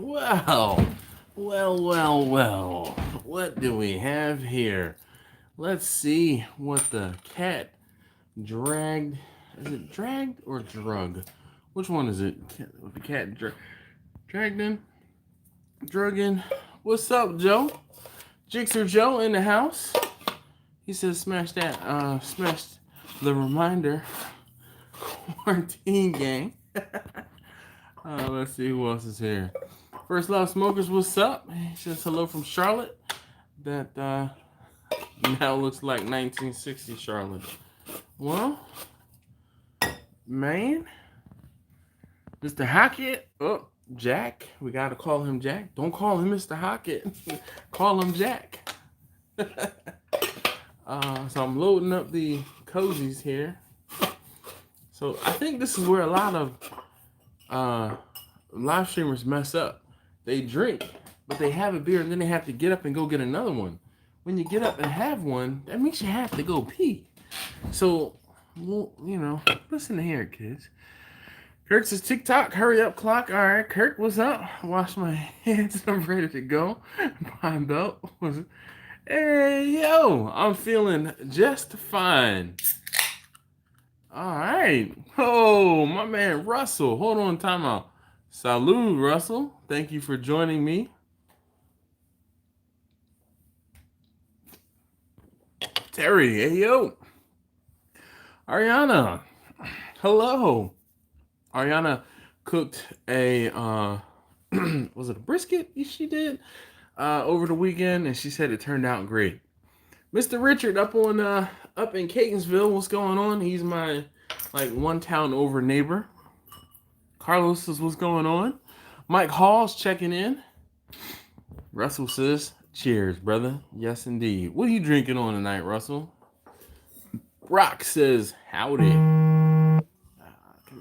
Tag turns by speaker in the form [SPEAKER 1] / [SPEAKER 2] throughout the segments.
[SPEAKER 1] Well. What do we have here? Let's see what the cat dragged. Is it dragged or drug? Which one is it? The cat dragged in? Drug in? What's up, Joe? Jixer Joe in the house. He says smash the reminder. Quarantine gang. Let's see who else is here. First Love Smokers, what's up? He says hello from Charlotte. That now looks like 1960 Charlotte. Well, man, Mr. Hackett. Oh, Jack. We gotta call him Jack. Don't call him Mr. Hackett. Call him Jack. So I'm loading up the cozies here. So I think this is where a lot of live streamers mess up. They drink, but they have a beer, and then they have to get up and go get another one. When you get up and have one, that means you have to go pee. So, well, listen here, kids. Kirk says, TikTok, hurry up clock. All right, Kirk, what's up? Wash my hands. I'm ready to go. Pine belt. Hey, yo, I'm feeling just fine. All right. Oh, my man, Russell. Hold on, time out. Salud, Russell. Thank you for joining me. Terry, hey, yo. Ariana, hello. Ariana cooked a, was it a brisket she did over the weekend, and she said it turned out great. Mr. Richard up in Catonsville, what's going on? He's my, one town over neighbor. Carlos says, what's going on? Mike Hall's checking in. Russell says, cheers, brother. Yes, indeed. What are you drinking on tonight, Russell? Rock says, howdy. Come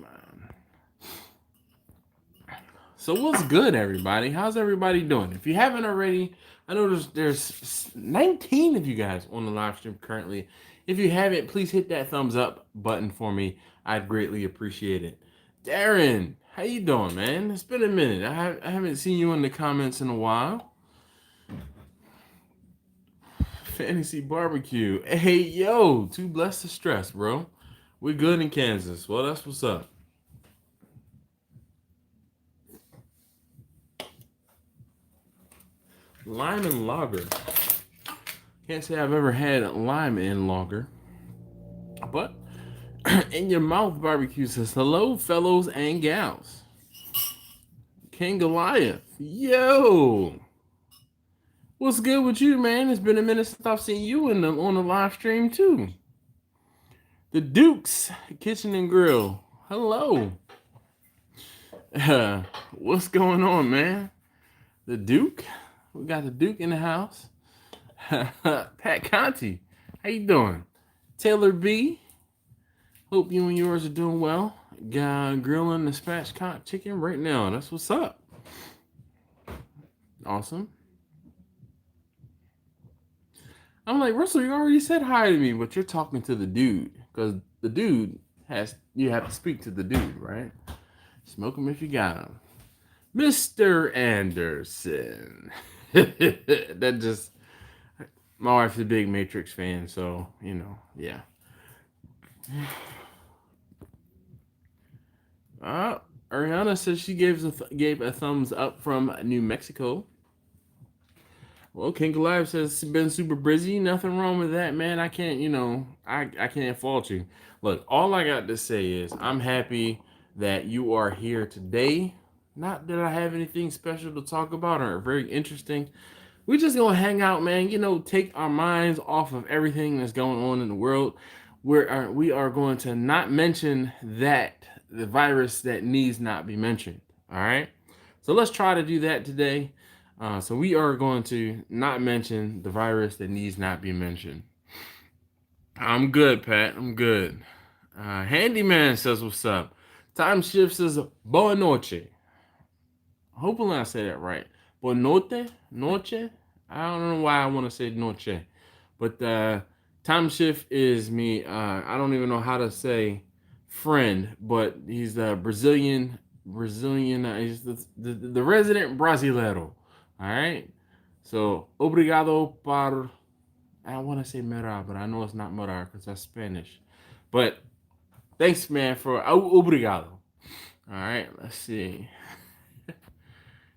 [SPEAKER 1] on. So what's good, everybody? How's everybody doing? If you haven't already, I know there's 19 of you guys on the live stream currently. If you haven't, please hit that thumbs up button for me. I'd greatly appreciate it. Darren, how you doing, man? It's been a minute. I haven't seen you in the comments in a while. Fantasy barbecue. Hey, yo, too blessed to stress, bro. We're good in Kansas. Well, that's what's up. Lime and lager. Can't say I've ever had lime and lager. But in your mouth barbecue says, hello, fellows and gals. King Goliath. Yo. What's good with you, man? It's been a minute since I've seen you on the live stream, too. The Dukes Kitchen and Grill. Hello. What's going on, man? The Duke? We got the Duke in the house. Pat Conti. How you doing? Taylor B. Hope you and yours are doing well. Grilling the spatchcock chicken right now. That's what's up. Awesome. I'm like, Russell, you already said hi to me, but you're talking to the dude. Because the dude you have to speak to the dude, right? Smoke him if you got him. Mr. Anderson. That just, my wife's a big Matrix fan, so, yeah. Ariana says she gave a thumbs up from New Mexico. Well, King Goliath says it's been super busy. Nothing wrong with that, man. I can't, I can't fault you. Look, all I got to say is I'm happy that you are here today. Not that I have anything special to talk about or very interesting. We're just going to hang out, man. Take our minds off of everything that's going on in the world. We are going to not mention the virus that needs not be mentioned. All right? So let's try to do that today. So we are going to not mention the virus that needs not be mentioned. I'm good, Pat. I'm good. Handyman says, what's up? Time Shift says, boa noche. Hopefully I say that right. Boa noche? Noche? I don't know why I want to say noche. But Time Shift is me. I don't even know how to say friend, but he's a Brazilian Brazilian. He's the resident Brasileiro. All right. So, obrigado por. I want to say mera, but I know it's not mera because that's Spanish. But thanks, man, for obrigado. All right. Let's see.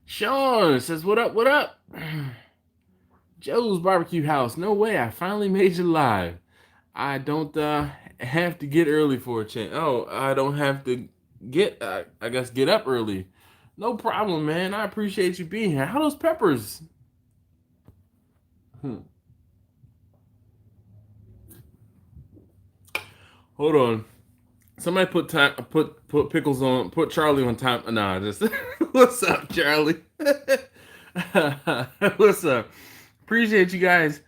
[SPEAKER 1] Sean says, "What up? What up?" Joe's Barbecue House. No way. I finally made you live. I don't have to get early for a change. Oh, I don't have to get, I guess, get up early. No problem, man. I appreciate you being here. How those peppers? Hmm. Hold on. Somebody put pickles on. Put Charlie on time. Nah, just what's up, Charlie? What's up? Appreciate you guys.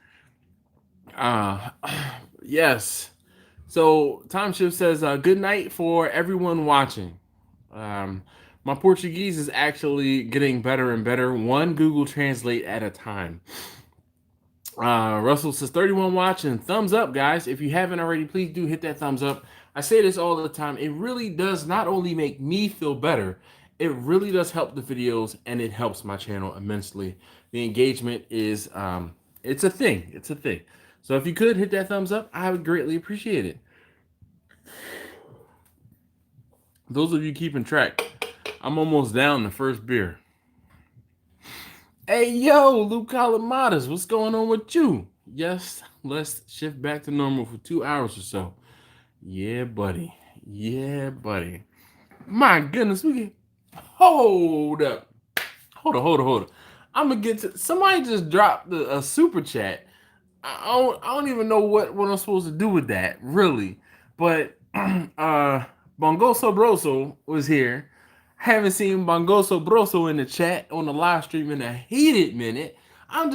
[SPEAKER 1] Uh yes. So Time Shift says, good night for everyone watching. Um, my Portuguese is actually getting better and better, one Google Translate at a time. Russell says 31 watching. Thumbs up, guys. If you haven't already, please do hit that thumbs up. I say this all the time. It really does not only make me feel better, it really does help the videos and it helps my channel immensely. The engagement is, it's a thing. It's a thing. So if you could hit that thumbs up, I would greatly appreciate it. Those of you keeping track, I'm almost down the first beer. Hey, yo, Luke Calamadas, what's going on with you? Yes, let's shift back to normal for 2 hours or so. Yeah, buddy. Yeah, buddy. My goodness, we can hold up. Hold up. I'm gonna get to somebody just dropped a super chat. I don't even know what I'm supposed to do with that, really. But Bongoso Broso was here. Haven't seen Bongoso Broso in the chat on the live stream in a heated minute. I'm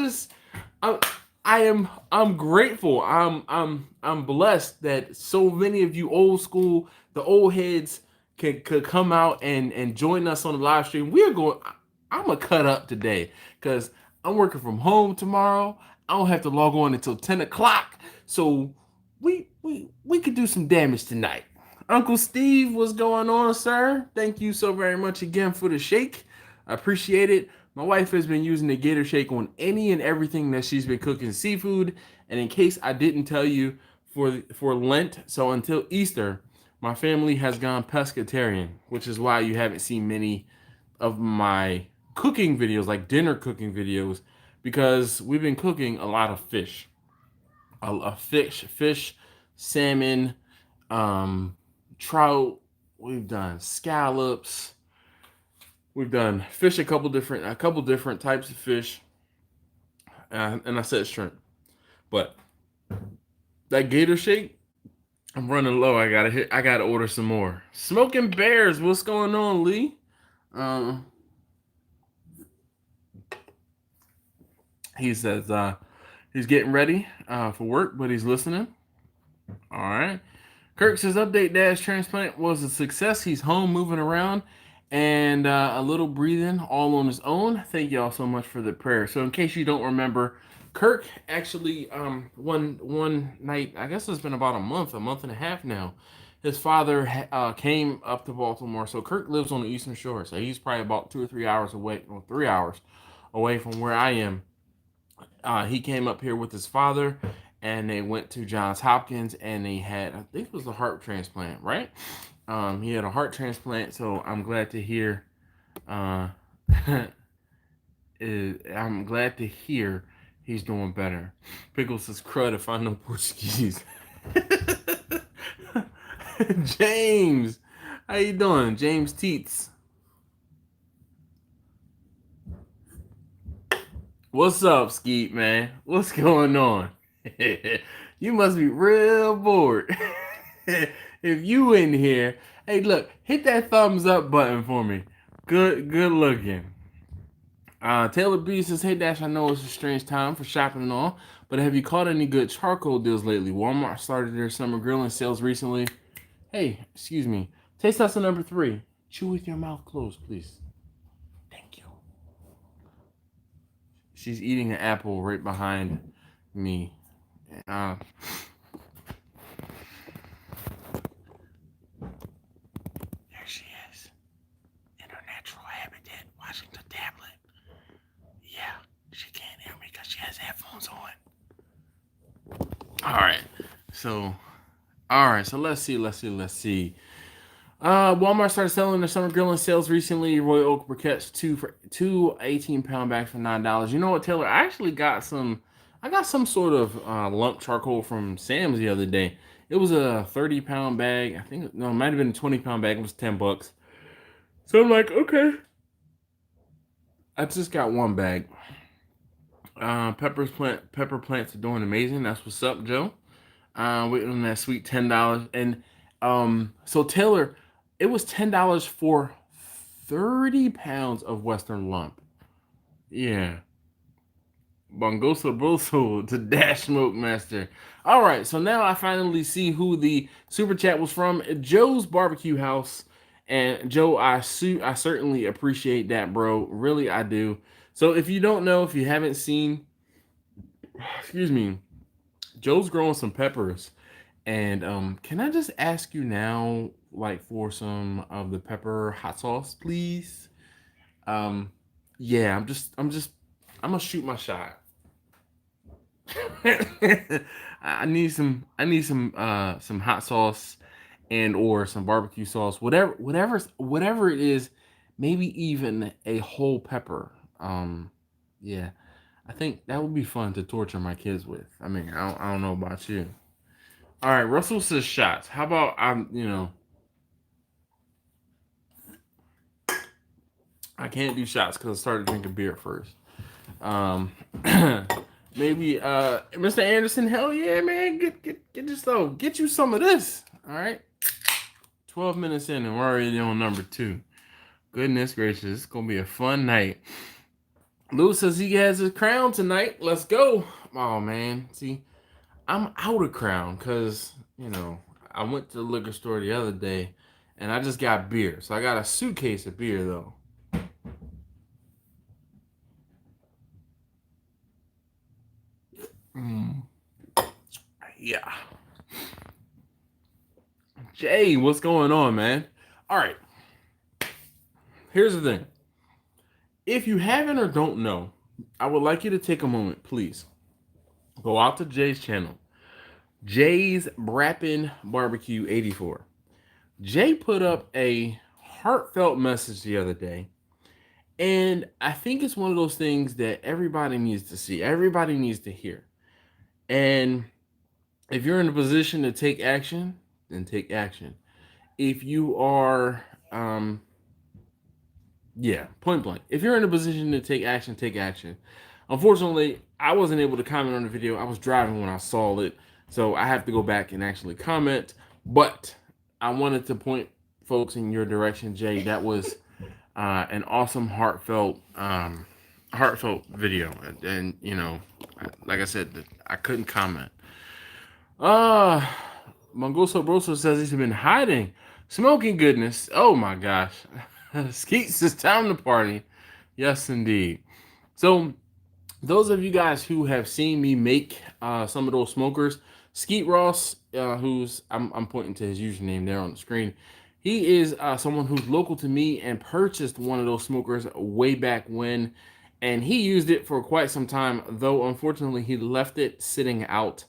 [SPEAKER 1] I'm grateful. I'm blessed that so many of you old school, the old heads could come out and join us on the live stream. I'm gonna cut up today because I'm working from home tomorrow. I don't have to log on until 10 o'clock. So we could do some damage tonight. Uncle Steve, what's going on, sir? Thank you so very much again for the shake. I appreciate it. My wife has been using the Gator Shake on any and everything that she's been cooking seafood. And in case I didn't tell you, for Lent, so until Easter, my family has gone pescatarian, which is why you haven't seen many of my cooking videos, like dinner cooking videos, because we've been cooking a lot of fish. Fish, salmon, trout. We've done scallops. We've done fish, a couple different types of fish, and I said shrimp. But that Gator Shake, I'm running low. I gotta order some more. Smoking Bears, what's going on, Lee? He says he's getting ready for work, but he's listening. All right. Kirk says update Dad's transplant was a success. He's home moving around and a little breathing all on his own. Thank you all so much for the prayer. So in case you don't remember, Kirk actually one night, I guess it's been about a month and a half now, his father came up to Baltimore. So Kirk lives on the Eastern Shore. So he's probably about 2 or 3 hours away, or 3 hours away from where I am. He came up here with his father, and they went to Johns Hopkins, and they had, I think it was a heart transplant, right? He had a heart transplant, so I'm glad to hear. I'm glad to hear he's doing better. Pickles says crud if I know Portuguese. James, how you doing? James Teets. What's up, Skeet, man? What's going on? You must be real bored. If you in here, hey, look, hit that thumbs up button for me. Good looking. Taylor B says, hey, Dash, I know it's a strange time for shopping and all, but have you caught any good charcoal deals lately? Walmart started their summer grilling sales recently. Hey, excuse me. Taste tester number 3. Chew with your mouth closed, please. Thank you. She's eating an apple right behind me. There she is. So, all right. So let's see. Walmart started selling their summer grilling sales recently. Royal Oak briquettes, two 18-pound bags for $9. You know what, Taylor? I actually got some. I got some sort of lump charcoal from Sam's the other day. It was a 30-pound bag. I think no, it might have been a 20-pound bag. It was $10. So I'm like, okay. I just got one bag. Pepper plants are doing amazing. That's what's up, Joe. Waiting on that sweet $10. And so Taylor, it was $10 for 30 pounds of Western lump. Yeah. Bongoso Broso to Dash Smoke Master. All right, so now I finally see who the super chat was from. Joe's Barbecue House. And Joe, I certainly appreciate that, bro. Really, I do. So if you don't know, if you haven't seen, excuse me, Joe's growing some peppers. And can I just ask you now, like, for some of the pepper hot sauce, please? Um, yeah, I'm gonna shoot my shot. I need some hot sauce and or some barbecue sauce, whatever it is, maybe even a whole pepper. Yeah, I think that would be fun to torture my kids with. I mean, I don't know about you. All right, Russell says shots. How about I can't do shots because I started drinking beer first. Um, maybe Mr. Anderson, hell yeah, man, get yourself, get you some of this. All right, 12 minutes in and we're already on number 2. Goodness gracious, it's gonna be a fun night. Lou says he has his crown tonight. Let's go. Oh man, see, I'm out of crown because I went to the liquor store the other day and I just got beer. So I got a suitcase of beer though. Yeah. Jay, what's going on, man? All right. Here's the thing. If you haven't or don't know, I would like you to take a moment, please. Go out to Jay's channel. Jay's Brappin Barbecue 84. Jay put up a heartfelt message the other day. And I think it's one of those things that everybody needs to see. Everybody needs to hear. And if you're in a position to take action, then take action. If you are, point blank. If you're in a position to take action, take action. Unfortunately, I wasn't able to comment on the video. I was driving when I saw it. So I have to go back and actually comment. But I wanted to point folks in your direction, Jay. That was an awesome, heartfelt video. And like I said, I couldn't comment. Mongoso Broso says he's been hiding. Smoking goodness. Oh my gosh. Skeets, it's time to party. Yes, indeed. So, those of you guys who have seen me make some of those smokers, Skeet Ross, who's I'm pointing to his username there on the screen. He is someone who's local to me and purchased one of those smokers way back when, and he used it for quite some time. Though unfortunately, he left it sitting out,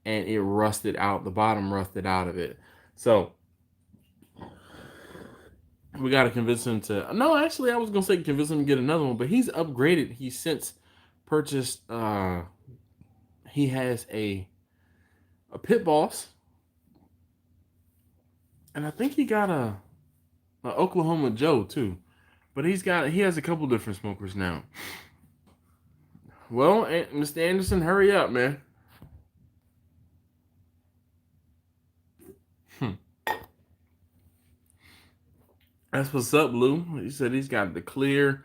[SPEAKER 1] and it rusted out. The bottom rusted out of it. So we got to convince him to. No, actually, I was gonna say convince him to get another one, but he's upgraded. He's since purchased. He has a Pit Boss, and I think he got a Oklahoma Joe too. But he has a couple different smokers now. Well, Mr. Anderson, hurry up, man. That's what's up, Lou. He said he's got the clear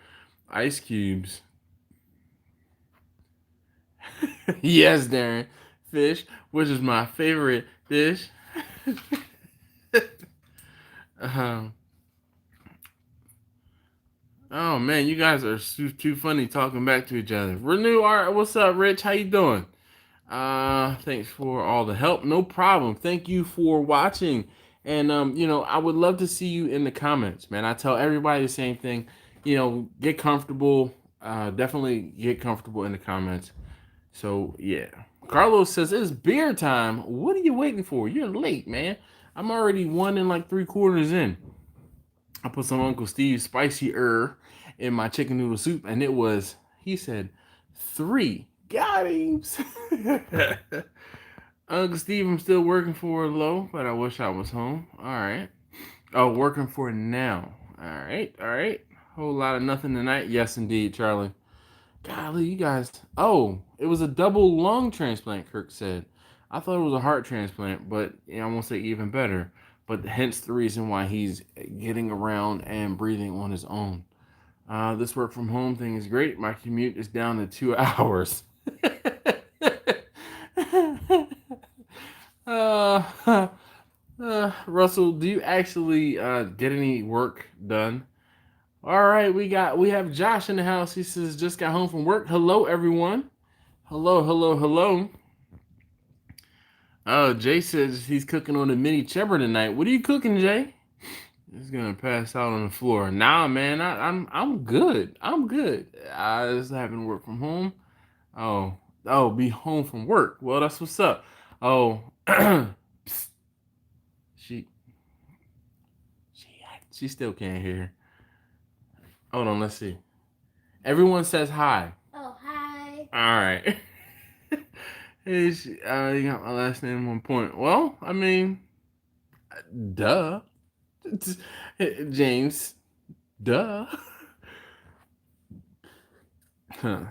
[SPEAKER 1] ice cubes. Yes, Darren. Fish, which is my favorite dish. Oh man, you guys are too funny talking back to each other. Renew Art, what's up, Rich? How you doing? Thanks for all the help. No problem. Thank you for watching. And I would love to see you in the comments, man. I tell everybody the same thing. Get comfortable. Definitely get comfortable in the comments. So yeah. Carlos says it's beer time. What are you waiting for? You're late, man. I'm already 1 3/4 in. I put some Uncle Steve's spicy in my chicken noodle soup, and it was, he said, 3. Got him. Uncle Steve, I'm still working for low, but I wish I was home. All right. Oh, working for now. All right. All right. Whole lot of nothing tonight. Yes, indeed, Charlie. Golly, you guys. Oh, it was a double lung transplant, Kirk said. I thought it was a heart transplant, but I won't say even better. But hence the reason why he's getting around and breathing on his own. This work from home thing is great. My commute is down to 2 hours. uh, Russell, do you actually get any work done? All right, we have Josh in the house. He says just got home from work. Hello, everyone. Hello, hello, hello. Oh, Jay says he's cooking on a mini cheddar tonight. What are you cooking, Jay? He's gonna pass out on the floor. Nah, man, I'm good. I'm good. I just happen to work from home. Be home from work. Well, that's what's up. Oh, she she still can't hear. Hold on, let's see. Everyone says hi.
[SPEAKER 2] Oh, hi.
[SPEAKER 1] All right. Hey, you got my last name 1 point. Well, I mean, duh. James, duh. All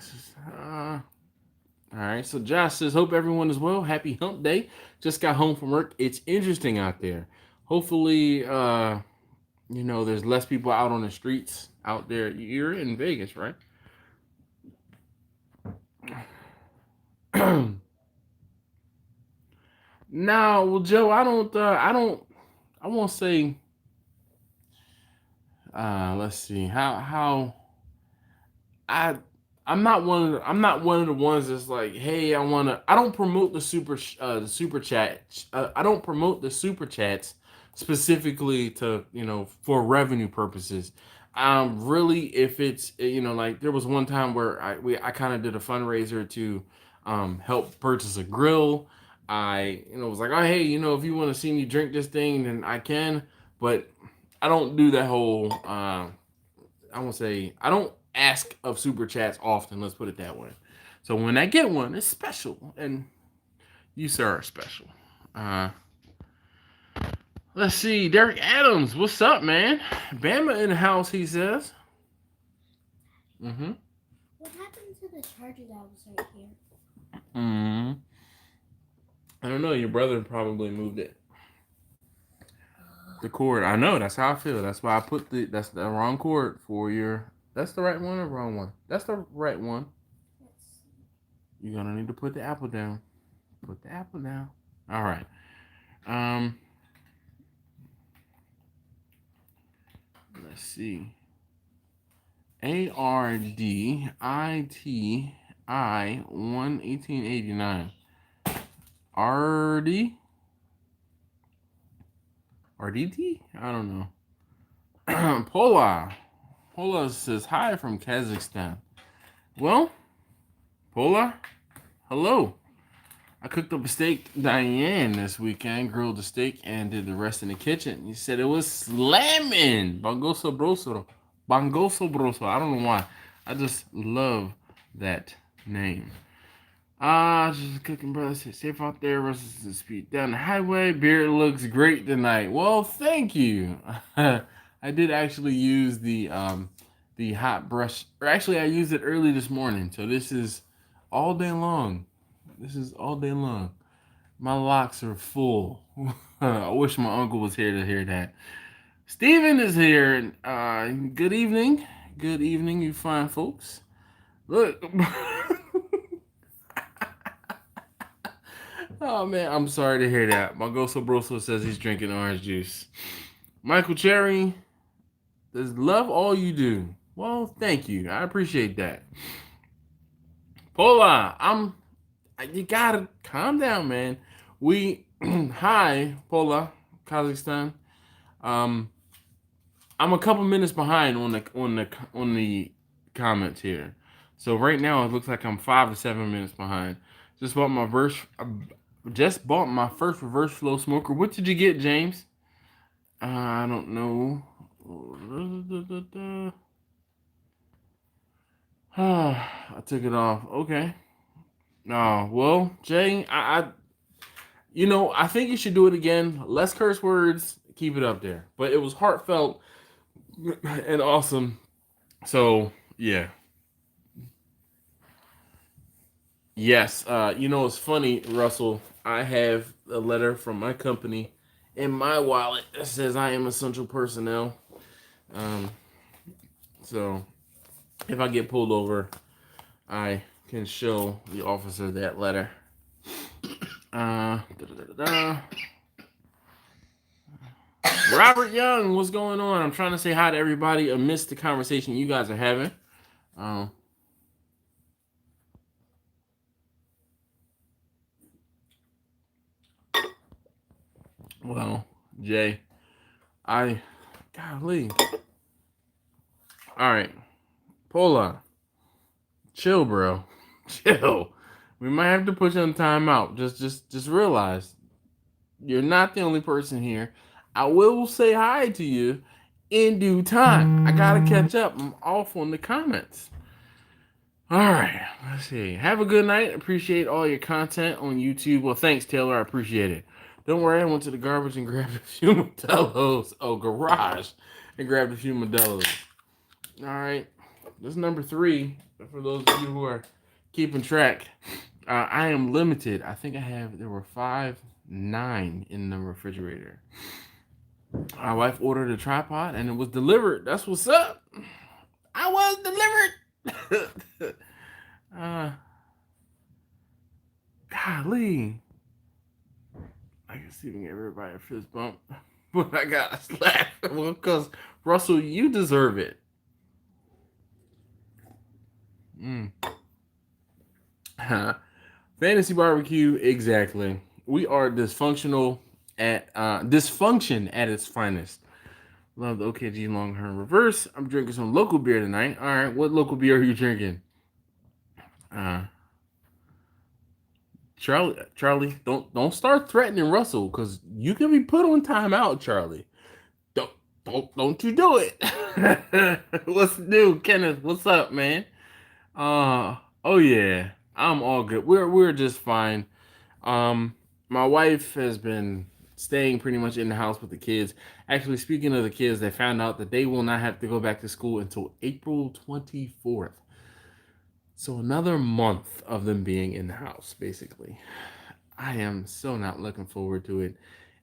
[SPEAKER 1] right. So Josh says, hope everyone is well. Happy hump day. Just got home from work. It's interesting out there. Hopefully, there's less people out on the streets out there. You're in Vegas, right? No, well, Joe, I won't say. Let's see how I I'm not one of the ones that's like, hey, I don't promote the super chat. I don't promote the super chats specifically to, for revenue purposes. Really, if it's, like there was one time where I kind of did a fundraiser to help purchase a grill. I, was like, oh, hey, if you want to see me drink this thing, then I can. But I don't do that whole I won't say I don't ask of super chats often. Let's put it that way. So when I get one, it's special, and you sir are special. Uh, let's see, Derek Adams, what's up, man? Bama in the house, he says. Mm-hmm.
[SPEAKER 2] What happened to the charger that was right here?
[SPEAKER 1] Mm-hmm. I don't know. Your brother probably moved it. The cord. I know. That's how I feel. That's why I put that's the wrong cord for your. That's the right one or wrong one? That's the right one. You're gonna need to put the apple down. Put the apple down. All right. Let's see. ARDITI 11889. RD? RDT? I don't know. Pola. Pola says hi from Kazakhstan. Well, Pola, hello. I cooked up a steak Diane this weekend, grilled the steak, and did the rest in the kitchen. He said it was slamming. Bangoso broso. Bangoso broso. I don't know why. I just love that name. Just cooking, brother. Safe out there. Versus the speed down the highway. Beard looks great tonight. Well, thank you. I did actually use the hot brush. Or actually, I used it early this morning. So this is all day long. This is all day long. My locks are full. I wish my uncle was here to hear that. Steven is here. Good evening. Good evening, you fine folks. Look. Oh man, I'm sorry to hear that. Mongoso Broso says he's drinking orange juice. Michael Cherry says, love all you do. Well, thank you. I appreciate that. Pola, you gotta calm down, man. Hi, Pola, Kazakhstan. I'm a couple minutes behind on the comments here. So right now it looks like I'm 5 to 7 minutes behind. Just bought my first reverse flow smoker. What did you get, James? I don't know. I took it off. Okay. No, well, Jay, I think you should do it again. Less curse words. Keep it up there. But it was heartfelt and awesome. So yeah. Yes. It's funny, Russell. I have a letter from my company in my wallet that says I am essential personnel. Um, so if I get pulled over, I can show the officer that letter. Da, da, da, da. Robert Young, what's going on? I'm trying to say hi to everybody amidst the conversation you guys are having. Um, well, Jay, golly. All right, Pola, chill, bro, chill. We might have to put you on timeout. Just realize you're not the only person here. I will say hi to you in due time. I gotta catch up. I'm off on the comments. All right, let's see. Have a good night. Appreciate all your content on YouTube. Well, thanks, Taylor. I appreciate it. Don't worry, I went to the garbage and grabbed a few Modelo's. Oh, garage. And grabbed a few Modelo's. All right. This is number 3. For those of you who are keeping track, I am limited. I think there were 9 in the refrigerator. My wife ordered a tripod and it was delivered. That's what's up. I was delivered. Golly. I can see me everybody a fist bump. But I got a slap. Well, because Russell, you deserve it. Fantasy barbecue, exactly. We are dysfunction at its finest. Love the OKG Longhorn Reverse. I'm drinking some local beer tonight. All right, what local beer are you drinking? Charlie, don't start threatening Russell because you can be put on timeout, Charlie. Don't you do it. What's new, Kenneth? What's up, man? Oh yeah, I'm all good. We're just fine. My wife has been staying pretty much in the house with the kids. Actually, speaking of the kids, they found out that they will not have to go back to school until April 24th. So another month of them being in the house, basically. I am so not looking forward to it.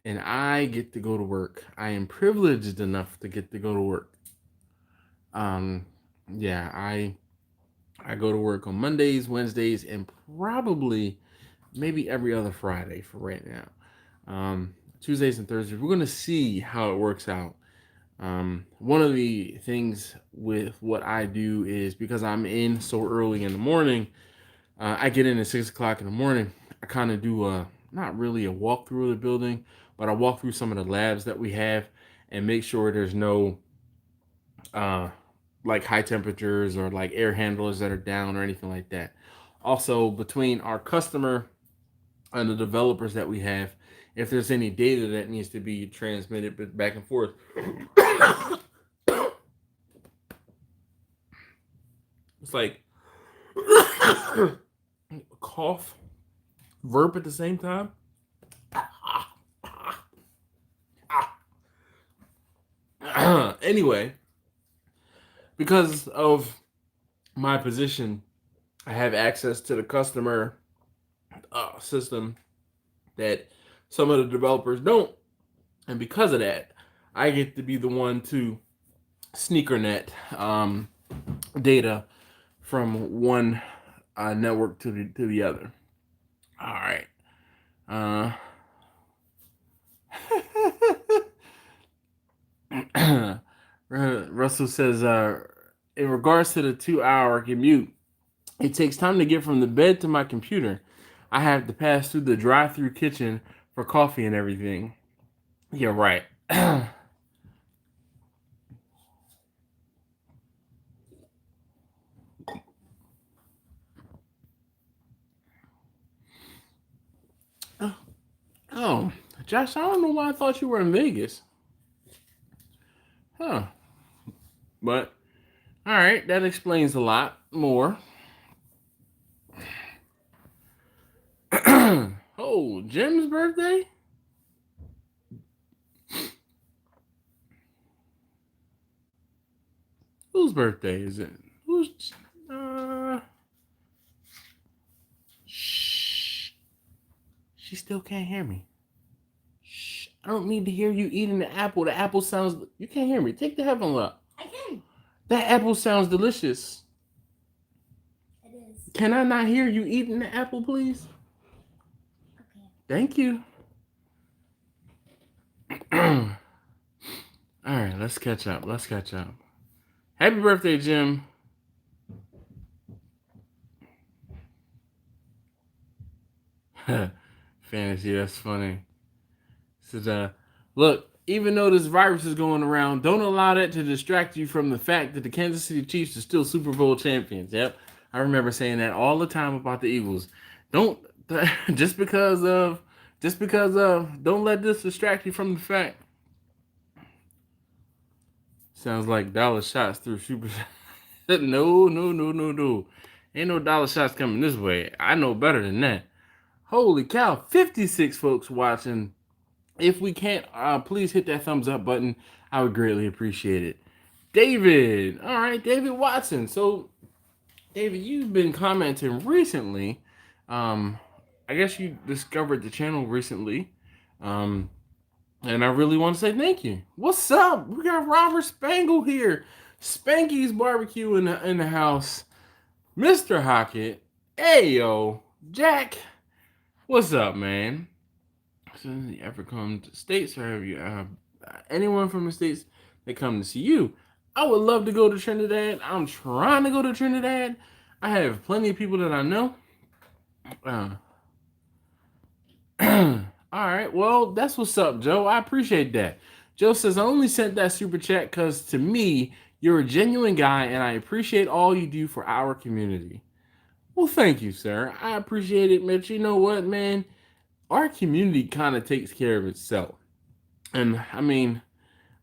[SPEAKER 1] And I get to go to work. I am privileged enough to get to go to work. Yeah, I go to work on Mondays, Wednesdays, and probably maybe every other Friday for right now. Tuesdays and Thursdays. We're gonna see how it works out. One of the things with what I do is because I'm in so early in the morning, I get in at 6 o'clock in the morning. I kind of do not really a walkthrough of the building, but I walk through some of the labs that we have and make sure there's no like high temperatures or like air handlers that are down or anything like that. Also, between our customer and the developers that we have, if there's any data that needs to be transmitted back and forth. It's like cough, verb at the same time. Anyway, because of my position, I have access to the customer system that some of the developers don't. And because of that, I get to be the one to sneakernet data from one network to the other. All right. Russell says, in regards to the 2-hour commute, it takes time to get from the bed to my computer. I have to pass through the drive-through kitchen for coffee and everything. You're right. Josh, I don't know why I thought you were in Vegas. Huh. But, all right, that explains a lot more. Oh, Jim's birthday? Whose birthday is it? Who's, shh. She still can't hear me. Shh. I don't need to hear you eating the apple. The apple sounds, you can't hear me. Take the headphones up.
[SPEAKER 2] I can.
[SPEAKER 1] That apple sounds delicious.
[SPEAKER 2] It is.
[SPEAKER 1] Can I not hear you eating the apple, please?
[SPEAKER 2] Okay.
[SPEAKER 1] Thank you. All right, let's catch up. Happy birthday, Jim. Fantasy, that's funny. Says, look, even though this virus is going around, don't allow that to distract you from the fact that the Kansas City Chiefs are still Super Bowl champions. Yep, I remember saying that all the time about the Eagles. Don't just because of don't let this distract you from the fact. Sounds like dollar shots through super. No. Ain't no dollar shots coming this way. I know better than that. Holy cow, 56 folks watching. If we can't, please hit that thumbs up button. I would greatly appreciate it. David. All right, David Watson. So, David, you've been commenting recently. I guess you discovered the channel recently. And I really want to say thank you. What's up? We got Robert Spangle here. Spanky's Barbecue in the house. Mr. Hockett. Ayo. Jack. What's up, man? So, you ever come to the States, or have you anyone from the States that come to see you? I would love to go to Trinidad. I'm trying to go to Trinidad. I have plenty of people that I know. All right, well, that's what's up, Joe. I appreciate that. Joe says, I only sent that super chat because to me, you're a genuine guy, and I appreciate all you do for our community. Well, thank you, sir. I appreciate it, Mitch. You know what, man? Our community kind of takes care of itself. And I mean,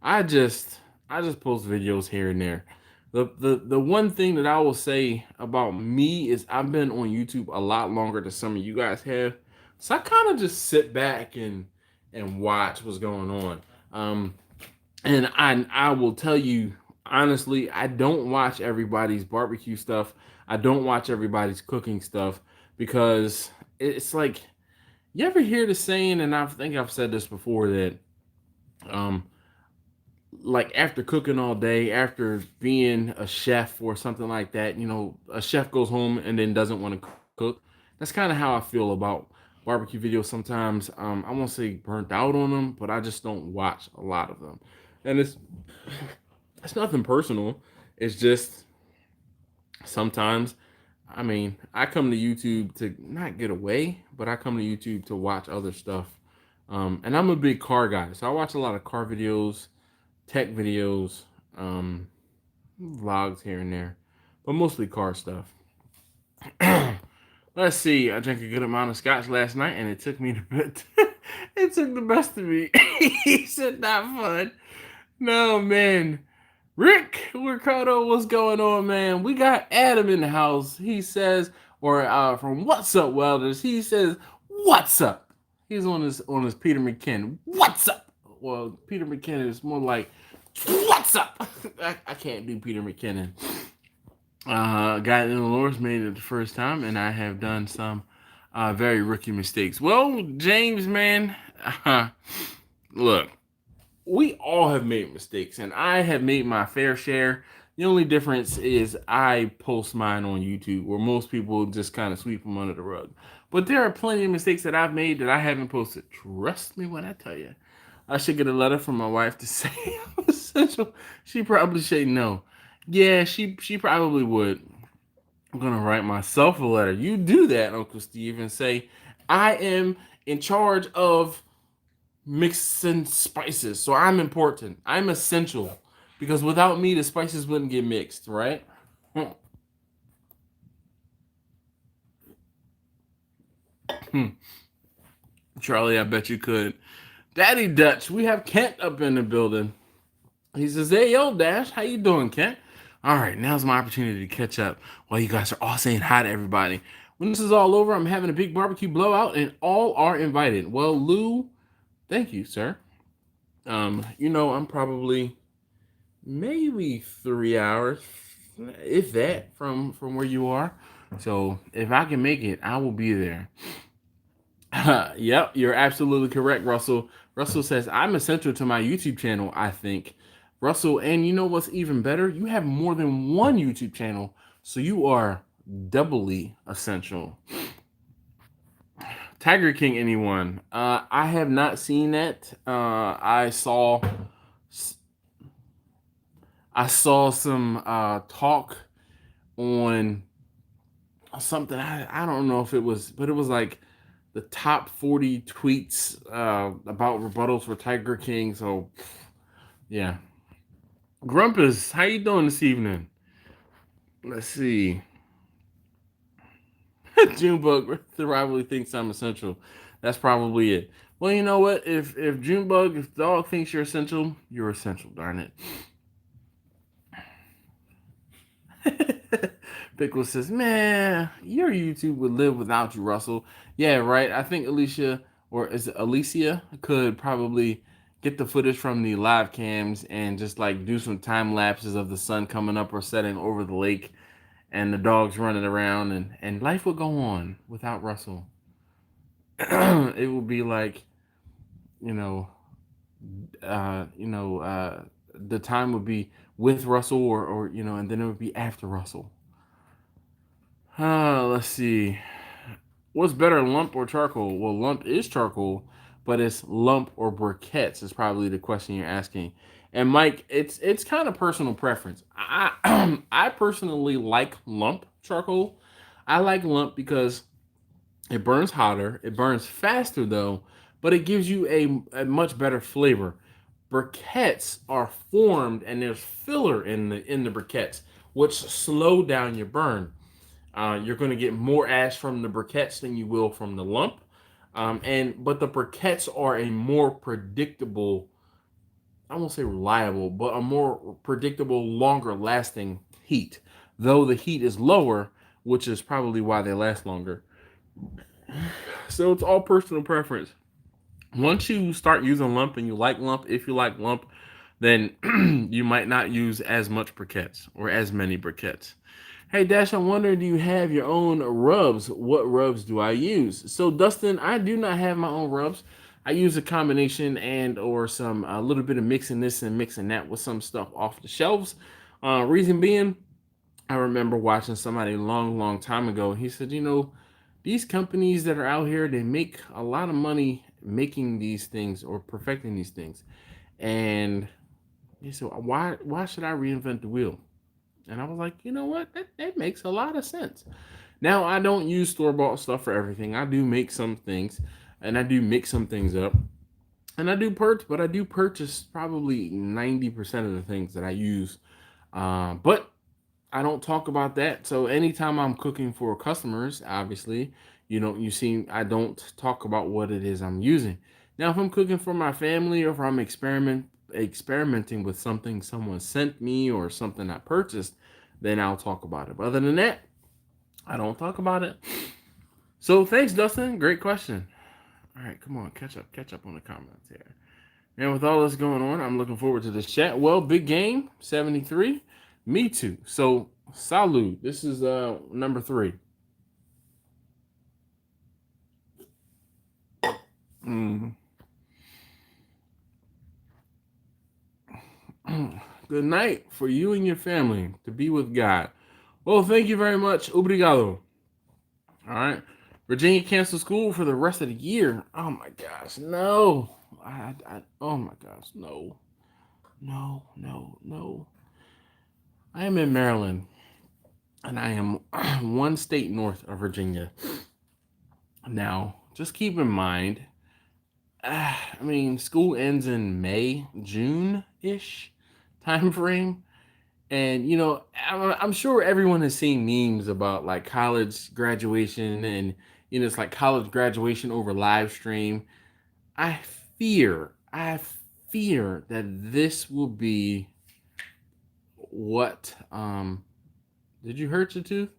[SPEAKER 1] I just post videos here and there. The one thing that I will say about me is I've been on YouTube a lot longer than some of you guys have. So I kind of just sit back and watch what's going on. And I will tell you honestly, I don't watch everybody's barbecue stuff. I don't watch everybody's cooking stuff because it's like, you ever hear the saying, and I think I've said this before, that like after cooking all day, after being a chef or something like that, you know, a chef goes home and then doesn't want to cook. That's kind of how I feel about barbecue videos sometimes. I won't say burnt out on them, but I just don't watch a lot of them. And it's nothing personal. It's just sometimes, I mean, I come to YouTube to not get away, but I come to YouTube to watch other stuff. And I'm a big car guy, so I watch a lot of car videos, tech videos, vlogs here and there, but mostly car stuff. Let's see. I drank a good amount of scotch last night, and it took me to bed. It took the best of me. He said, "Not fun." No, man. Rick Ricardo, what's going on, man? We got Adam in the house. He says, or from What's Up Welders, he says, "What's up?" He's on his Peter McKinnon. What's up? Well, Peter McKinnon is more like, "What's up?" I can't do Peter McKinnon. Guy in Illinois made it the first time, and I have done some very rookie mistakes. Well, James, man, look, we all have made mistakes, and I have made my fair share. The only difference is I post mine on YouTube, where most people just kind of sweep them under the rug. But there are plenty of mistakes that I've made that I haven't posted. Trust me when I tell you. I should get a letter from my wife to say I'm essential. She probably say no. Yeah, she probably would. I'm gonna write myself a letter. You do that, Uncle Steve, and say, I am in charge of mixing spices, so I'm important. I'm essential. Because without me, the spices wouldn't get mixed, right? Charlie, I bet you could. Daddy Dutch, we have Kent up in the building. He says, "Hey, yo, Dash, how you doing, Kent? All right, now's my opportunity to catch up while you guys are all saying hi to everybody. When this is all over, I'm having a big barbecue blowout, and all are invited." Well, Lou, thank you, sir. I'm probably maybe 3 hours, if that, from where you are. So if I can make it, I will be there. Yep, you're absolutely correct, Russell. Russell says, "I'm essential to my YouTube channel, I think." Russell, and you know what's even better? You have more than one YouTube channel, so you are doubly essential. Tiger King, anyone? I have not seen that. I saw some talk on something. I don't know if it was, but it was like the top 40 tweets about rebuttals for Tiger King. So yeah, Grumpus, how you doing this evening? Let's see. Junebug, the rivalry thinks I'm essential. That's probably it. Well, you know what? If Junebug, if dog thinks you're essential, you're essential. Darn it. Pickle says, "Man, your YouTube would live without you, Russell." Yeah, right. I think Alicia, or is it Alicia, could probably get the footage from the live cams and just like do some time lapses of the sun coming up or setting over the lake and the dogs running around, and life would go on without Russell. It would be like, you know, the time would be with Russell, or and then it would be after Russell. Let's see. What's better, lump or charcoal? Well, lump is charcoal, but it's lump or briquettes is probably the question you're asking. And Mike, it's kind of personal preference. I I personally like lump charcoal. I like lump because it burns hotter, it burns faster though, but it gives you a much better flavor. Briquettes are formed and there's filler in the briquettes, which slow down your burn. You're going to get more ash from the briquettes than you will from the lump. But the briquettes are a more predictable, I won't say reliable, but a more predictable, longer lasting heat. Though the heat is lower, which is probably why they last longer. So it's all personal preference. Once you start using lump and you like lump, if you like lump, then you might not use as much briquettes or as many briquettes. Hey Dash, I wonder, do you have your own rubs? What rubs do I use? So Dustin, I do not have my own rubs. I use a combination and or some a little bit of mixing this and mixing that with some stuff off the shelves. Reason being, I remember watching somebody a long, long time ago. He said, these companies that are out here, they make a lot of money making these things or perfecting these things. And he said, why should I reinvent the wheel? And I was like, you know what? That makes a lot of sense. Now, I don't use store-bought stuff for everything. I do make some things, and I do mix some things up. And I do purchase probably 90% of the things that I use. But I don't talk about that. So anytime I'm cooking for customers, obviously, I don't talk about what it is I'm using. Now, if I'm cooking for my family or if I'm experimenting with something someone sent me or something I purchased, then I'll talk about it. But other than that, I don't talk about it. So thanks, Dustin. Great question. All right, come on, catch up on the comments here. And with all this going on, I'm looking forward to this chat. Well, big game 73. Me too. So salud. This is number 3. Mm. Good night for you and your family to be with God. Well, thank you very much. Obrigado. All right. Virginia canceled school for the rest of the year. Oh my gosh, no. Oh my gosh, no. No, no, no. I am in Maryland, and I am one state north of Virginia. Now, just keep in mind, school ends in May, June-ish time frame. And, I'm sure everyone has seen memes about like college graduation and, it's like college graduation over live stream. I fear that this will be what did you hurt your tooth?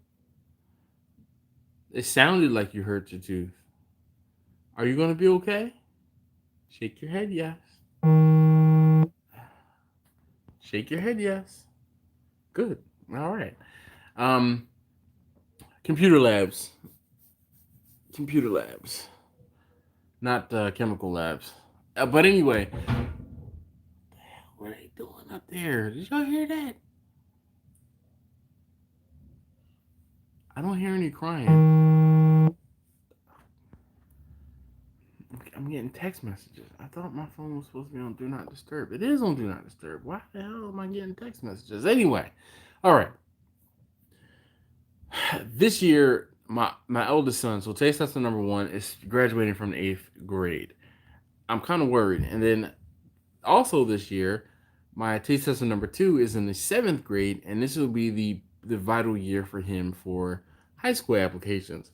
[SPEAKER 1] It sounded like you hurt your tooth. Are you gonna be okay? Shake your head, yes. Shake your head, yes. Good. All right. Um, computer labs. Computer labs. Not chemical labs. But anyway, what are they doing up there? Did y'all hear that? I don't hear any crying. I'm getting text messages. I thought my phone was supposed to be on Do Not Disturb. It is on Do Not Disturb. Why the hell am I getting text messages? Anyway, all right. This year, my eldest son, so taste tester number 1, is graduating from the 8th grade. I'm kind of worried. And then also this year, my taste tester number 2 is in the 7th grade, and this will be the vital year for him for high school applications.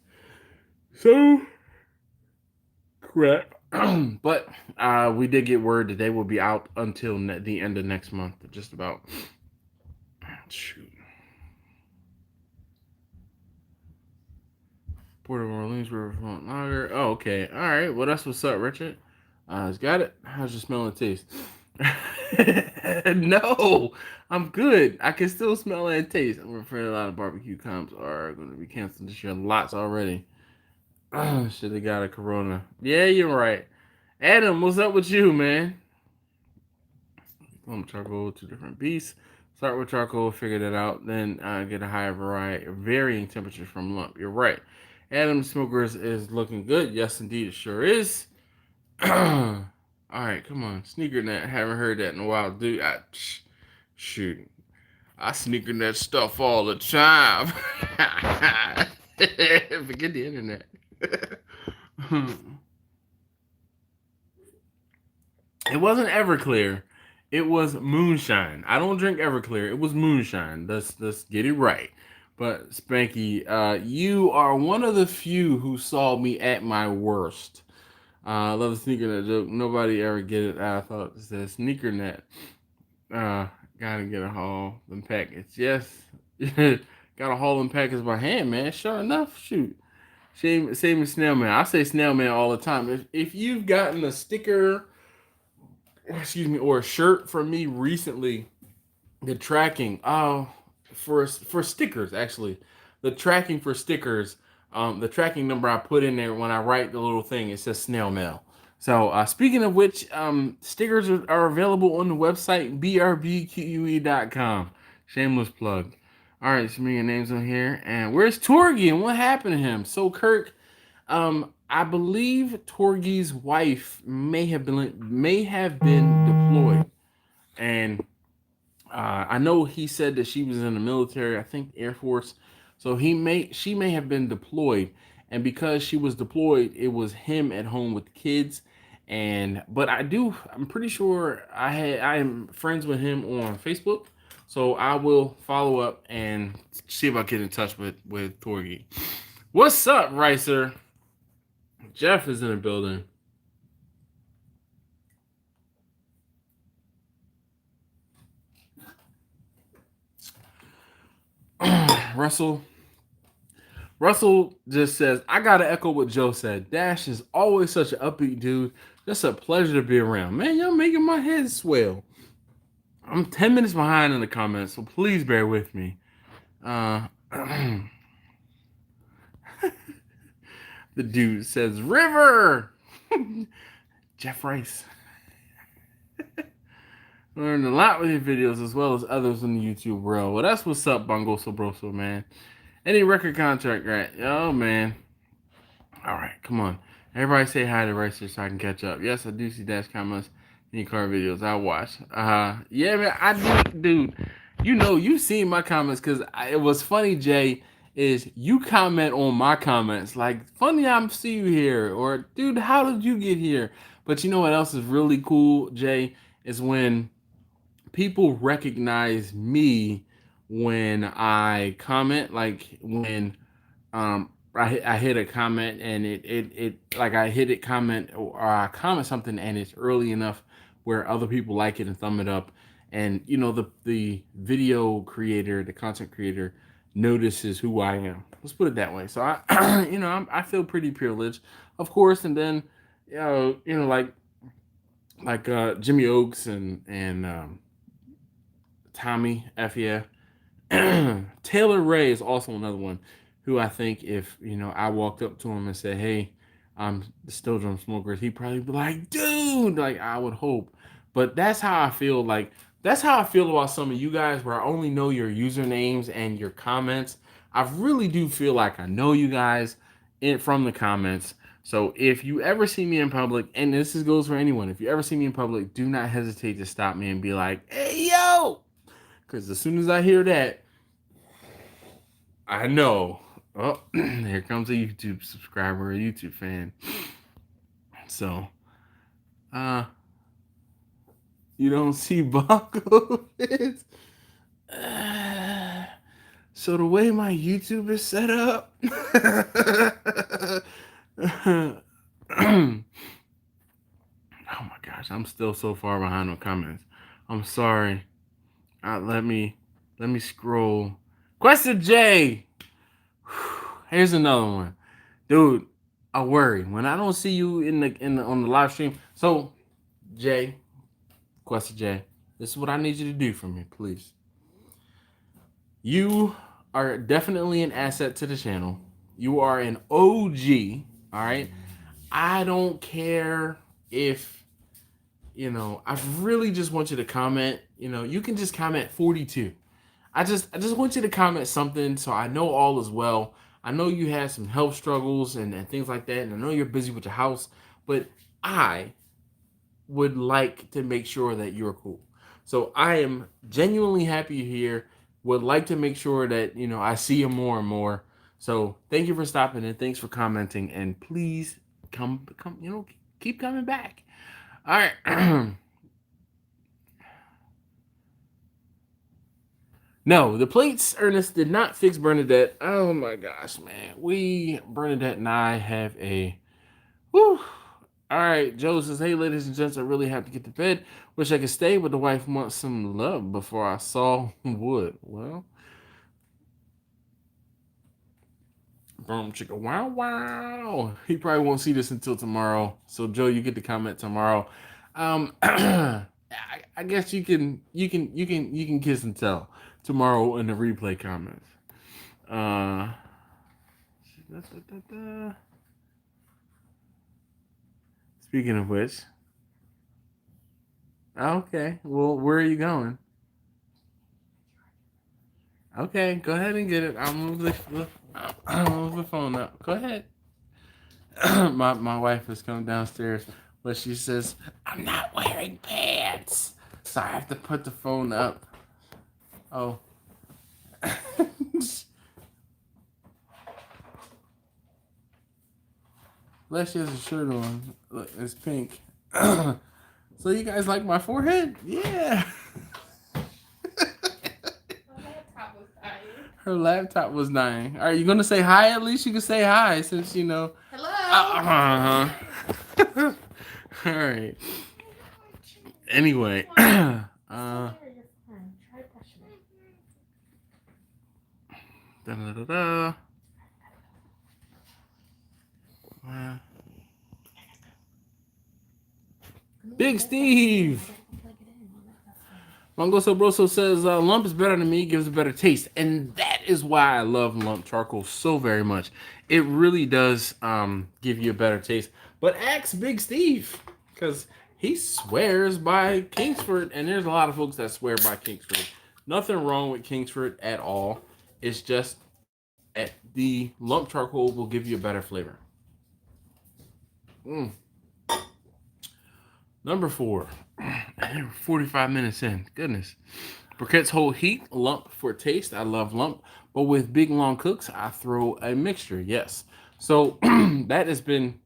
[SPEAKER 1] So, crap. But we did get word that they will be out until the end of next month, just about. Shoot. Port of Orleans Riverfront Lager. Oh, okay. All right. Well, that's what's up, Richard. Got it. How's your smell and taste? No, I'm good. I can still smell and taste. I'm afraid a lot of barbecue comps are going to be canceled this year. Lots already. Should have got a Corona. Yeah, you're right. Adam, what's up with you, man? Charcoal, 2 different beasts. Start with charcoal, figure that out. Then get a higher variety, varying temperatures from lump. You're right. Adam Smokers is looking good. Yes, indeed, it sure is. All right, come on. Sneaker net. Haven't heard that in a while, dude. Shoot. I sneaker net stuff all the time. Forget the internet. It wasn't Everclear. It was moonshine. I don't drink Everclear. It was moonshine. Let's get it right. But Spanky, you are one of the few who saw me at my worst. I love the sneaker net joke. Nobody ever get it. I thought it said sneaker net. Gotta get a haul and package. Yes. Gotta haul and package by hand, man. Sure enough, shoot. Same as snail mail. I say snail mail all the time. If you've gotten a sticker, or a shirt from me recently, the tracking, for stickers, actually, the tracking for stickers, the tracking number I put in there when I write the little thing, it says snail mail. So speaking of which, stickers are available on the website brbque.com. Shameless plug. All right, so many names on here, and where's Torgy and what happened to him? So Kirk, I believe Torgy's wife may have been deployed, and I know he said that she was in the military. I think Air Force. So she may have been deployed, and because she was deployed, it was him at home with the kids. But I'm pretty sure I am friends with him on Facebook, so I will follow up and see if I get in touch with Torgy. What's up, Ricer? Jeff is in the building. Russell just says, I gotta echo what Joe said. Dash is always such an upbeat dude. Just a pleasure to be around. Man, y'all making my head swell. I'm 10 minutes behind in the comments, so please bear with me. The dude says, River! Jeff Rice. Learned a lot with your videos as well as others in the YouTube world. Well, that's what's up, Bungo Sobroso, man. Any record contract, right? Oh, man. All right, come on. Everybody say hi to Ricer so I can catch up. Yes, I do see Dash comments in car videos. I watch. Yeah, man, I do, dude. You know, you've seen my comments because it was funny, Jay, is you comment on my comments. Like, funny I see you here. Or, dude, how did you get here? But you know what else is really cool, Jay, is when people recognize me when I comment, like when I hit a comment and it like I hit it comment or I comment something and it's early enough where other people like it and thumb it up, and the video creator, the content creator, notices who I am. Let's put it that way. So I I feel pretty privileged, of course. And then like Jimmy Oaks and Tommy F, yeah. Taylor Ray is also another one who I think if I walked up to him and said, "Hey, I'm the Still Drum Smokers," he'd probably be like, "Dude," like I would hope. But that's how I feel. Like that's how I feel about some of you guys, where I only know your usernames and your comments. I really do feel like I know you guys from the comments. So if you ever see me in public, and goes for anyone, if you ever see me in public, do not hesitate to stop me and be like, "Hey, yo!" Because as soon as I hear that, I know. Oh, here comes a YouTube subscriber, a YouTube fan. So, you don't see Bonko fits. So the way my YouTube is set up. Oh my gosh, I'm still so far behind on comments. I'm sorry. Let me scroll. Question J. Here's another one, dude. I worry when I don't see you on the live stream. So, Jay, Question J, this is what I need you to do for me, please. You are definitely an asset to the channel. You are an OG. All right. I don't care if I really just want you to comment. You can just comment 42. I just want you to comment something so I know all is well. I know you had some health struggles and things like that, and I know you're busy with your house, but I would like to make sure that you're cool. So I am genuinely happy you're here. Would like to make sure that I see you more and more. So thank you for stopping in. Thanks for commenting, and please come keep coming back. All right. No, the plates, Ernest, did not fix Bernadette. Oh my gosh, man. Bernadette and I have a whew. All right, Joe says, "Hey, ladies and gents, I really have to get to bed. Wish I could stay, but the wife wants some love before I saw wood." Well, boom, chicka, wow, wow. He probably won't see this until tomorrow. So, Joe, you get to comment tomorrow. I guess you can kiss and tell tomorrow in the replay comments. Speaking of which, okay. Well, where are you going? Okay, go ahead and get it. I'll move the phone up. Go ahead. my wife is coming downstairs, but she says I'm not wearing pants, so I have to put the phone up. Oh. Les has a shirt on. Look, it's pink. So you guys like my forehead? Yeah. Her laptop was dying. Are you gonna say hi? At least you can say hi, since
[SPEAKER 2] Hello.
[SPEAKER 1] All right. Anyway. Da-da-da-da. Big Steve. Mongo Sobroso says lump is better than me, gives a better taste, and that is why I love lump charcoal so very much. It really does give you a better taste. But ask Big Steve, because he swears by Kingsford, and there's a lot of folks that swear by Kingsford. Nothing wrong with Kingsford at all. It's just the lump charcoal will give you a better flavor. Number 4. 45 minutes in. Goodness. Briquettes hold heat, lump for taste. I love lump. But with big long cooks, I throw a mixture. Yes. So that was going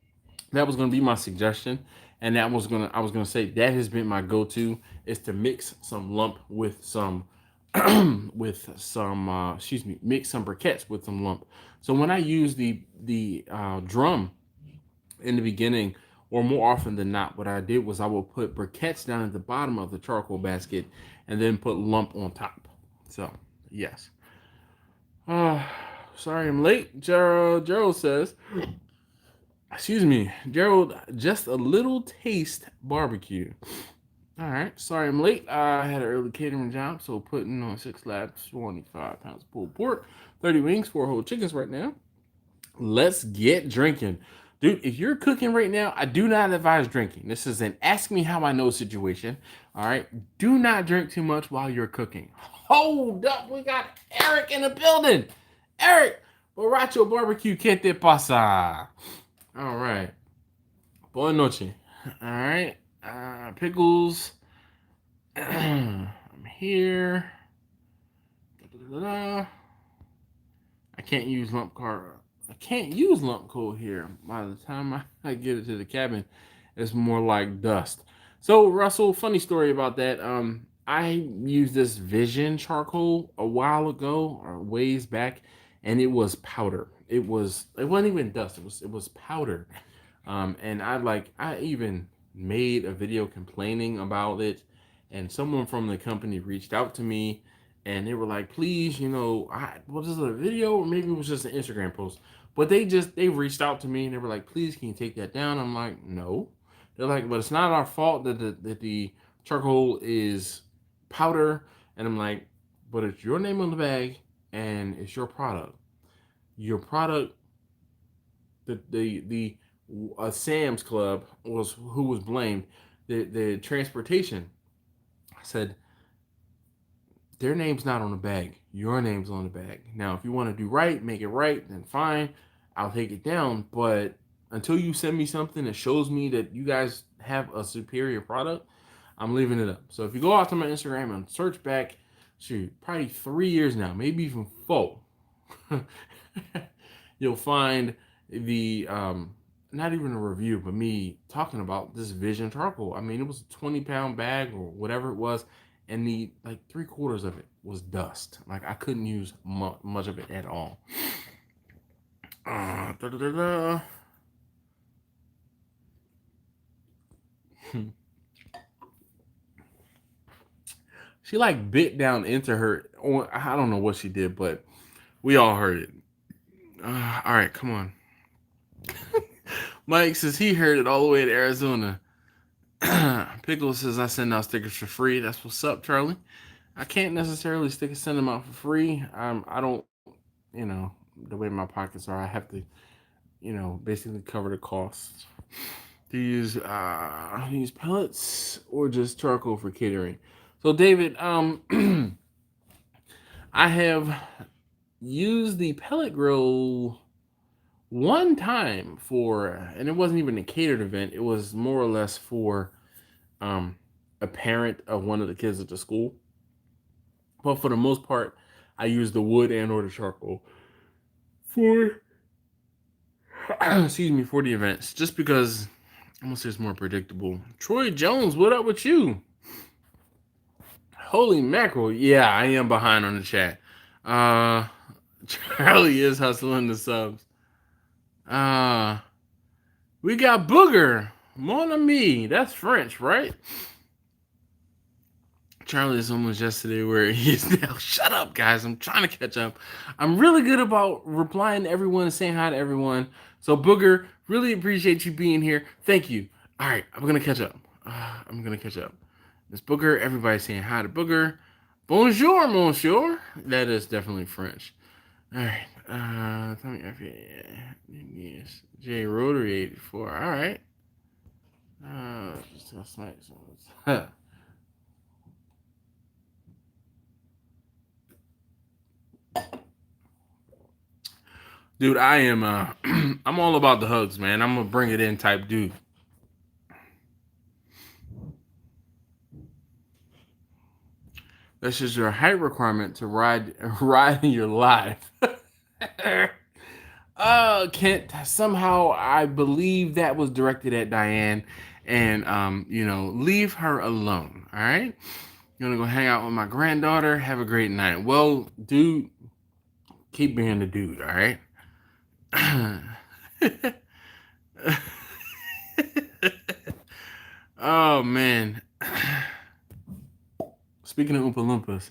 [SPEAKER 1] to be my suggestion. And I was gonna say that has been my go-to, is to mix some lump with some with some, mix some briquettes with some lump. So when I use the drum in the beginning, or more often than not, what I did was I would put briquettes down at the bottom of the charcoal basket and then put lump on top. So, yes. Sorry I'm late. Gerald says, excuse me, Gerald, just a little taste barbecue. All right, sorry I'm late. I had an early catering job, so putting on 6 slabs, 25 pounds of pulled pork, 30 wings, 4 whole chickens right now. Let's get drinking. Dude, if you're cooking right now, I do not advise drinking. This is an ask me how I know situation. All right, do not drink too much while you're cooking. Hold up, we got Eric in the building. Eric, borracho barbecue, ¿qué te pasa? All right, buenas noches. All right. Pickles. I'm here. I can't use I can't use lump coal here. By the time I get it to the cabin, it's more like dust. So Russell, funny story about that. I used this Vision charcoal a while ago, or ways back, and it was powder. It wasn't even dust. It was powder. And I even made a video complaining about it, and someone from the company reached out to me, and they were like, please, was this a video or maybe it was just an Instagram post, but they reached out to me and they were like, please, can you take that down? I'm like, no. They're like, but it's not our fault that the charcoal is powder. And I'm like, but it's your name on the bag and it's your product. Your product, the Sam's Club was who was blamed. The transportation. I said, their name's not on the bag. Your name's on the bag. Now, if you want to do right, make it right, then fine. I'll take it down. But until you send me something that shows me that you guys have a superior product, I'm leaving it up. So if you go out to my Instagram and search back, probably 3 years now, maybe even 4, you'll find the not even a review, but me talking about this Vision charcoal. I mean, it was a 20-pound bag or whatever it was, and the 3/4 of it was dust. Like I couldn't use much of it at all. She bit down into her. I don't know what she did, but we all heard it. All right, come on. Mike says he heard it all the way to Arizona. Pickle says I send out stickers for free. That's what's up, Charlie. I can't necessarily send them out for free. I don't, the way my pockets are, I have to, basically cover the costs. Do you use pellets or just charcoal for catering? So David, I have used the pellet grill one time and it wasn't even a catered event. It was more or less for a parent of one of the kids at the school. But for the most part, I use the wood and or the charcoal for for the events, just because I'm gonna say it's more predictable. Troy Jones, what up with you? Holy mackerel. Yeah, I am behind on the chat. Charlie is hustling the subs. We got Booger. Mon ami. That's French, right? Charlie is almost yesterday where he's now. Shut up, guys. I'm trying to catch up. I'm really good about replying to everyone and saying hi to everyone. So, Booger, really appreciate you being here. Thank you. All right, I'm going to catch up. Miss Booger, everybody's saying hi to Booger. Bonjour, monsieur. That is definitely French. All right. Tell me if yes. J Rotary 84. All right. Dude, I am I'm all about the hugs, man. I'm gonna bring it in type dude. That's just your height requirement to ride in your life. Kent, somehow I believe that was directed at Diane, and leave her alone. All right. Gonna go hang out with my granddaughter. Have a great night. Well, dude, keep being a dude, all right? Oh man. Speaking of Oompa Loompas,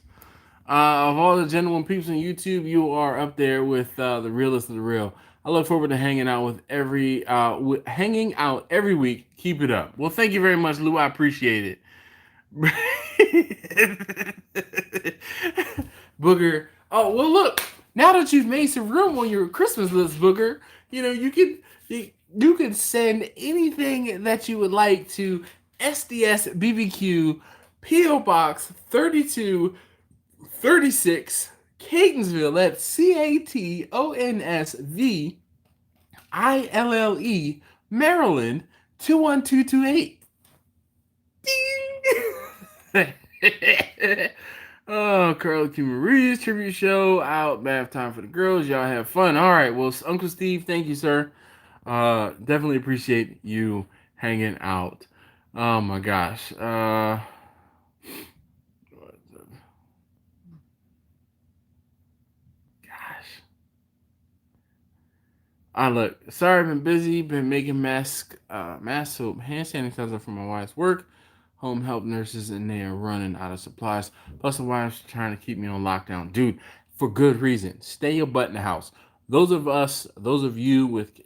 [SPEAKER 1] of all the genuine peeps on YouTube, you are up there with the realest of the real. I look forward to hanging out hanging out every week. Keep it up. Well, thank you very much, Lou. I appreciate it. Booger. Oh well, look. Now that you've made some room on your Christmas list, Booger, you can send anything that you would like to SDSBBQ PO Box 3236 Catonsville. That's Catonsville, Maryland 21228. Ding! Oh, Carl Q. Marie's tribute show out. Bath time for the girls. Y'all have fun. All right. Well, Uncle Steve, thank you, sir. Definitely appreciate you hanging out. Oh my gosh. Gosh. Look, sorry, I've been busy, been making mask soap, hand sanitizer for my wife's work, home help nurses, and they are running out of supplies. Plus, the wife's trying to keep me on lockdown. Dude, for good reason. Stay your butt in the house. Those of you with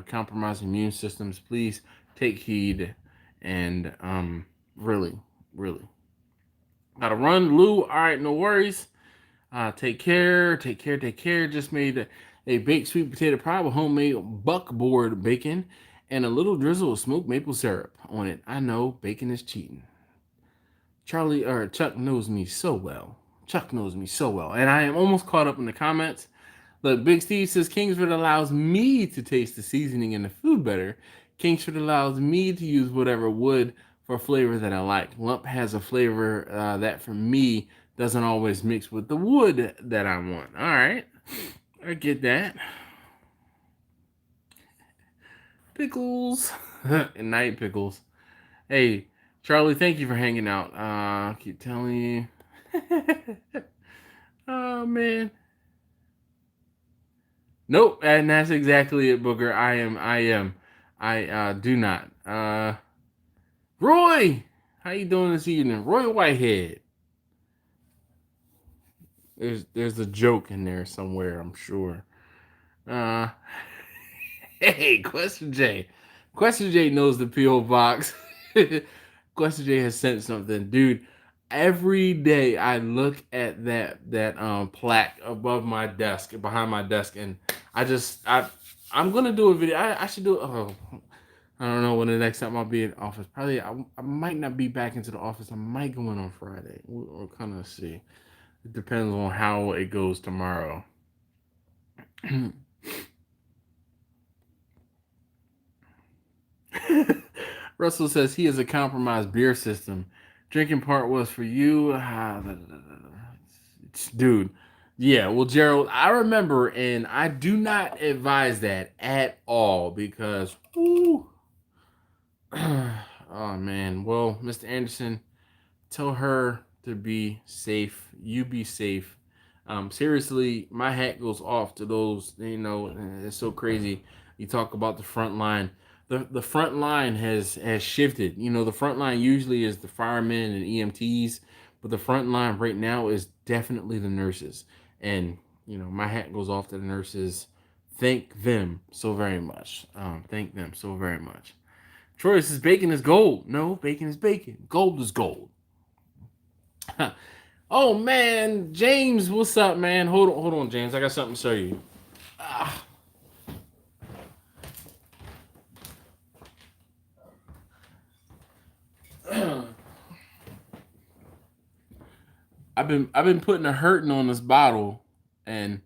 [SPEAKER 1] compromised immune systems, please take heed and really, really. Gotta run, Lou. All right, no worries. Take care. Just made a baked sweet potato pie with homemade buckboard bacon and a little drizzle of smoked maple syrup on it. I know bacon is cheating. Chuck knows me so well. And I am almost caught up in the comments. Look, Big Steve says Kingsford allows me to taste the seasoning and the food better. Kingsford allows me to use whatever wood for flavor that I like. Lump has a flavor that for me doesn't always mix with the wood that I want. All right, I get that. Pickles and night pickles. Hey, Charlie, thank you for hanging out. I keep telling you. Oh man. Nope, and that's exactly it, Booker. I do not. Roy, how you doing this evening? Roy Whitehead. There's a joke in there somewhere, I'm sure. Hey, Question J. Question J knows the P.O. box. Question J has sent something. Dude, every day I look at that plaque above my desk, behind my desk, and I'm gonna do a video. I should do I don't know when the next time I'll be in office. Probably I might not be back into the office. I might go in on Friday. We'll kind of see. It depends on how it goes tomorrow. Russell says he has a compromised beer system. Drinking part was for you. Dude. Yeah, well, Gerald, I remember, and I do not advise that at all because, ooh. Oh, man. Well, Mr. Anderson, tell her to be safe. You be safe. Seriously, my hat goes off to those, it's so crazy. You talk about the front line. The front line has shifted. The front line usually is the firemen and EMTs, but the front line right now is definitely the nurses. And, my hat goes off to the nurses. Thank them so very much. Thank them so very much. Troy says bacon is gold. No, bacon is bacon. Gold is gold. Oh man, James, what's up, man? Hold on, James. I got something to show you. I've been putting a hurting on this bottle, and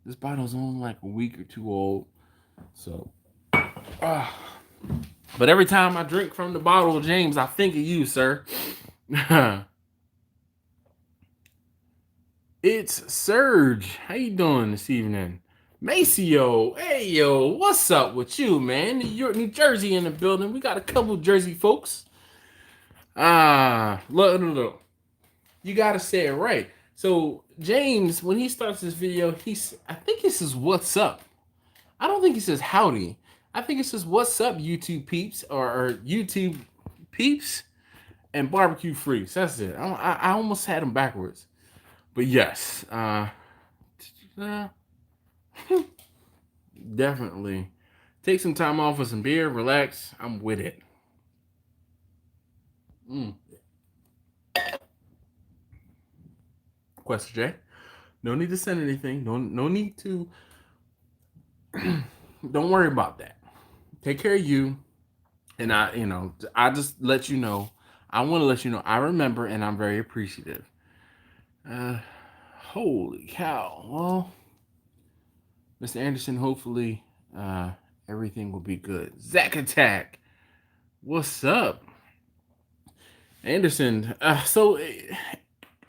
[SPEAKER 1] this bottle's only like a week or two old. So, but every time I drink from the bottle, James, I think of you, sir. It's Serge. How you doing this evening? Maceo, hey yo, what's up with you, man? You're New Jersey in the building. We got a couple Jersey folks. Look. You gotta say it right. So James, when he starts this video, I think he says "What's up." I don't think he says "Howdy." I think it says "What's up, YouTube peeps" or YouTube peeps and barbecue freaks. That's it. I almost had them backwards, but yes, definitely take some time off with some beer, relax. I'm with it. Question J. No need to send anything. No need to. Don't worry about that. Take care of you. And I just let you know. I want to let you know I remember and I'm very appreciative. Holy cow. Well, Mr. Anderson, hopefully everything will be good. Zack Attack. What's up? Anderson.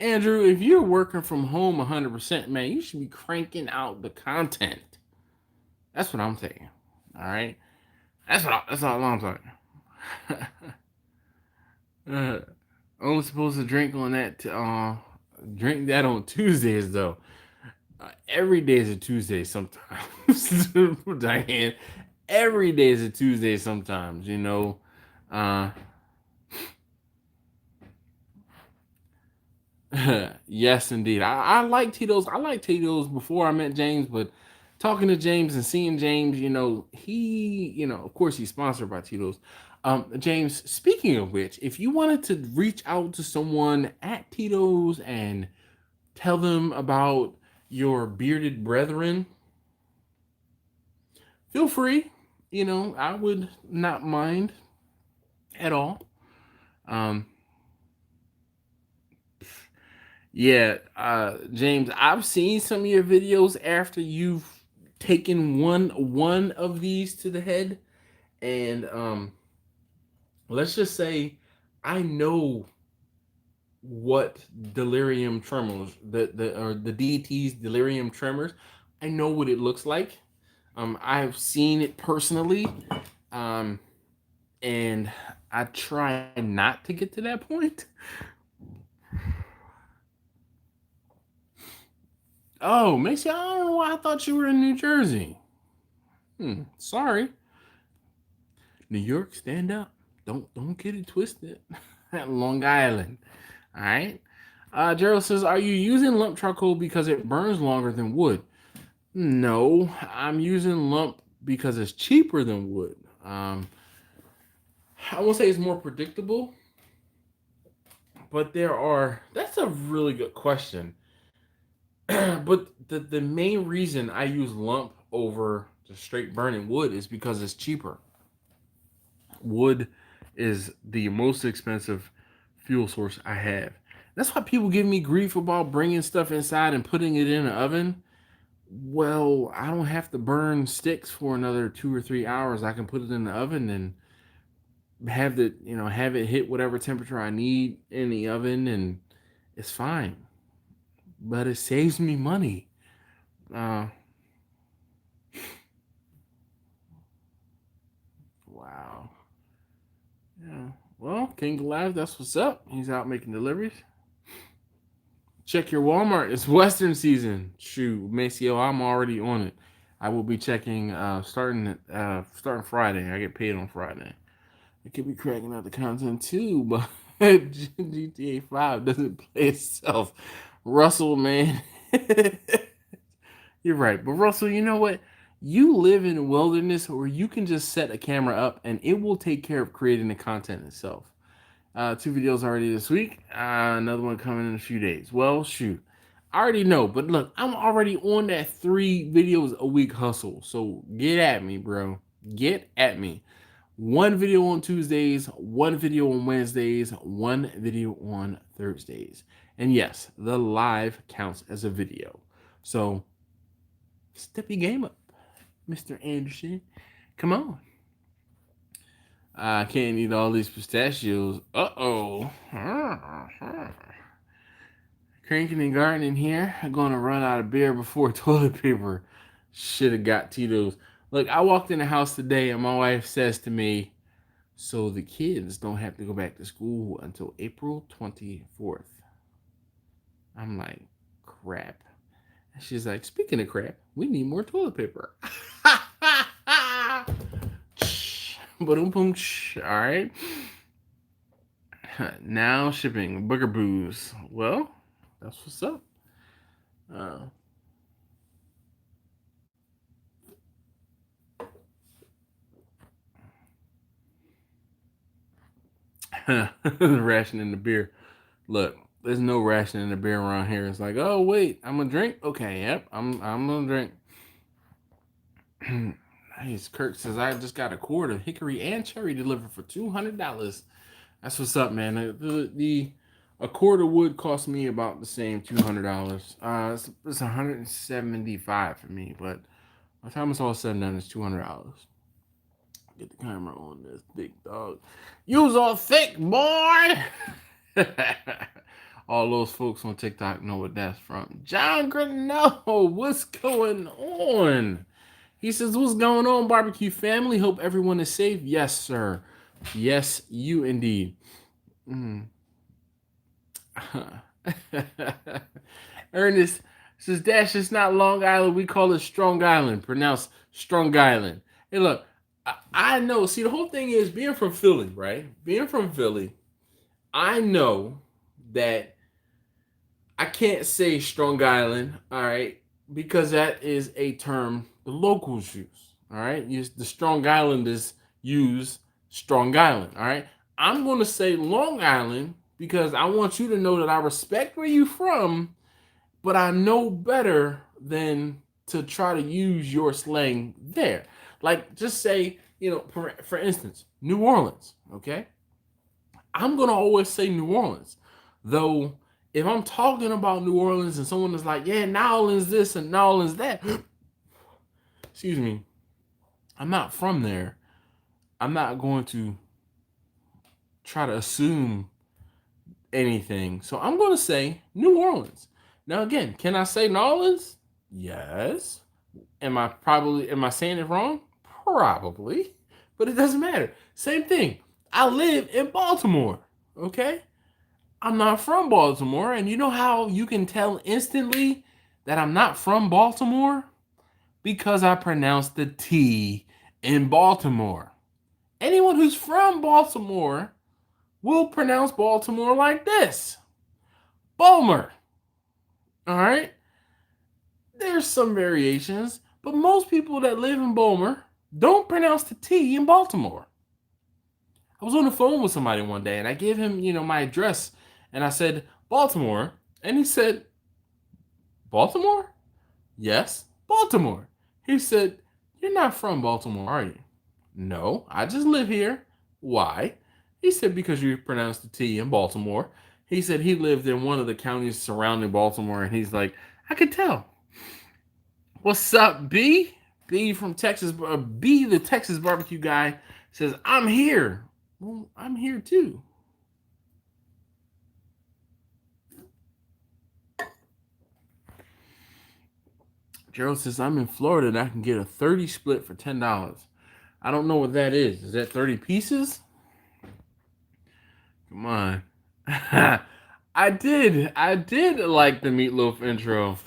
[SPEAKER 1] Andrew, if you're working from home 100%, man, you should be cranking out the content. That's what I'm saying. All right? That's all I'm saying. Only supposed to drink on that. Drink that on Tuesdays though. Every day is a Tuesday sometimes. Diane, every day is a Tuesday sometimes. Yes, indeed. I like Tito's. I like Tito's before I met James, but talking to James and seeing James, of course, he's sponsored by Tito's. James, speaking of which, if you wanted to reach out to someone at Tito's and tell them about your bearded brethren, feel free. I would not mind at all. Yeah, James, I've seen some of your videos after you've taken one of these to the head, and let's just say I know what delirium tremors, the DT's delirium tremors. I know what it looks like. I've seen it personally, and I try not to get to that point. Oh, Macy, I don't know why I thought you were in New Jersey. Sorry. New York, stand up. Don't get it twisted. At Long Island. All right. Gerald says, "Are you using lump charcoal because it burns longer than wood?" No, I'm using lump because it's cheaper than wood. I won't say it's more predictable, but that's a really good question. But the main reason I use lump over the straight burning wood is because it's cheaper. Wood is the most expensive fuel source I have. That's why people give me grief about bringing stuff inside and putting it in an oven. Well, I don't have to burn sticks for another 2 or 3 hours. I can put it in the oven and have it hit whatever temperature I need in the oven, and it's fine. But it saves me money. Wow. Yeah. Well, King Alive, that's what's up. He's out making deliveries. Check your Walmart. It's Western season. Shoot, Maceo, I'm already on it. I will be checking starting Friday. I get paid on Friday. I could be cracking out the content too, but GTA 5 doesn't play itself. Russell, man. You're right. But Russell, you know what? You live in a wilderness where you can just set a camera up and it will take care of creating the content itself. 2 videos already this week. Another one coming in a few days. Well, shoot. I already know, but look, I'm already on that 3 videos a week hustle. So get at me, bro. Get at me. 1 video on Tuesdays, 1 video on Wednesdays, 1 video on Thursdays. And yes, the live counts as a video. So step your game up, Mr. Anderson. Come on. I can't eat all these pistachios. Uh-oh. Cranking and gardening here. I'm going to run out of beer before toilet paper. Should have got Tito's. Look, I walked in the house today and my wife says to me, "So the kids don't have to go back to school until April 24th. I'm like, crap. And she's like, speaking of crap, we need more toilet paper. Boom, boom, all right. Now shipping booger booze. Well, that's what's up. Uh, rationing the beer. Look, there's no rationing the beer around here. It's like, oh wait, I'm gonna drink. Okay, yep, I'm gonna drink. Nice. Kirk says I just got a quart of hickory and cherry delivered for $200. That's what's up, man. A quart of wood cost me about the same $200. It's $175 for me, but by the time it's all said and done, it's $200. Get the camera on this big dog. You's all thick, boy. All those folks on TikTok know what that's from. John Grano, what's going on? He says, what's going on, barbecue family? Hope everyone is safe. Yes, sir. Yes, you indeed. Mm. Ernest says, Dash, it's not Long Island. We call it Strong Island. Pronounced Strong Island. Hey, look, I know. See, the whole thing is being from Philly, right? Being from Philly, I know that I can't say Strong Island, all right, because that is a term the locals use, all right? The Strong Islanders use Strong Island, all right? I'm going to say Long Island because I want you to know that I respect where you're from, but I know better than to try to use your slang there. Like, just say, for instance, New Orleans, okay? I'm going to always say New Orleans, though if I'm talking about New Orleans and someone is like, yeah, New Orleans this and New Orleans that, excuse me, I'm not from there. I'm not going to try to assume anything. So I'm going to say New Orleans. Now, again, can I say New Orleans? Yes. Am I saying it wrong? Probably. But it doesn't matter. Same thing. I live in Baltimore. Okay? I'm not from Baltimore, and you know how you can tell instantly that I'm not from Baltimore? Because I pronounce the T in Baltimore. Anyone who's from Baltimore will pronounce Baltimore like this. Balmer. All right? There's some variations, but most people that live in Balmer don't pronounce the T in Baltimore. I was on the phone with somebody one day, and I gave him, my address, and I said, Baltimore, and he said, Baltimore? Yes, Baltimore. He said, you're not from Baltimore, are you? No, I just live here. Why? He said, because you pronounced the T in Baltimore. He said he lived in one of the counties surrounding Baltimore, and he's like, I could tell. What's up, B? B from Texas. B, the Texas barbecue guy, says, I'm here. Well, I'm here too. Gerald says, I'm in Florida and I can get a 30 split for $10. I don't know what that is. Is that 30 pieces? Come on. I did like the meatloaf intro.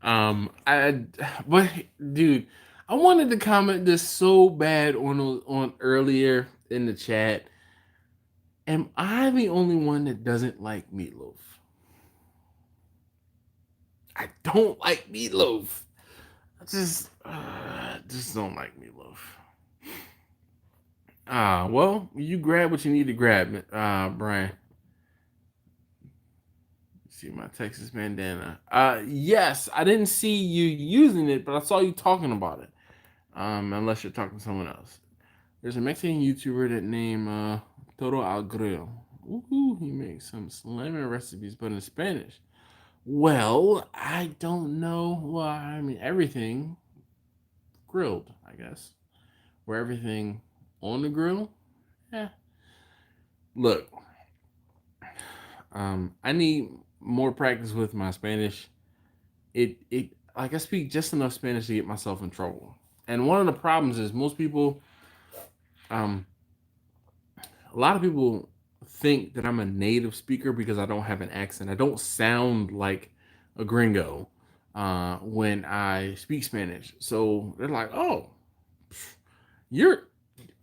[SPEAKER 1] But dude, I wanted to comment this so bad on earlier in the chat. Am I the only one that doesn't like meatloaf? I don't like meatloaf. I just don't like meatloaf. Well, you grab what you need to grab, Brian. See my Texas bandana. Yes, I didn't see you using it, but I saw you talking about it. Unless you're talking to someone else. There's a Mexican YouTuber that named Todo Al Grill. Ooh, he makes some slamming recipes, but in Spanish. Well, I don't know. Well, I mean, everything grilled, I guess. Or everything on the grill. Yeah. Look, I need more practice with my Spanish. It like I speak just enough Spanish to get myself in trouble. And one of the problems is most people, a lot of people think that I'm a native speaker because I don't have an accent. I don't sound like a gringo when I speak Spanish. So they're like, "Oh, you're,"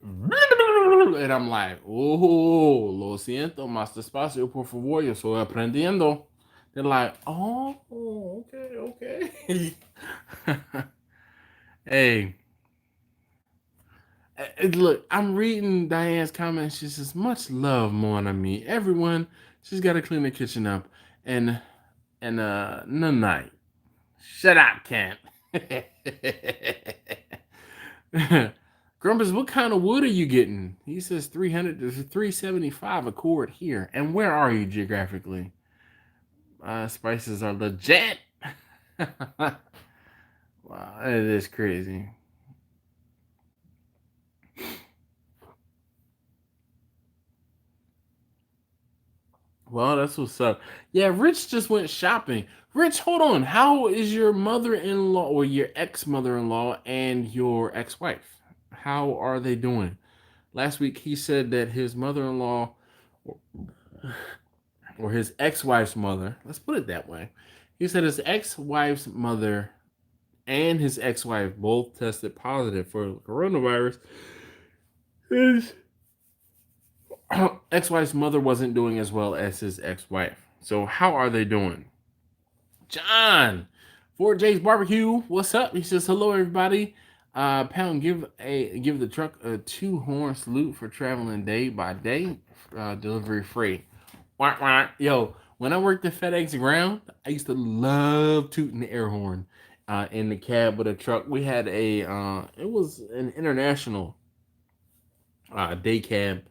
[SPEAKER 1] and I'm like, "Oh, lo siento, más despacio, por favor, yo estoy aprendiendo." They're like, "Oh, okay, okay." Hey, look, I'm reading Diane's comments. She says, "Much love, mon ami. Everyone, she's got to clean the kitchen up, and no night. Shut up, Kent." Grumpus, what kind of wood are you getting? He says 300 to 375 a quart here. And where are you geographically? Spices are legit. Wow, it is crazy. Well, that's what's up. Yeah, Rich just went shopping. Rich, hold on. How is your mother-in-law or your ex-mother-in-law and your ex-wife? How are they doing? Last week he said that his mother-in-law or his ex-wife's mother, let's put it that way. He said his ex-wife's mother and his ex-wife both tested positive for coronavirus. His ex-wife's mother wasn't doing as well as his ex-wife. So how are they doing? John, Fort J's Barbecue, what's up? He says, hello everybody. Pound, give the truck a 2-horn salute for traveling day by day, delivery free. Wah, wah. Yo, when I worked at FedEx Ground, I used to love tooting the air horn in the cab of the truck. We had it was an international day cab,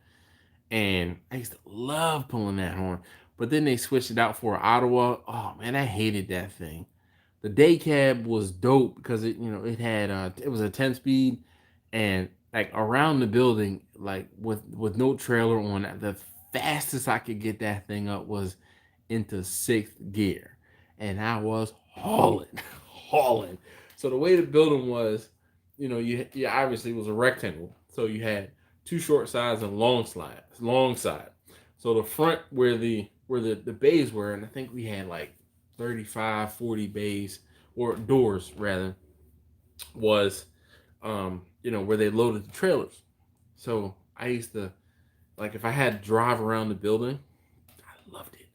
[SPEAKER 1] and I used to love pulling that horn. But then they switched it out for Ottawa. Oh man, I hated that thing. The day cab was dope because it had it was a 10-speed, and like around the building, like with no trailer on it, the fastest I could get that thing up was into 6th gear, and I was hauling, hauling. So the way the building was, you obviously it was a rectangle, so you had 2 short sides and long side. So the front where the bays were, and I think we had like 35, 40 bays or doors rather, was where they loaded the trailers. So I used to, like, if I had to drive around the building, I loved it.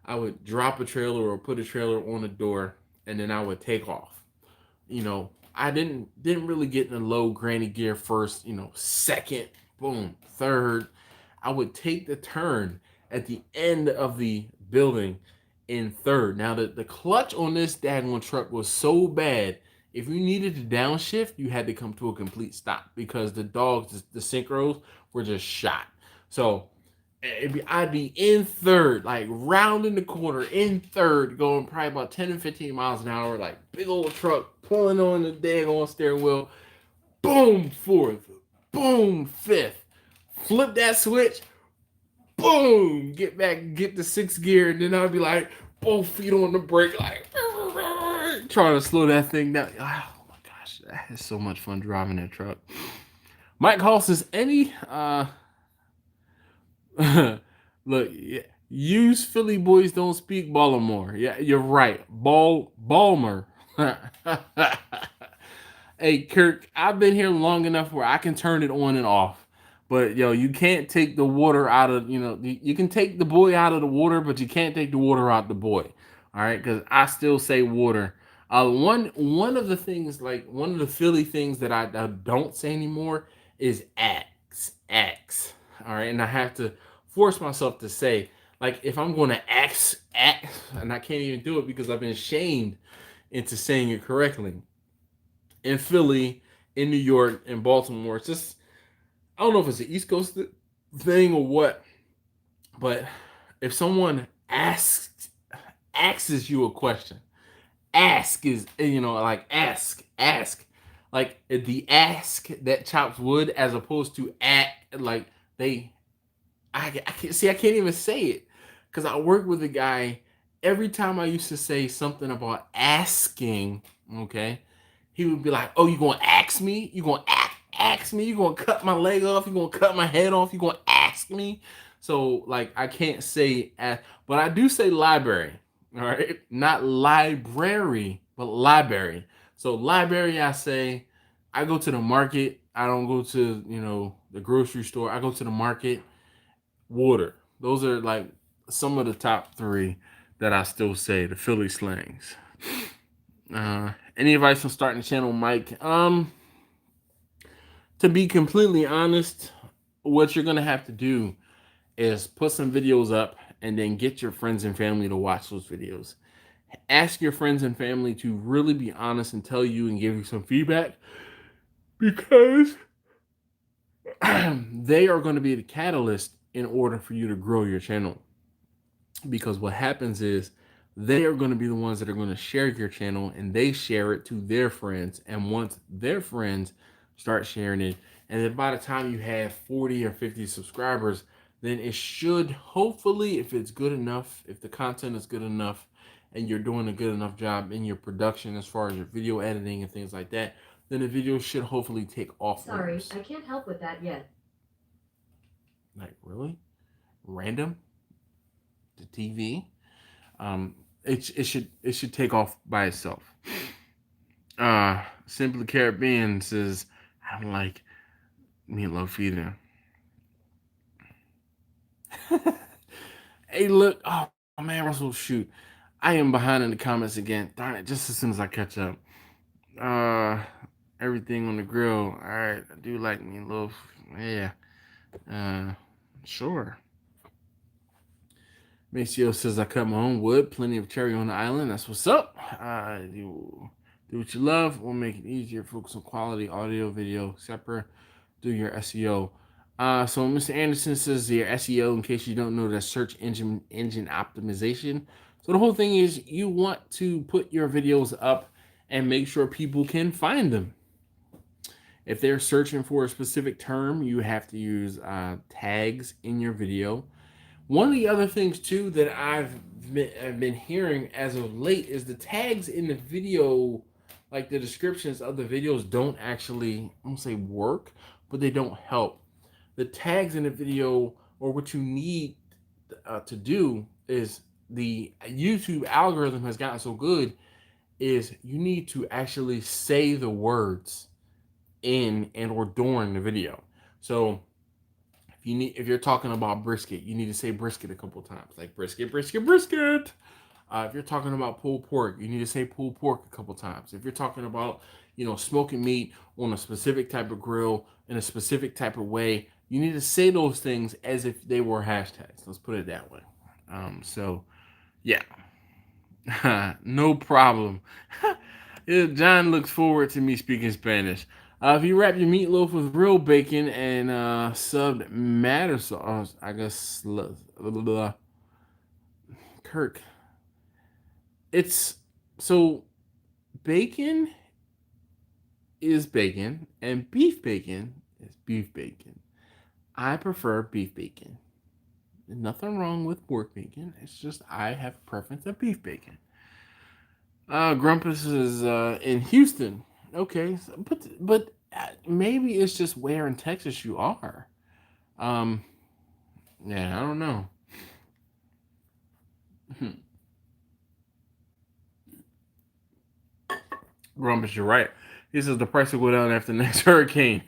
[SPEAKER 1] I would drop a trailer or put a trailer on a door, and then I would take off. I didn't really get in the low granny gear first, second, boom, third. I would take the turn at the end of the building in third. Now the clutch on this daggone truck was so bad. If you needed to downshift, you had to come to a complete stop because the dogs, the synchros, were just shot. So I'd be in third, like rounding the corner in third, going probably about 10 and 15 miles an hour, like big old truck pulling on the daggone steering wheel. Boom, fourth. Boom, fifth. Flip that switch. Boom, get back, get the 6th gear, and then I'd be like both feet on the brake, like trying to slow that thing down. Oh my gosh, that is so much fun driving that truck. Mike Hall says, any look, use Philly boys don't speak Baltimore. Yeah, you're right. Balmer. Hey, Kirk, I've been here long enough where I can turn it on and off. But you can't take the water out of, you can take the boy out of the water, but you can't take the water out the boy. All right, because I still say water. One of the things, like one of the Philly things that I don't say anymore is ax. All right, and I have to force myself to say, like, if I'm going to ax, and I can't even do it because I've been shamed into saying it correctly. In Philly, in New York, in Baltimore, it's just, I don't know if it's an East Coast thing or what, but if someone asks you a question, ask is, like ask, like the ask that chops wood, as opposed to like I can't even say it because I work with a guy. Every time I used to say something about asking, okay, he would be like, "Oh, you gonna ask me? You gonna ask me? You gonna cut my leg off? You gonna cut my head off? You gonna ask me?" So like I can't say ask, but I do say library. All right, not library, but library. So library, I say, I go to the market. I don't go to the grocery store. I go to the market. Water. Those are like some of the top three that I still say the Philly slangs. Any advice on starting the channel, Mike? To be completely honest, what you're gonna have to do is put some videos up and then get your friends and family to watch those videos. Ask your friends and family to really be honest and tell you and give you some feedback because they are going to be the catalyst in order for you to grow your channel. Because what happens is they are going to be the ones that are going to share your channel and they share it to their friends. And once their friends start sharing it, and then by the time you have 40 or 50 subscribers, then it should hopefully, if it's good enough, if the content is good enough and you're doing a good enough job in your production as far as your video editing and things like that, then the video should hopefully take off.
[SPEAKER 3] Sorry, I can't help with that yet.
[SPEAKER 1] Like, really? Random? The TV? It should take off by itself. Simply Caribbean says, I don't like meatloaf either. Hey, look. Oh, man, Russell, shoot. I am behind in the comments again. Darn it, just as soon as I catch up. Everything on the grill. All right, I do like meatloaf. Yeah. Sure. Maceo says, I cut my own wood. Plenty of cherry on the island. That's what's up. You do what you love. We'll make it easier. Focus on quality audio, video, separate. Do your SEO. So Mr. Anderson says your SEO, in case you don't know, that's search engine optimization. So the whole thing is you want to put your videos up and make sure people can find them. If they're searching for a specific term, you have to use tags in your video. One of the other things too that I've been hearing as of late is the tags in the video, like the descriptions of the videos, don't actually, I won't say work, but they don't help. The tags in the video, or what you need to do, is the YouTube algorithm has gotten so good, is you need to actually say the words in and or during the video. So if you're talking about brisket, you need to say brisket a couple times, like brisket, brisket, brisket. If you're talking about pulled pork, you need to say pulled pork a couple times. If you're talking about, smoking meat on a specific type of grill in a specific type of way, you need to say those things as if they were hashtags. Let's put it that way. So, yeah. No problem. John looks forward to me speaking Spanish. If you wrap your meatloaf with real bacon and subbed matter sauce, I guess, blah, blah, blah. Kirk. It's so bacon is bacon and beef bacon is beef bacon. I prefer beef bacon. There's nothing wrong with pork bacon. It's just I have a preference of beef bacon. Grumpus is in Houston. Okay, so, but maybe it's just where in Texas you are. Yeah, I don't know. Grumpus, you're right. He says the price will go down after the next hurricane.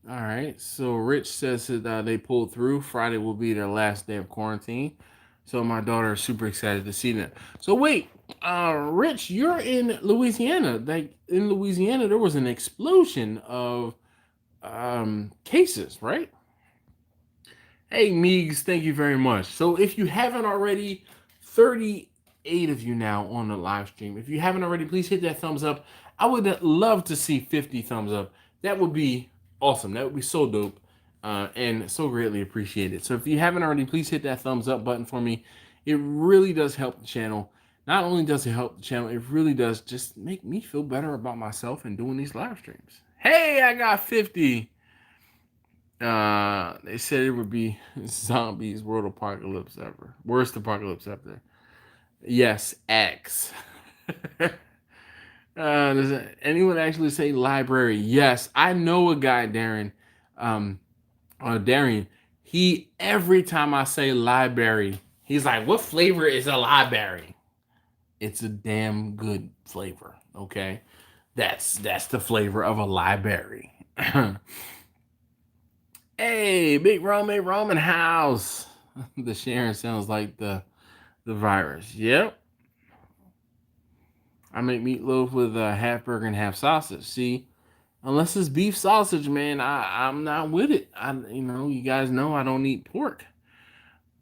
[SPEAKER 1] All right, so Rich says that they pulled through. Friday will be their last day of quarantine. So my daughter is super excited to see that. So wait, Rich, you're in Louisiana. Like in Louisiana, there was an explosion of cases, right? Hey, Meegs, thank you very much. So if you haven't already, 38 of you now on the live stream. If you haven't already, please hit that thumbs up. I would love to see 50 thumbs up. That would be awesome. That would be so dope and so greatly appreciated. So if you haven't already, please hit that thumbs up button for me. It really does help the channel. Not only does it help the channel, it really does just make me feel better about myself and doing these live streams. Hey, I got 50. They said it would be zombies, world apocalypse ever. Worst apocalypse ever. Yes, X. Does anyone actually say library? Yes, I know a guy, Darren. Darian. Every time I say library, he's like, "What flavor is a library?" It's a damn good flavor. Okay, that's the flavor of a library. Hey, Big Roman house. The Sharon sounds like the virus. Yep. I make meatloaf with half burger and half sausage. See, unless it's beef sausage, man, I'm not with it. You guys know I don't eat pork.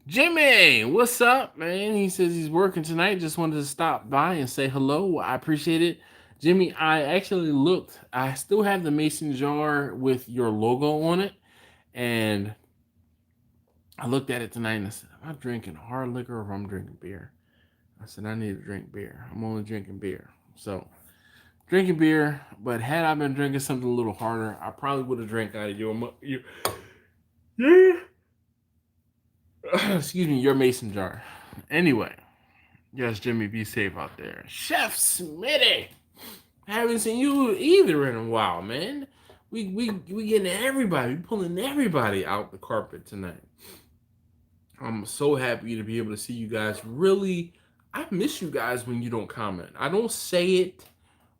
[SPEAKER 1] Jimmy, what's up, man? He says he's working tonight. Just wanted to stop by and say hello. I appreciate it. Jimmy, I actually looked. I still have the mason jar with your logo on it. And I looked at it tonight and I said, am I drinking hard liquor or if I'm drinking beer? I said, I need to drink beer. I'm only drinking beer. So, drinking beer. But had I been drinking something a little harder, I probably would have drank out of your mason jar. Anyway, yes, Jimmy, be safe out there. Chef Smitty, haven't seen you either in a while, man. We getting everybody, we pulling everybody out the carpet tonight. I'm so happy to be able to see you guys. Really, I miss you guys when you don't comment. I don't say it,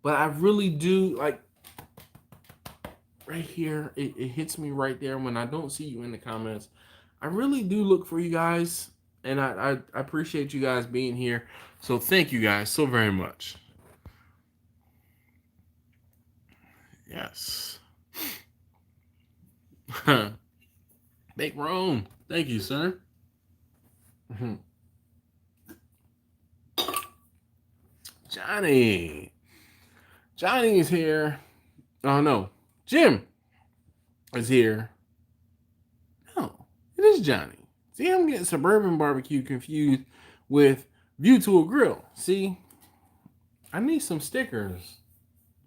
[SPEAKER 1] but I really do. Like right here, it hits me right there when I don't see you in the comments. I really do look for you guys, and I appreciate you guys being here. So thank you guys so very much. Yes. Big Rome. Thank you, sir. Johnny. Johnny is here. Oh, no. Jim is here. No, it is Johnny. See, I'm getting Suburban Barbecue confused with View to a Grill. See, I need some stickers,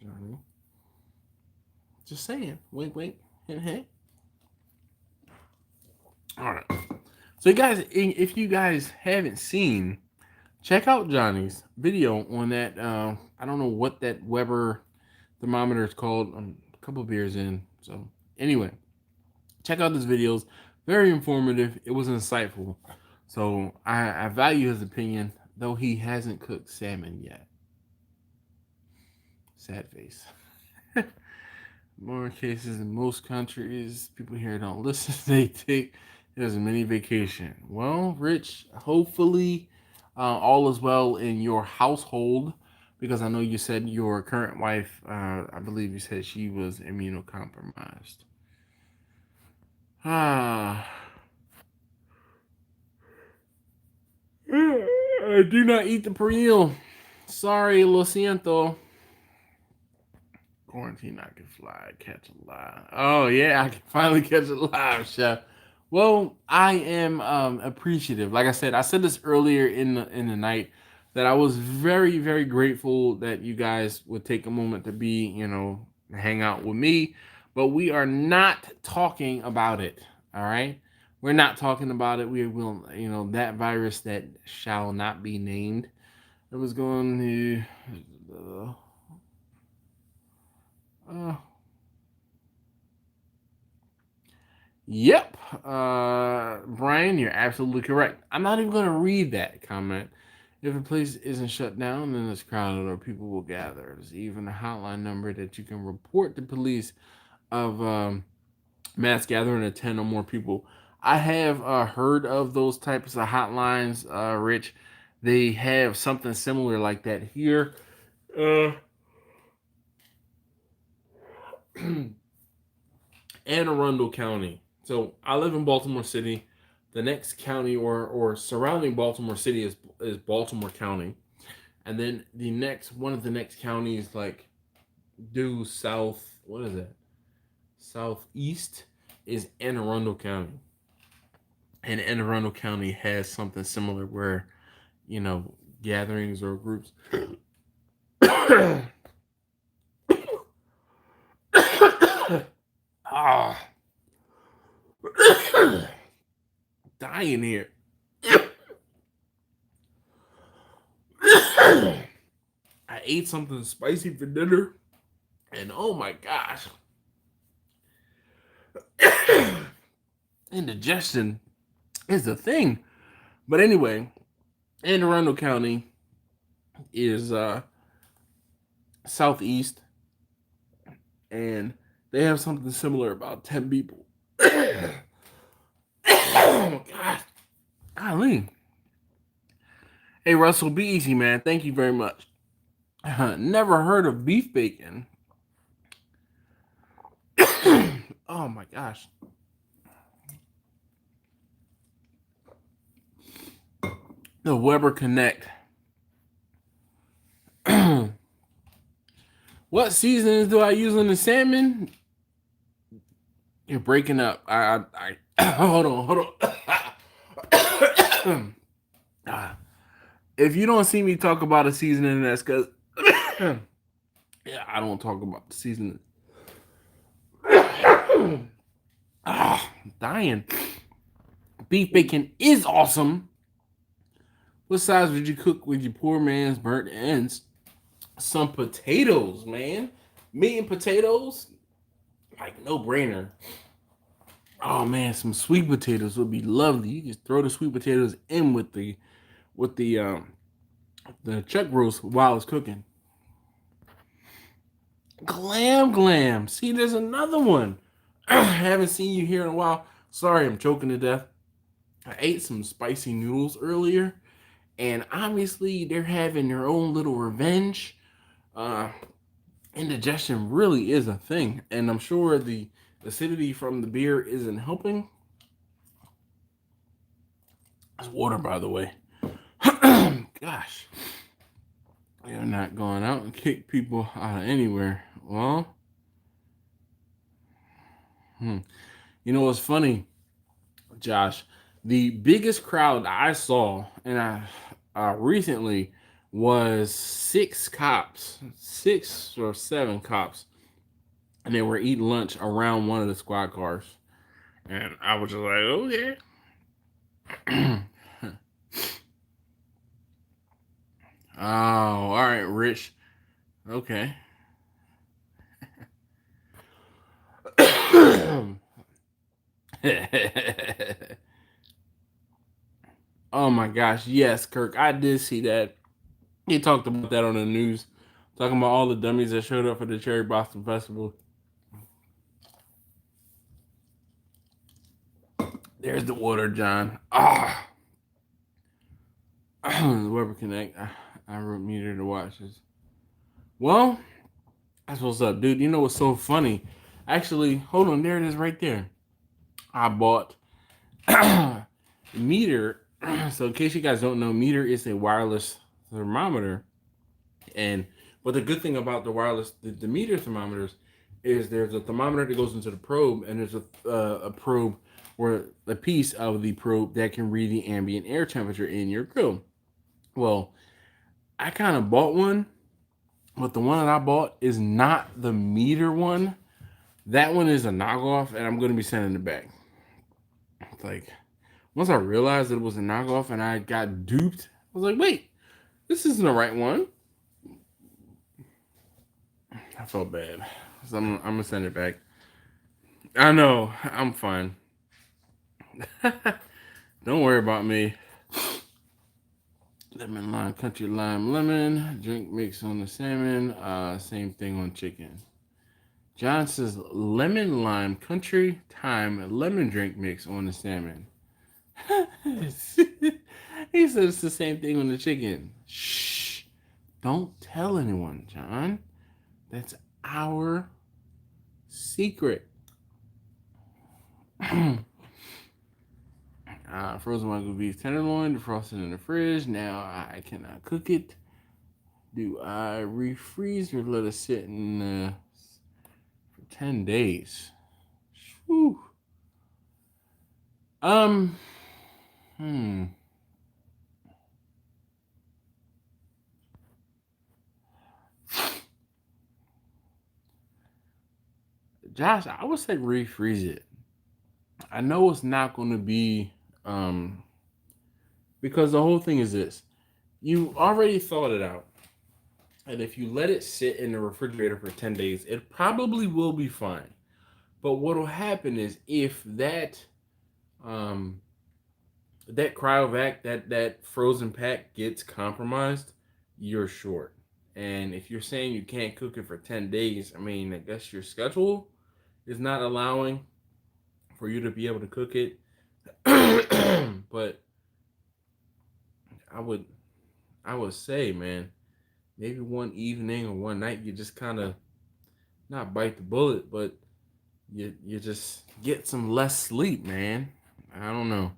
[SPEAKER 1] Johnny. Just saying. Wink, wink, hint, hint. All right. So, guys, if you guys haven't seen, check out Johnny's video on that. I don't know what that Weber thermometer is called. I'm a couple beers in. So, anyway, check out his videos. Very informative. It was insightful. So, I value his opinion, though he hasn't cooked salmon yet. Sad face. More cases in most countries. People here don't listen. They take as a mini vacation. Well, Rich, hopefully all is well in your household, because I know you said your current wife, I believe you said she was immunocompromised. I do not eat the peril. Sorry, lo siento. Quarantine, I can fly, catch a live. Oh, yeah, I can finally catch a live, Chef. Well, I am appreciative. Like I said this earlier in the night, that I was very, very grateful that you guys would take a moment to be, hang out with me. But we are not talking about it, all right? We're not talking about it. We will, that virus that shall not be named. It was going to... Yep. Brian, you're absolutely correct. I'm not even going to read that comment. If a place isn't shut down, then it's crowded or people will gather. There's even a hotline number that you can report to police of mass gathering of 10 or more people. I have heard of those types of hotlines, Rich. They have something similar like that here. Anne Arundel County. So I live in Baltimore City. The next county or surrounding Baltimore City is Baltimore County. And then one of the next counties, like due south, what is that? Southeast is Anne Arundel County. And Anne Arundel County has something similar where, gatherings or groups. Dying here. I ate something spicy for dinner, and oh my gosh. indigestion is a thing. But anyway, Anne Arundel County is southeast, and they have something similar about 10 people. Oh my God. Golly. Hey, Russell, be easy, man. Thank you very much. Never heard of beef bacon. Oh my gosh. The Weber Connect. What seasonings do I use on the salmon? You're breaking up. I hold on. If you don't see me talk about a seasoning, that's because yeah, I don't talk about the seasoning. I'm dying. Beef bacon is awesome. What size would you cook with your poor man's burnt ends? Some potatoes, man. Meat and potatoes, like no brainer. Oh man, some sweet potatoes would be lovely. You just throw the sweet potatoes in with the chuck roast while it's cooking. Glam. See, there's another one. I haven't seen you here in a while. Sorry, I'm choking to death. I ate some spicy noodles earlier, and obviously they're having their own little revenge. Indigestion really is a thing, and I'm sure the acidity from the beer isn't helping. It's water, by the way. Gosh. They're not going out and kick people out of anywhere. Well, you know what's funny, Josh? The biggest crowd I saw, and I recently, was 6 or 7 cops, and they were eating lunch around one of the squad cars, and I was just like, okay. Oh, all right, Rich. Okay. Oh my gosh, yes, Kirk, I did see that. He talked about that on the news, talking about all the dummies that showed up for the Cherry Blossom Festival. There's the water, John. The Weber Connect. I wrote meter to watch this. Well, that's what's up, dude. You know what's so funny? Actually, hold on. There it is right there. I bought Meter. So in case you guys don't know, Meter is a wireless thermometer. But the good thing about the Meter thermometers is there's a thermometer that goes into the probe, and there's a probe or a piece of the probe that can read the ambient air temperature in your grill. Well, I kind of bought one, but the one that I bought is not the Meter one. That one is a knockoff, and I'm going to be sending it back. It's like, once I realized that it was a knockoff and I got duped, I was like, wait, this isn't the right one. I felt bad. So I'm going to send it back. I know. I'm fine. Don't worry about me. Lemon, lime, country lime, lemon. Drink mix on the salmon. Same thing on chicken. John says lemon, lime, country, thyme, lemon drink mix on the salmon. He said it's the same thing on the chicken. Shh. Don't tell anyone, John. That's our secret. Frozen Wagyu beef tenderloin, defrosted in the fridge. Now I cannot cook it. Do I refreeze or let it sit in for 10 days? Whew. Josh, I would say refreeze it. I know it's not going to be because the whole thing is this. You already thought it out. And if you let it sit in the refrigerator for 10 days, it probably will be fine. But what will happen is if that that cryovac, that frozen pack gets compromised, you're short. And if you're saying you can't cook it for 10 days, I mean, I guess your schedule is not allowing for you to be able to cook it. But I would I would say, man, maybe one evening or one night you just kind of not bite the bullet, but you just get some less sleep, man. I don't know.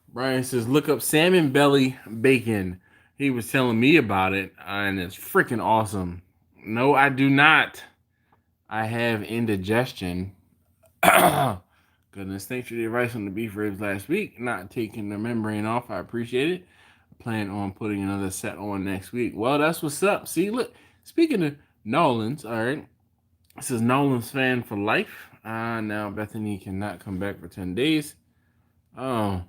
[SPEAKER 1] Brian says, look up salmon belly bacon. He was telling me about it, and it's freaking awesome. No, I do not. I have indigestion. Goodness, thanks for the advice on the beef ribs last week. Not taking the membrane off. I appreciate it. I plan on putting another set on next week. Well, that's what's up. See, look, speaking of Nolan's, all right. This is Nolan's fan for life. Now Bethany cannot come back for 10 days. Oh,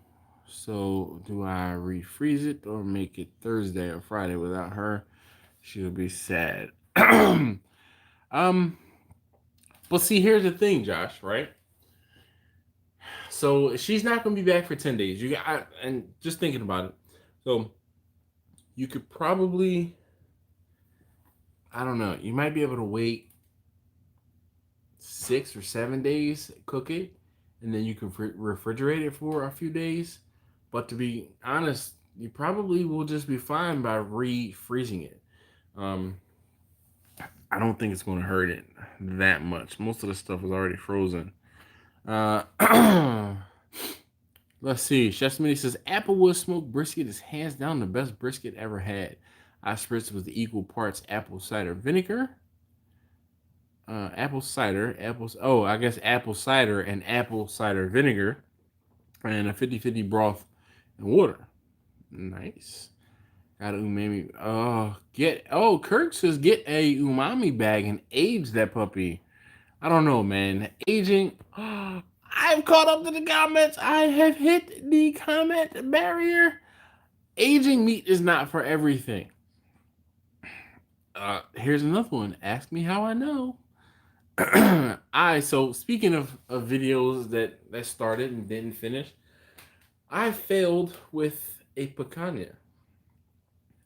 [SPEAKER 1] so do I refreeze it or make it Thursday or Friday without her? She'll be sad. um, but see, here's the thing, Josh, right? So she's not gonna be back for 10 days. And just thinking about it. So you could probably, I don't know, you might be able to wait 6 or 7 days, cook it, and then you can refrigerate it for a few days. But to be honest, you probably will just be fine by refreezing it. I don't think it's going to hurt it that much. Most of the stuff is already frozen. Let's see. Chef Smitty says applewood smoked brisket is hands down the best brisket ever had. I spritzed with equal parts apple cider vinegar. Apple cider, I guess apple cider and apple cider vinegar, and a 50-50 broth and water. Nice. Got an umami. Kirk says get a umami bag and age that puppy. I don't know, man. Aging. I've caught up to the comments. I have hit the comment barrier. Aging meat is not for everything. Here's another one. Ask me how I know. So speaking of videos that started and didn't finish, I failed with a picanha.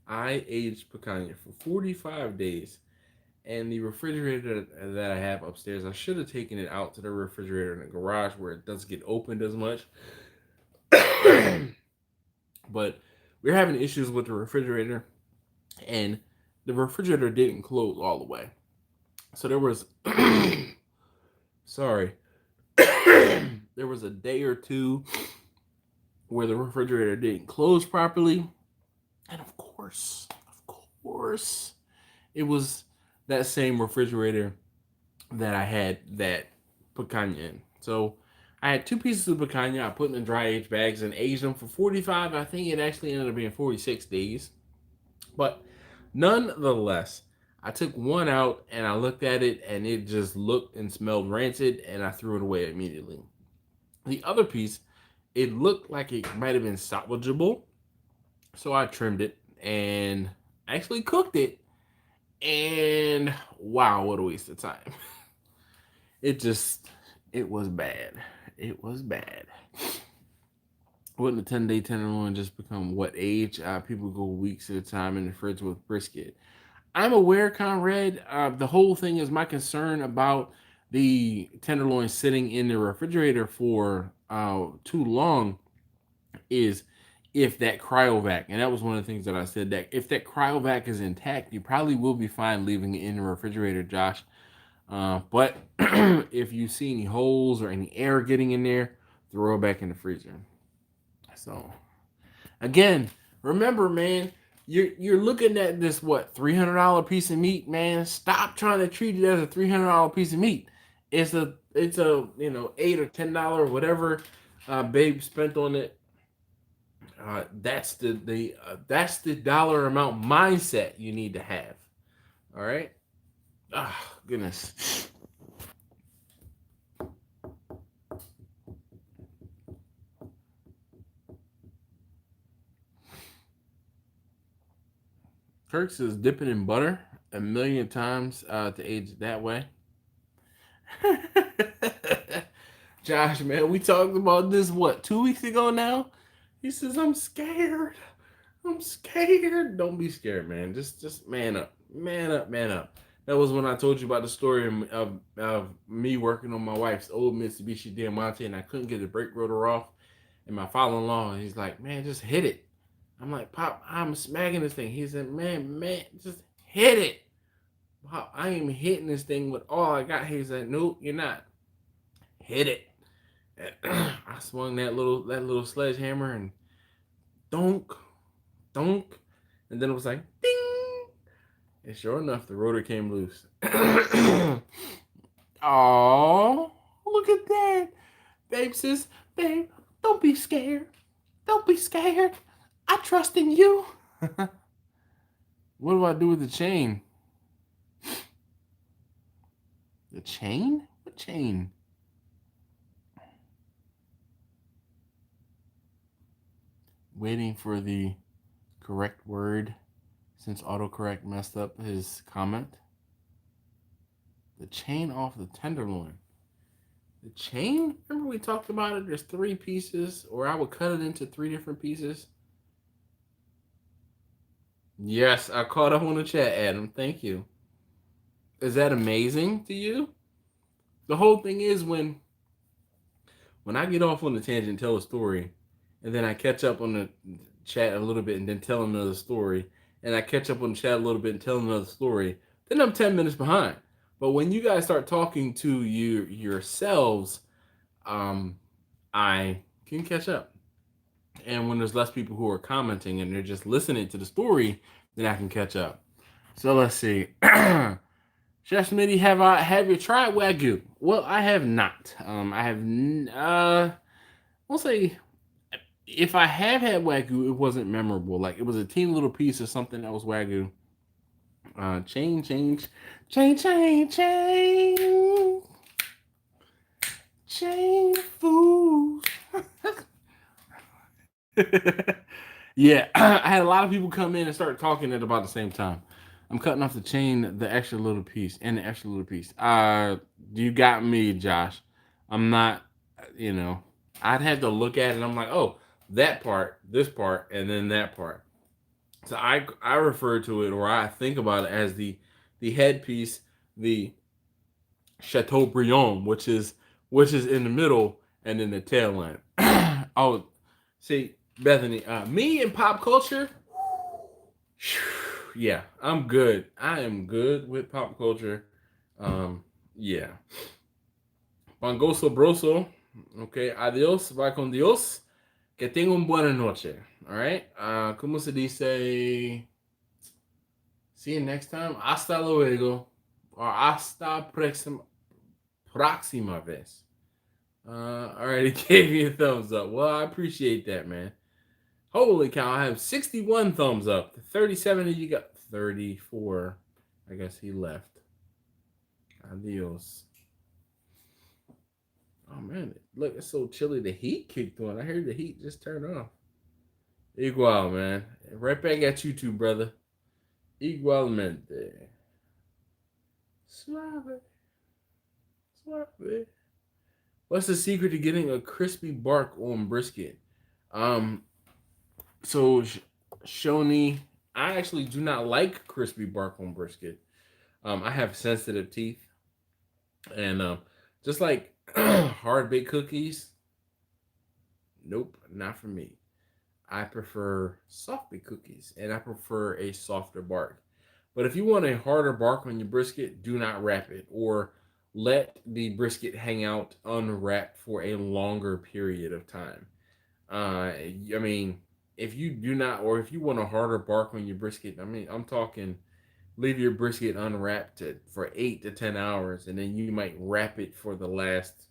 [SPEAKER 1] I aged picanha for 45 days, and the refrigerator that I have upstairs, I should have taken it out to the refrigerator in the garage where it doesn't get opened as much. But we're having issues with the refrigerator, and the refrigerator didn't close all the way. So there was, there was a day or two where the refrigerator didn't close properly. And of course, it was that same refrigerator that I had that picanha in. So I had 2 pieces of picanha. I put in the dry aged bags and aged them for 45. I think it actually ended up being 46 days. But nonetheless, I took one out and I looked at it and it just looked and smelled rancid and I threw it away immediately. The other piece, it looked like it might have been salvageable. So I trimmed it and actually cooked it. And wow, what a waste of time. It was bad. It was bad. Wouldn't a 10-day tenderloin just become what age? People go weeks at a time in the fridge with brisket. I'm aware, Conrad. The whole thing is my concern about the tenderloin sitting in the refrigerator for too long is if that cryovac, and that was one of the things that I said, that if that cryovac is intact, you probably will be fine leaving it in the refrigerator, Josh. But if you see any holes or any air getting in there, throw it back in the freezer. So, again, remember, man, you're looking at this $300 piece of meat, man. Stop trying to treat it as a $300 piece of meat. It's a $8 or $10 whatever babe spent on it. That's the dollar amount mindset you need to have. All right. Oh, goodness. Kirk says dipping in butter a million times to age it that way. Josh, man, we talked about this, what, 2 weeks ago now? He says, I'm scared. I'm scared. Don't be scared, man. Just man up. Man up, man up. That was when I told you about the story of me working on my wife's old Mitsubishi Diamante and I couldn't get the brake rotor off. And my father-in-law, he's like, man, just hit it. I'm like, Pop, I'm smacking this thing. He said, man, just hit it. Pop, I ain't hitting this thing with all I got. He said, nope, you're not. Hit it. And I swung that little sledgehammer and donk, donk. And then it was like, ding. And sure enough, the rotor came loose. Oh, look at that. Babe says, babe, don't be scared. Don't be scared. I trust in you. What do I do with the chain? The chain? What chain? Waiting for the correct word since autocorrect messed up his comment. The chain off the tenderloin. The chain? Remember we talked about it? There's 3 pieces, or I would cut it into 3 different pieces. Yes, I caught up on the chat, Adam. Thank you. Is that amazing to you? The whole thing is when I get off on the tangent and tell a story, and then I catch up on the chat a little bit and then tell another story, and I catch up on the chat a little bit and tell another story, then I'm 10 minutes behind. But when you guys start talking to yourselves, I can catch up. And when there's less people who are commenting and they're just listening to the story, then I can catch up. So let's see. Chef Smitty, have you tried Wagyu? Well, I have not. We'll say if I have had Wagyu, it wasn't memorable. Like it was a teeny little piece of something that was Wagyu. Change food. Yeah, I had a lot of people come in and start talking at about the same time. I'm cutting off the chain, the extra little piece, and the extra little piece. You got me, Josh. I'm not, I'd have to look at it and I'm like, oh, that part, this part, and then that part. So I refer to it, or I think about it as the headpiece, the Chateaubriand, which is in the middle, and then the tail end. Oh, see, Bethany, me and pop culture, yeah, I'm good. I am good with pop culture. Yeah. Pangoso broso. Okay, adios, va con Dios. Que tenga un buena noche. All right. ¿Cómo se dice? See you next time. Hasta luego. Or hasta próxima vez. All right, he gave me a thumbs up. Well, I appreciate that, man. Holy cow, I have 61 thumbs up. 37 of you got 34. I guess he left. Adios. Oh, man. Look, it's so chilly. The heat kicked on. I heard the heat just turn off. Igual, man. Right back at you two, brother. Igualmente. Suave. Suave. What's the secret to getting a crispy bark on brisket? So, Shoni, I actually do not like crispy bark on brisket. I have sensitive teeth. And just like hard baked cookies, nope, not for me. I prefer soft baked cookies, and I prefer a softer bark. But if you want a harder bark on your brisket, do not wrap it, or let the brisket hang out unwrapped for a longer period of time. I mean, if you do not, or if you want a harder bark on your brisket, I mean, I'm talking leave your brisket unwrapped for 8 to 10 hours, and then you might wrap it for the last,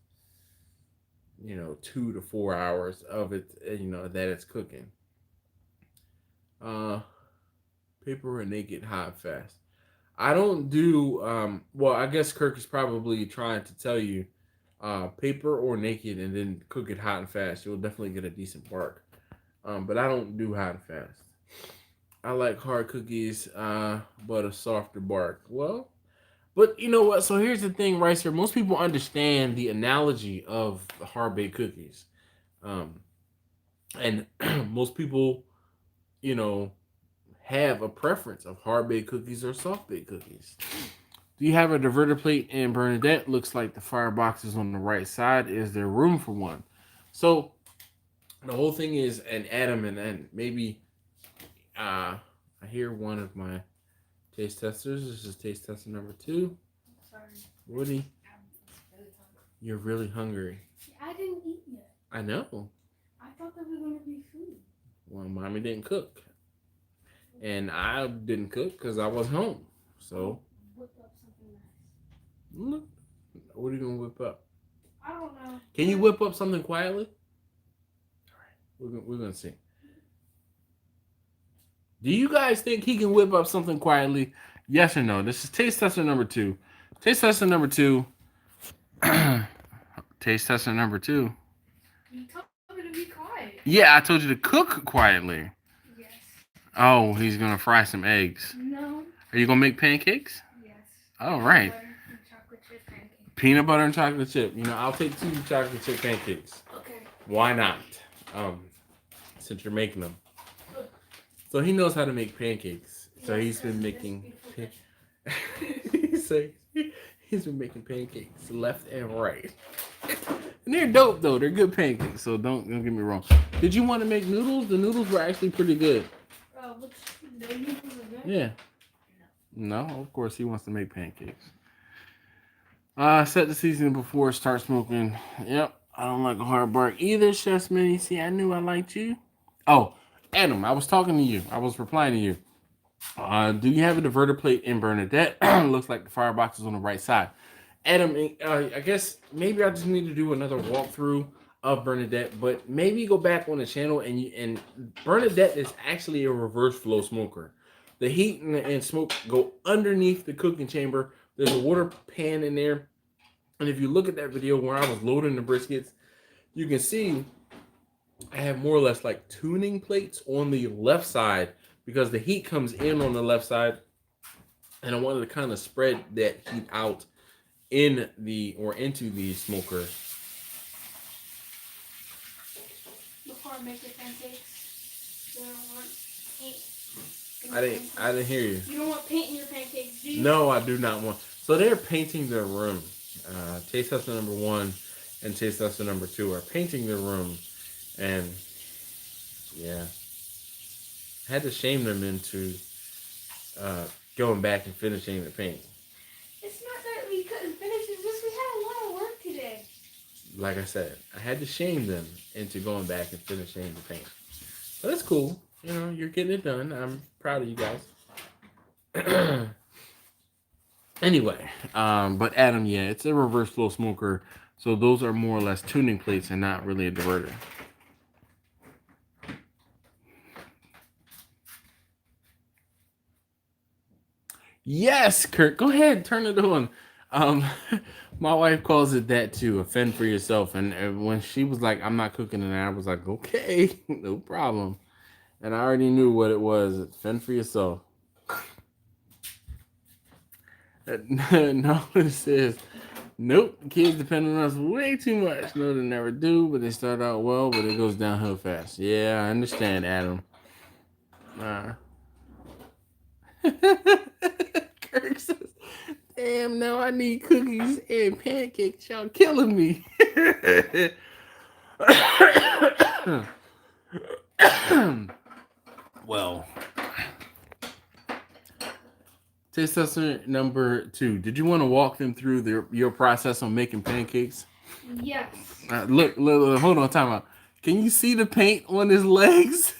[SPEAKER 1] 2 to 4 hours of it, that it's cooking. Paper or naked hot fast. I don't do, well, I guess Kirk is probably trying to tell you, paper or naked and then cook it hot and fast. You'll definitely get a decent bark. But I don't do hot and fast. I like hard cookies, but a softer bark. Well, But you know what? So here's the thing, right here. Most people understand the analogy of hard baked cookies, um, and most people, you know, have a preference of hard baked cookies or soft baked cookies. Do you have a diverter plate in Bernadette? Looks like the firebox is on the right side. Is there room for one? So the whole thing is, and Adam, and maybe I hear one of my taste testers. This is taste tester number 2.
[SPEAKER 2] Sorry.
[SPEAKER 1] Woody,
[SPEAKER 2] Really
[SPEAKER 1] you're really hungry.
[SPEAKER 2] I didn't eat yet.
[SPEAKER 1] I know.
[SPEAKER 2] I thought that was going to be food.
[SPEAKER 1] Well, mommy didn't cook. And I didn't cook because I was home. So,
[SPEAKER 2] Whip up something nice.
[SPEAKER 1] look, what are you going to whip up?
[SPEAKER 2] I don't know.
[SPEAKER 1] Can you whip up something quietly? All right, we're going to see. Do you guys think he can whip up something quietly? Yes or no? This is taste tester number 2. Taste tester number 2. Taste tester number 2.
[SPEAKER 2] You told me to be quiet.
[SPEAKER 1] Yeah, I told you to cook quietly.
[SPEAKER 2] Yes.
[SPEAKER 1] Oh, he's going to fry some eggs.
[SPEAKER 2] No.
[SPEAKER 1] Are you going to make pancakes?
[SPEAKER 2] Yes.
[SPEAKER 1] All right.
[SPEAKER 2] Butter and chocolate chip pancakes.
[SPEAKER 1] Peanut butter and chocolate chip. You know, I'll take 2 chocolate chip pancakes.
[SPEAKER 2] Okay.
[SPEAKER 1] Why not? Since you're making them. So he knows how to make pancakes. So he's been making he's been making pancakes left and right. And they're dope though. They're good pancakes. So don't get me wrong. Did you want to make noodles? The noodles were actually pretty good.
[SPEAKER 2] The noodles are good?
[SPEAKER 1] Yeah. No, of course he wants to make pancakes. Set the seasoning before it starts smoking. Yep. I don't like a hard bark either, Chef Smitty. See, I knew I liked you. Oh, Adam, I was talking to you. I was replying to you. Do you have a diverter plate in Bernadette? Looks like the firebox is on the right side. Adam, I guess maybe I just need to do another walkthrough of Bernadette, but maybe go back on the channel and Bernadette is actually a reverse flow smoker. The heat and smoke go underneath the cooking chamber. There's a water pan in there. And if you look at that video where I was loading the briskets, you can see I have more or less like tuning plates on the left side because the heat comes in on the left side. And I wanted to kind of spread that heat out in the or into the smoker.
[SPEAKER 2] Before I make the pancakes, you don't want paint.
[SPEAKER 1] I didn't hear you.
[SPEAKER 2] You don't want paint in your pancakes, do you?
[SPEAKER 1] No, I do not want. So they're painting their room. Taste tester number 1 and taste tester number 2 are painting their room. And yeah, I had to shame them into going back and finishing the paint.
[SPEAKER 2] It's not that we couldn't finish, it's just we had a lot of work today.
[SPEAKER 1] Like I said, I had to shame them into going back and finishing the paint. But that's cool. You know, you're getting it done. I'm proud of you guys. Anyway, but Adam, yeah, it's a reverse flow smoker. So those are more or less tuning plates and not really a diverter. Yes, Kurt, go ahead, turn it on. My wife calls it that too, a fend for yourself. And when she was like, I'm not cooking, and I was like, okay, no problem. And I already knew what it was. Fend for yourself. No, it says, nope, kids depend on us way too much. No, they never do, but they start out well, but it goes downhill fast. Yeah, I understand, Adam. Kirk says, damn, now I need cookies and pancakes. Y'all killing me. Well, taste tester number 2. Did you want to walk them through your process on making pancakes?
[SPEAKER 2] Yes.
[SPEAKER 1] Look, hold on, time out. Can you see the paint on his legs?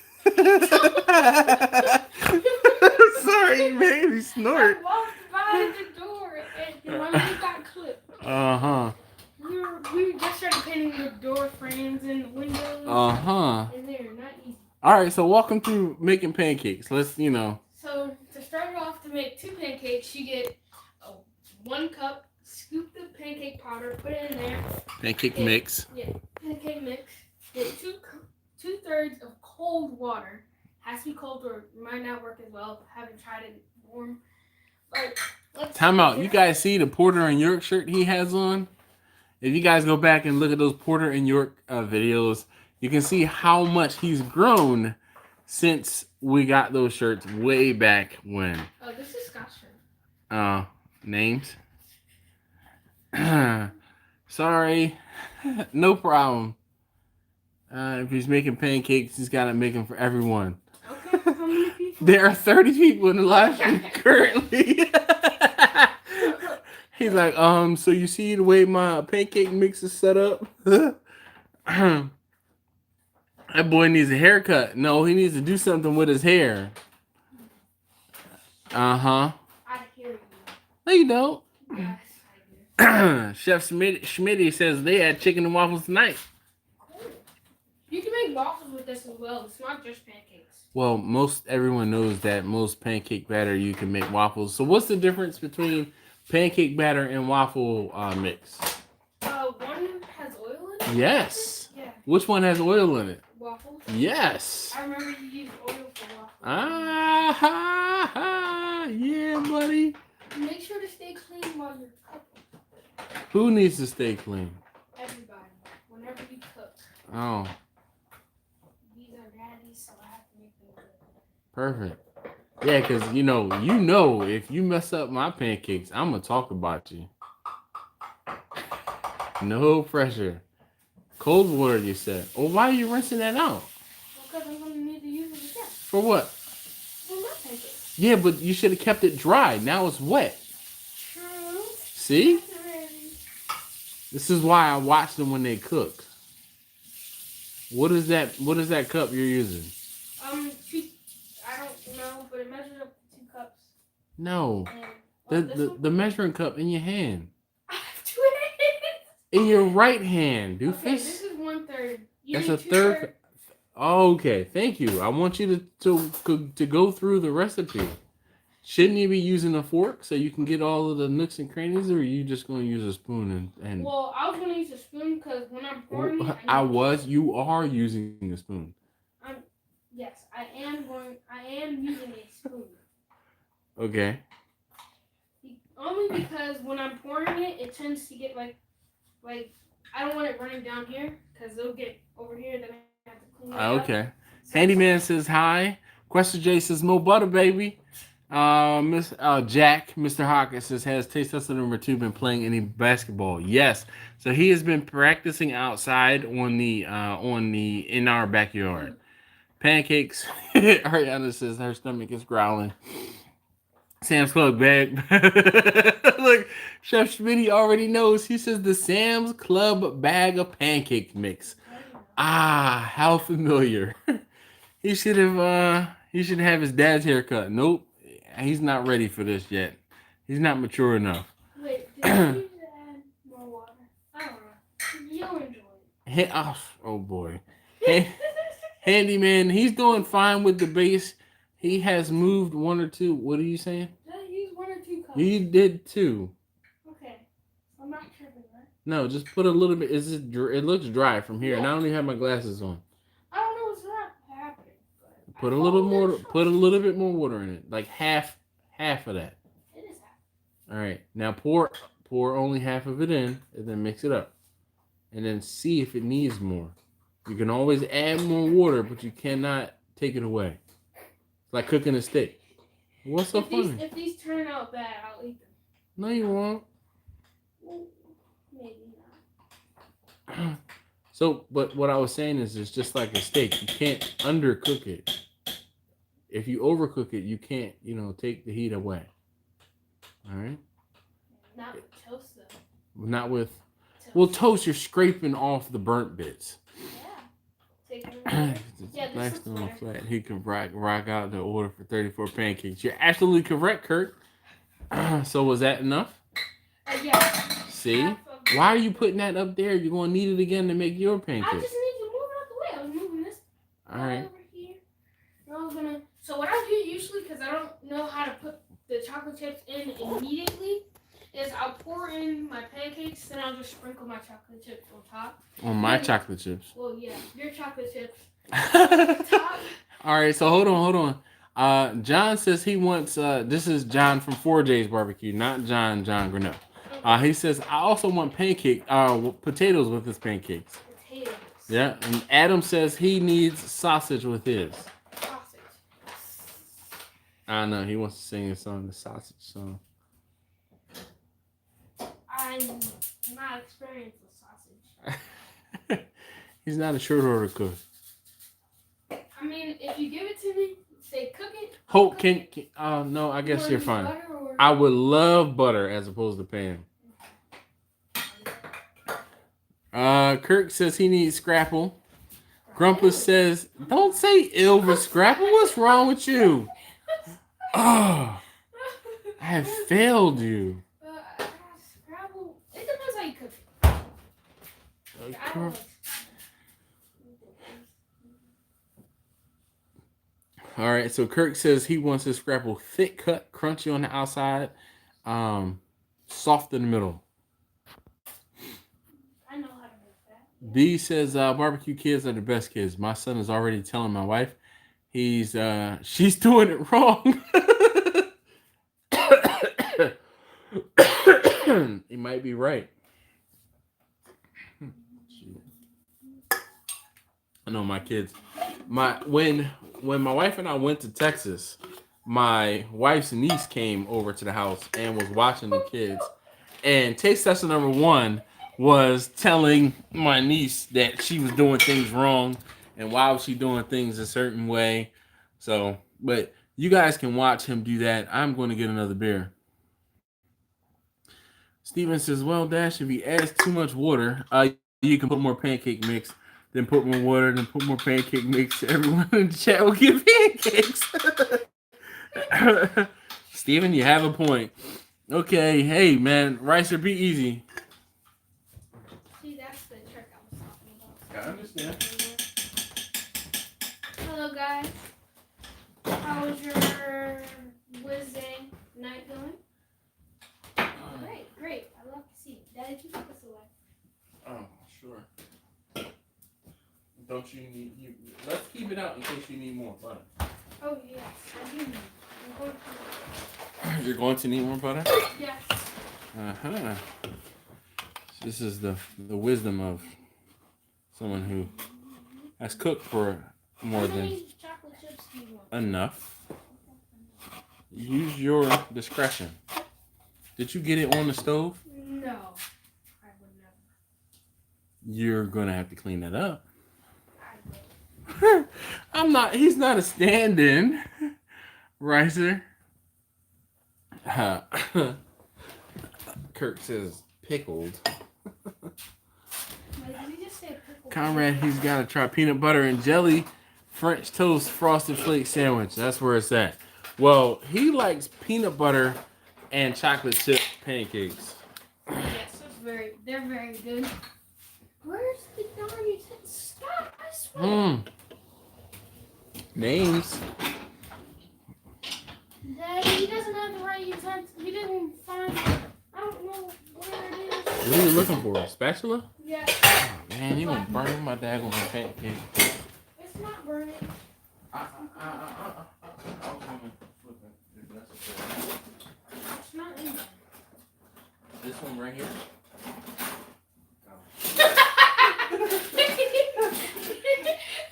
[SPEAKER 1] Sorry, you made me snort.
[SPEAKER 2] I walked by the door and my leg got clipped.
[SPEAKER 1] Uh-huh.
[SPEAKER 2] We just started painting the door frames and windows.
[SPEAKER 1] Uh-huh.
[SPEAKER 2] And they're not easy.
[SPEAKER 1] All right, so walk them through making pancakes. Let's,
[SPEAKER 2] So to start off, to make 2 pancakes, you get 1 cup, scoop the pancake powder, put it in there.
[SPEAKER 1] Pancake mix.
[SPEAKER 2] Yeah, pancake mix. Get 2/3 of cold water. Has to be cold or it might not work as well. Haven't tried it warm. But
[SPEAKER 1] Time out. You guys see the Porter and York shirt he has on? If you guys go back and look at those Porter and York videos, you can see how much he's grown since we got those shirts way back when.
[SPEAKER 2] Oh, this is Scott's shirt.
[SPEAKER 1] Names? Sorry. No problem. If he's making pancakes, he's got to make them for everyone.
[SPEAKER 2] Okay, how many people?
[SPEAKER 1] There are 30 people in the live stream currently. He's like, so you see the way my pancake mix is set up? That boy needs a haircut. No, he needs to do something with his hair.
[SPEAKER 2] I hear you.
[SPEAKER 1] No, you don't.
[SPEAKER 2] Yes, I do.
[SPEAKER 1] Chef Schmitty says they had chicken and waffles tonight.
[SPEAKER 2] Cool. You can make waffles with this as well. It's not just pancakes.
[SPEAKER 1] Well, everyone knows that most pancake batter you can make waffles. So what's the difference between pancake batter and waffle mix?
[SPEAKER 2] One has oil in it.
[SPEAKER 1] Yes.
[SPEAKER 2] Yeah.
[SPEAKER 1] Which one has oil in it?
[SPEAKER 2] Waffles.
[SPEAKER 1] Yes.
[SPEAKER 2] I remember you used oil for waffles.
[SPEAKER 1] Yeah, buddy.
[SPEAKER 2] Make sure to stay clean while you're cooking.
[SPEAKER 1] Who needs to stay clean?
[SPEAKER 2] Everybody. Whenever you cook.
[SPEAKER 1] Oh,
[SPEAKER 2] These are daddy's, so I have to make them good.
[SPEAKER 1] perfect. Yeah, because you know, if you mess up my pancakes, I'm gonna talk about you. No pressure. Cold water, you said. Oh, why are you rinsing that out?
[SPEAKER 2] Because I'm gonna need to use it again.
[SPEAKER 1] For what?
[SPEAKER 2] For my pancakes.
[SPEAKER 1] Yeah, but you should have kept it dry. Now it's wet.
[SPEAKER 2] True.
[SPEAKER 1] See?
[SPEAKER 2] Ready.
[SPEAKER 1] This is why I watch them when they cook. What is that? What is that cup you're using?
[SPEAKER 2] I don't know, but it measures up to 2 cups.
[SPEAKER 1] No,
[SPEAKER 2] And,
[SPEAKER 1] the measuring cup in your hand,
[SPEAKER 2] I have 2 hands.
[SPEAKER 1] in your right hand, doofus.
[SPEAKER 2] Okay, this is 1/3.
[SPEAKER 1] That's a third. Okay, thank you. I want you to go through the recipe. Shouldn't you be using a fork so you can get all of the nooks and crannies, or are you just going to use a spoon and?
[SPEAKER 2] Well, I was gonna use a spoon because when I'm pouring it,
[SPEAKER 1] You are using a spoon.
[SPEAKER 2] Yes, I am using a spoon.
[SPEAKER 1] Okay.
[SPEAKER 2] Only because when I'm pouring it, it tends to get like I don't want it running down here because they'll get over here. Then I have to clean it up.
[SPEAKER 1] Okay. Handyman says hi. Question J says no butter, baby. Jack, Mr. Hawkins says, has Taste Tester number 2 been playing any basketball? Yes. So he has been practicing outside in our backyard. Pancakes. Ariana says her stomach is growling. Sam's Club bag. Look, Chef Schmitty already knows. He says the Sam's Club bag of pancake mix. Ah, how familiar. He should have his dad's haircut. Nope. He's not ready for this yet. He's not mature enough.
[SPEAKER 2] Wait, did you need to add more water? I don't know. You'll enjoy it.
[SPEAKER 1] Oh boy. Handyman, he's doing fine with the base. He has moved 1 or 2. What are you saying?
[SPEAKER 2] Just use 1 or 2 cups.
[SPEAKER 1] He did 2.
[SPEAKER 2] Okay. I'm not tripping, right?
[SPEAKER 1] No, just put a little bit. It looks dry from here, and I don't even have my glasses on.
[SPEAKER 2] I don't know what's happening.
[SPEAKER 1] Put a little more. Put a little bit more water in it, like half of that.
[SPEAKER 2] It is half.
[SPEAKER 1] All right, now pour only half of it in, and then mix it up, and then see if it needs more. You can always add more water, but you cannot take it away. It's like cooking a steak. What's so funny?
[SPEAKER 2] If these turn out bad, I'll eat them.
[SPEAKER 1] No, you won't.
[SPEAKER 2] Maybe not.
[SPEAKER 1] So, but what I was saying is, it's just like a steak. You can't undercook it. If you overcook it, you can't, take the heat away. All right?
[SPEAKER 2] Not with toast, though.
[SPEAKER 1] Not with...
[SPEAKER 2] Toast.
[SPEAKER 1] Well, toast, you're scraping off the burnt bits.
[SPEAKER 2] Yeah.
[SPEAKER 1] Nice on flat. He can rock out the order for 34 pancakes. You're absolutely correct, Kurt. So was that enough?
[SPEAKER 2] Yeah.
[SPEAKER 1] See? Why are you putting that up there? You're going to need it again to make your pancakes.
[SPEAKER 2] I just need to move it out the way. I was moving this
[SPEAKER 1] all right
[SPEAKER 2] over here. And I was gonna. So what I do usually, because I don't know how to put the chocolate chips in immediately, is I'll pour in my pancakes, then I'll just sprinkle my chocolate chips on top.
[SPEAKER 1] On my chocolate chips.
[SPEAKER 2] Well, yeah, your chocolate chips.
[SPEAKER 1] All right, so hold on. John says he wants. This is John from 4J's Barbecue, not John Grinnell. He says I also want potatoes with his pancakes.
[SPEAKER 2] Potatoes.
[SPEAKER 1] Yeah, and Adam says he needs sausage with his.
[SPEAKER 2] Sausage.
[SPEAKER 1] I know he wants to sing a song, the sausage song.
[SPEAKER 2] I'm not experienced with sausage.
[SPEAKER 1] He's not a short order cook.
[SPEAKER 2] I mean, if you give it to me, say cook it.
[SPEAKER 1] Hope can no, I guess you're fine. I would love butter as opposed to pan. Kirk says he needs scrapple. Grumpus says, don't say ill for scrapple. What's wrong with you? Oh, I have failed you.
[SPEAKER 2] Scrabble. It depends how you cook it.
[SPEAKER 1] All right, so Kirk says he wants his scrapple thick cut, crunchy on the outside, soft in the middle.
[SPEAKER 2] I know how to make that.
[SPEAKER 1] B says barbecue kids are the best kids. My son is already telling my wife she's doing it wrong. He might be right. I know my kids. When my wife and I went to Texas, my wife's niece came over to the house and was watching the kids. And taste tester number 1 was telling my niece that she was doing things wrong and why was she doing things a certain way. So, but you guys can watch him do that. I'm going to get another beer. Steven says, well, Dash, if he adds too much water, you can put more pancake mix, then put more water, then put more pancake mix. Everyone in the chat will get pancakes. Steven, you have a point. Okay, hey, man, Ricer, be easy.
[SPEAKER 2] See, that's the trick I was talking about.
[SPEAKER 1] I understand.
[SPEAKER 2] Hello, guys. How was your Wednesday night going? Great. I love to see it. Daddy, keep us alive.
[SPEAKER 1] Oh, sure. Don't you need let's keep it out in case you need more butter.
[SPEAKER 2] Oh yes, I do need.
[SPEAKER 1] You're going to need more butter?
[SPEAKER 2] Yes.
[SPEAKER 1] Uh-huh. This is the wisdom of someone who has cooked for more than
[SPEAKER 2] chocolate chips do you want?
[SPEAKER 1] enough. Use your discretion. Did you get it on the stove?
[SPEAKER 2] No, I would never.
[SPEAKER 1] You're gonna have to clean that up.
[SPEAKER 2] I would.
[SPEAKER 1] He's not a stand-in, Ricer. Kirk says pickled.
[SPEAKER 2] Did he just say pickle?
[SPEAKER 1] Conrad, he's got to try peanut butter and jelly French toast frosted flake sandwich. That's where it's at. Well, he likes peanut butter and chocolate chip pancakes.
[SPEAKER 2] Yes, they're very good. Where's the darn utensil? Stop, I swear.
[SPEAKER 1] Names.
[SPEAKER 2] Daddy, he doesn't have the right utensil. He didn't find it. I don't know where it is.
[SPEAKER 1] What are you looking for? A spatula?
[SPEAKER 2] Yeah.
[SPEAKER 1] Oh, man, you gonna burn my daggone pancake.
[SPEAKER 2] It's not burning. It's not in there.
[SPEAKER 1] This one right here?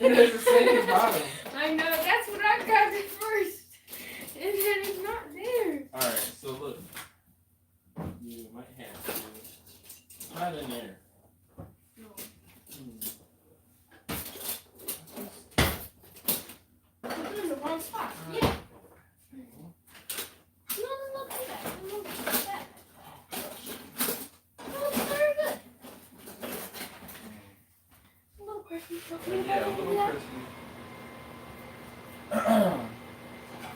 [SPEAKER 1] It is the same bottom.
[SPEAKER 2] I know, that's what I got at first. And then it's not there.
[SPEAKER 1] Alright, so look. You might have to. It's not in there.
[SPEAKER 2] No. Put it in the wrong spot. Yeah. No, look at that. Look at that. Oh, it's very good. A little crispy.
[SPEAKER 1] Yeah, a little crispy.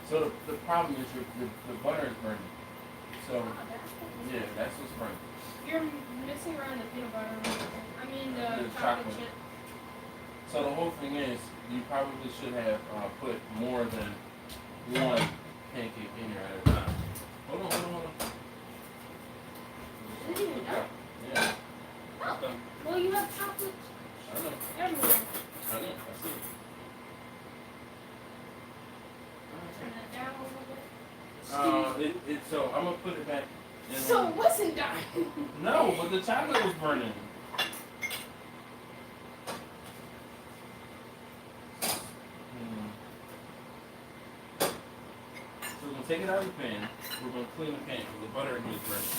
[SPEAKER 1] So the problem is the butter is burning. So, yeah, that's what's burning.
[SPEAKER 2] You're mixing around the peanut butter. I mean the chocolate
[SPEAKER 1] chocolate.
[SPEAKER 2] chip.
[SPEAKER 1] So the whole thing is, you probably should have put more than one pancake in here at a time. Hold on.
[SPEAKER 2] Didn't even know.
[SPEAKER 1] Yeah.
[SPEAKER 2] Oh, well, you have chocolate
[SPEAKER 1] I know.
[SPEAKER 2] everywhere.
[SPEAKER 1] I see. So I'm gonna put it back.
[SPEAKER 2] So it wasn't dying.
[SPEAKER 1] No, but the chocolate was burning. So we're gonna take it out of the pan. We're gonna clean the pan because the butter is burning.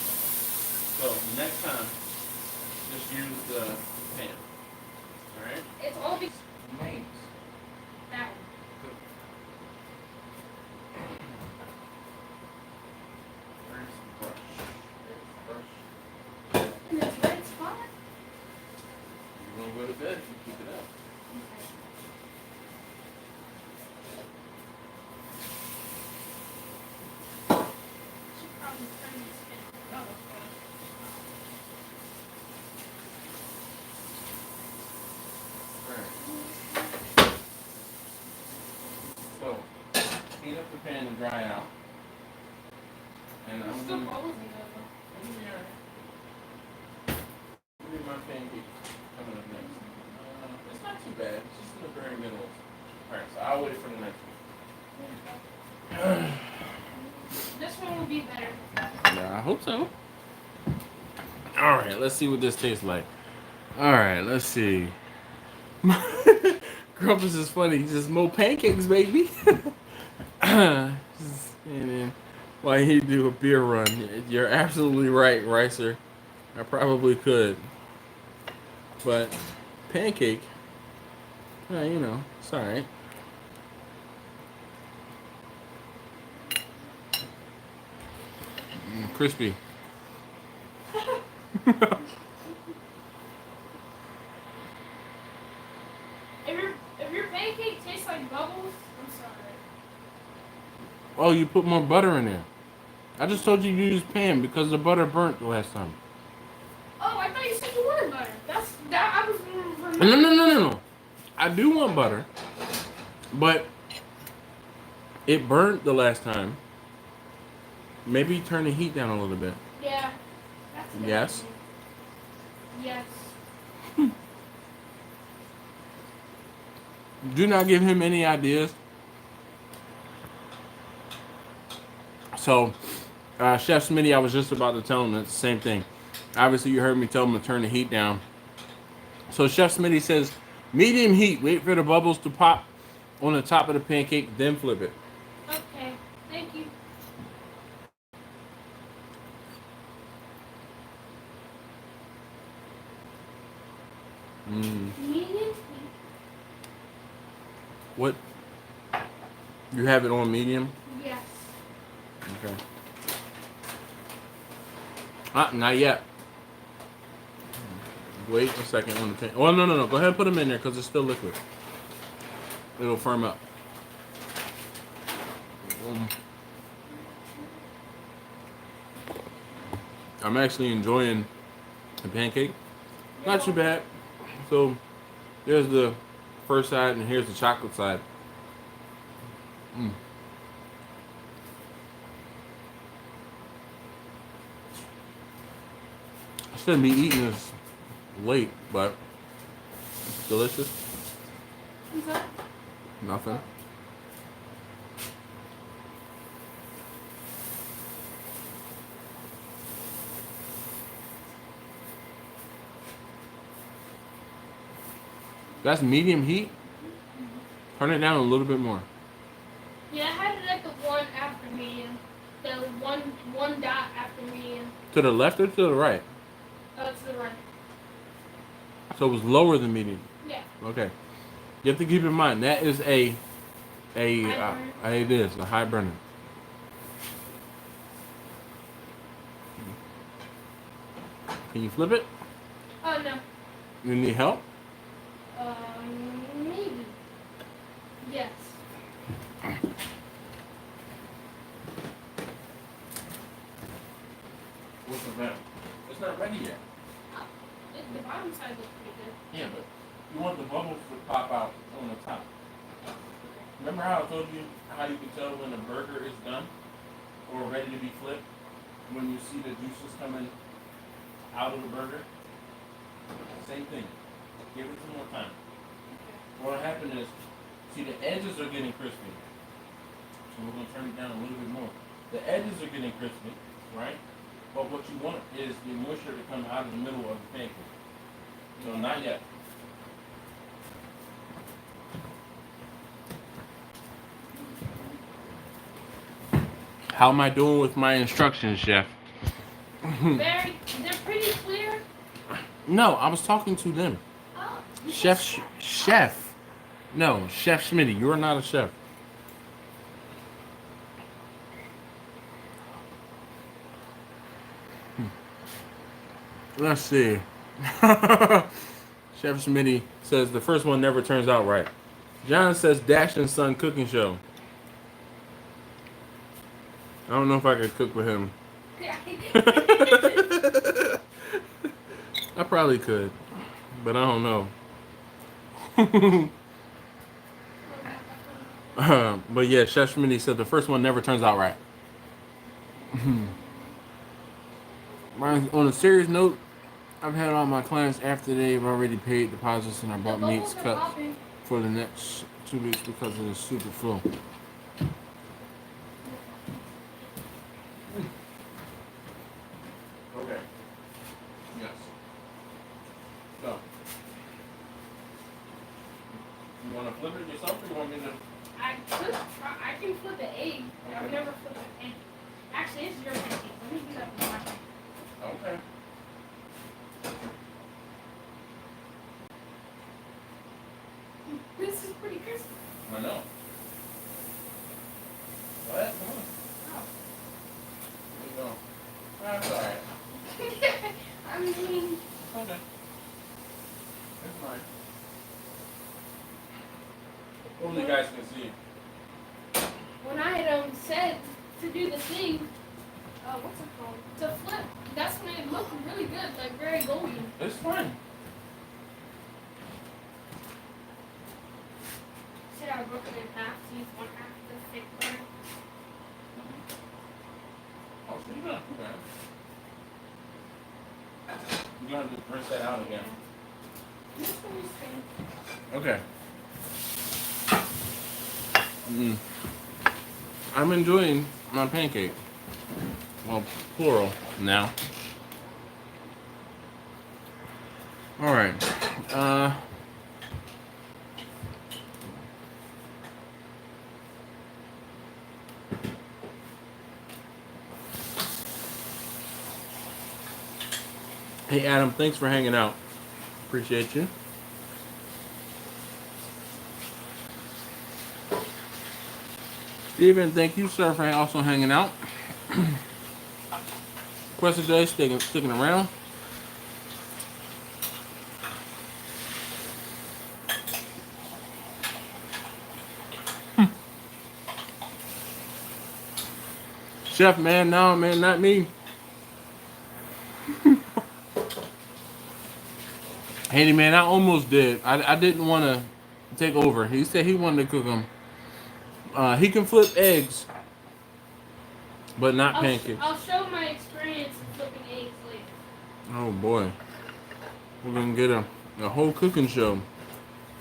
[SPEAKER 1] So the next time, just use the pan. All right.
[SPEAKER 2] It's all because
[SPEAKER 1] Names.
[SPEAKER 2] that
[SPEAKER 1] Where's the brush? There's the brush.
[SPEAKER 2] in this red spot.
[SPEAKER 1] You're gonna go to bed if you keep it up.
[SPEAKER 2] Should probably turn this in. Oh,
[SPEAKER 1] Alright. So, heat up the pan and dry out. And
[SPEAKER 2] there's
[SPEAKER 1] I'm
[SPEAKER 2] still
[SPEAKER 1] gonna
[SPEAKER 2] bubbles in there.
[SPEAKER 1] Maybe my pancake coming up next. It's not too bad. It's just in the very middle. Alright, so I'll wait for the next one.
[SPEAKER 2] This one will be better.
[SPEAKER 1] Yeah, I hope so. Alright, let's see what this tastes like. Alright, let's see. Grumpus is funny. He says, more pancakes, baby. And then, why he do a beer run? You're absolutely right, Ricer. I probably could. But, pancake, you know, it's alright. Crispy.
[SPEAKER 2] If your pancake tastes like bubbles, I'm sorry.
[SPEAKER 1] Oh, you put more butter in there. I just told you to use pan because the butter burnt the last time.
[SPEAKER 2] Oh, I thought you said you wanted butter. I was
[SPEAKER 1] No. I do want butter, but it burnt the last time. Maybe turn the heat down a little bit.
[SPEAKER 2] Yeah. That's a good
[SPEAKER 1] Yes?
[SPEAKER 2] idea. Yes.
[SPEAKER 1] Do not give him any ideas. So, Chef Smitty, I was just about to tell him it's the same thing. Obviously, you heard me tell him to turn the heat down. So, Chef Smitty says, medium heat. Wait for the bubbles to pop on the top of the pancake, then flip it.
[SPEAKER 2] Okay. Thank you. Medium?
[SPEAKER 1] What? You have it on medium?
[SPEAKER 2] Yes.
[SPEAKER 1] Okay. Not yet. Wait a second on the pan. Oh, no. Go ahead and put them in there because it's still liquid. It'll firm up. I'm actually enjoying the pancake. Not too bad. So, there's the first side and here's the chocolate side. I shouldn't be eating this late, but it's delicious.
[SPEAKER 2] What's that?
[SPEAKER 1] Nothing. That's medium heat. Turn it down a little bit more.
[SPEAKER 2] Yeah, I had it at the one after medium. The one dot after medium.
[SPEAKER 1] To the left or to the right?
[SPEAKER 2] Oh, to the right.
[SPEAKER 1] So it was lower than medium.
[SPEAKER 2] Yeah.
[SPEAKER 1] Okay. You have to keep in mind that is it is a high burner. Can you flip it?
[SPEAKER 2] Oh, no.
[SPEAKER 1] You need help?
[SPEAKER 2] Maybe. Yes.
[SPEAKER 1] What's the matter? It's not ready yet.
[SPEAKER 2] The bottom side looks pretty good.
[SPEAKER 1] Yeah, but you want the bubbles to pop out on the top. Remember how I told you how you can tell when a burger is done or ready to be flipped? When you see the juices coming out of the burger? Same thing. Give it some more time. What'll happen is, see, the edges are getting crispy. So we're going to turn it down a little bit more. The edges are getting crispy, right? But what you want is the moisture to come out of the middle of the pancake. So not yet. How am I doing with my instructions, Chef?
[SPEAKER 2] They're pretty clear.
[SPEAKER 1] No, I was talking to them.
[SPEAKER 2] Oh,
[SPEAKER 1] Chef. No, Chef Schmitty, you're not a chef. Let's see. Chef Schmitty says the first one never turns out right. John says Dash and Son cooking show. I don't know if I could cook with him. I probably could, but I don't know. But yeah, Chef Schmitty said the first one never turns out right. On a serious note, I've had all my clients after they've already paid deposits and I bought meats cuts for the next 2 weeks because of the super flow. Okay. Yes. So, you want to flip it yourself or you want me to?
[SPEAKER 2] I can flip an egg, but I've never flipped a pancake. Actually, it's your pancake. Let me do that for my pancake.
[SPEAKER 1] Okay.
[SPEAKER 2] This is pretty crispy.
[SPEAKER 1] I know. What? Come on.
[SPEAKER 2] Oh.
[SPEAKER 1] There you go. That's alright.
[SPEAKER 2] I mean,
[SPEAKER 1] Okay. It's fine. Hopefully you guys can see.
[SPEAKER 2] when I had said to do the thing, what's it called? To flip, that's when it looked really good, like very golden.
[SPEAKER 1] It's fine.
[SPEAKER 2] Should I broke it in half to use one half of the thick butter?
[SPEAKER 1] Oh, so you're not too bad. You're gonna have to rinse that out again.
[SPEAKER 2] This one is thin.
[SPEAKER 1] Okay. I'm enjoying my pancake. Well, plural now. All right. Hey, Adam, thanks for hanging out. Appreciate you. Steven, thank you, sir, for also hanging out. Question today, sticking around. Chef, man, no, man, not me. Handy man, I almost did. I didn't want to take over. He said he wanted to cook them. He can flip eggs, but not pancakes.
[SPEAKER 2] I'll show my experience in flipping eggs later.
[SPEAKER 1] Oh boy, we're gonna get a whole cooking show.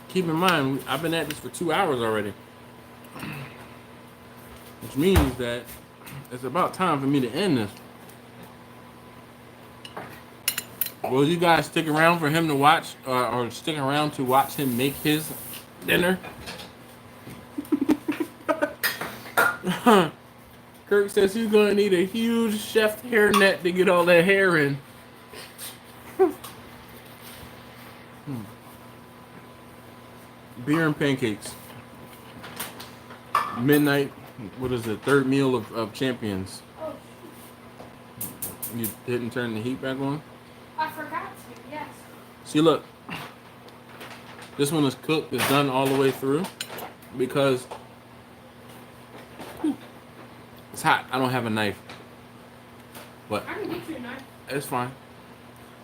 [SPEAKER 1] Keep in mind, I've been at this for 2 hours already, which means that it's about time for me to end this. Will you guys stick around for him to watch, or stick around to watch him make his dinner? Kirk says he's gonna need a huge chef hairnet to get all that hair in. Beer and pancakes. Midnight. What is it? Third meal of champions.
[SPEAKER 2] Oh,
[SPEAKER 1] You didn't turn the heat back on?
[SPEAKER 2] I forgot to, yes.
[SPEAKER 1] See, look. This one is cooked. It's done all the way through because it's hot. I don't have a knife, but
[SPEAKER 2] I can get you a knife.
[SPEAKER 1] it's fine.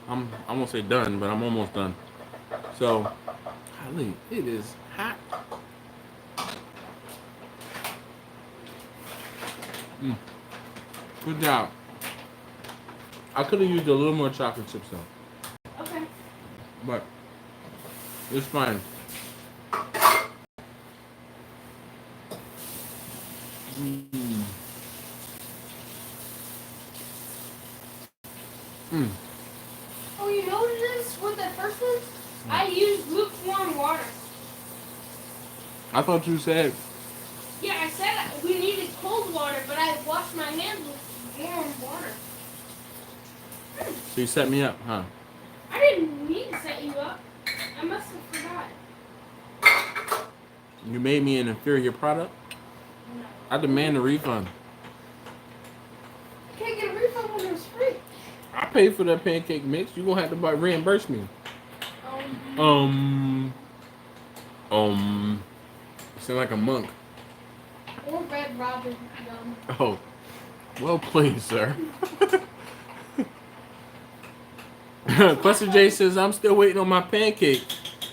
[SPEAKER 1] I won't say done, but I'm almost done. So, golly, it is hot. Good job. I could have used a little more chocolate chips though,
[SPEAKER 2] Okay.
[SPEAKER 1] but it's fine.
[SPEAKER 2] Oh, you know what it is with the first one? I used lukewarm water.
[SPEAKER 1] I thought you said.
[SPEAKER 2] Yeah, I said we needed cold water, but I washed my hands with warm water.
[SPEAKER 1] So you set me up, huh?
[SPEAKER 2] I didn't need to set you up. I must have forgot.
[SPEAKER 1] You made me an inferior product?
[SPEAKER 2] No.
[SPEAKER 1] I demand a refund.
[SPEAKER 2] I can't get a refund when it was free.
[SPEAKER 1] I paid for that pancake mix. You gonna have to reimburse me. You sound like a monk.
[SPEAKER 2] Or Red Robin. Yum.
[SPEAKER 1] Oh, well played, sir. Quester J says, I'm still waiting on my pancake.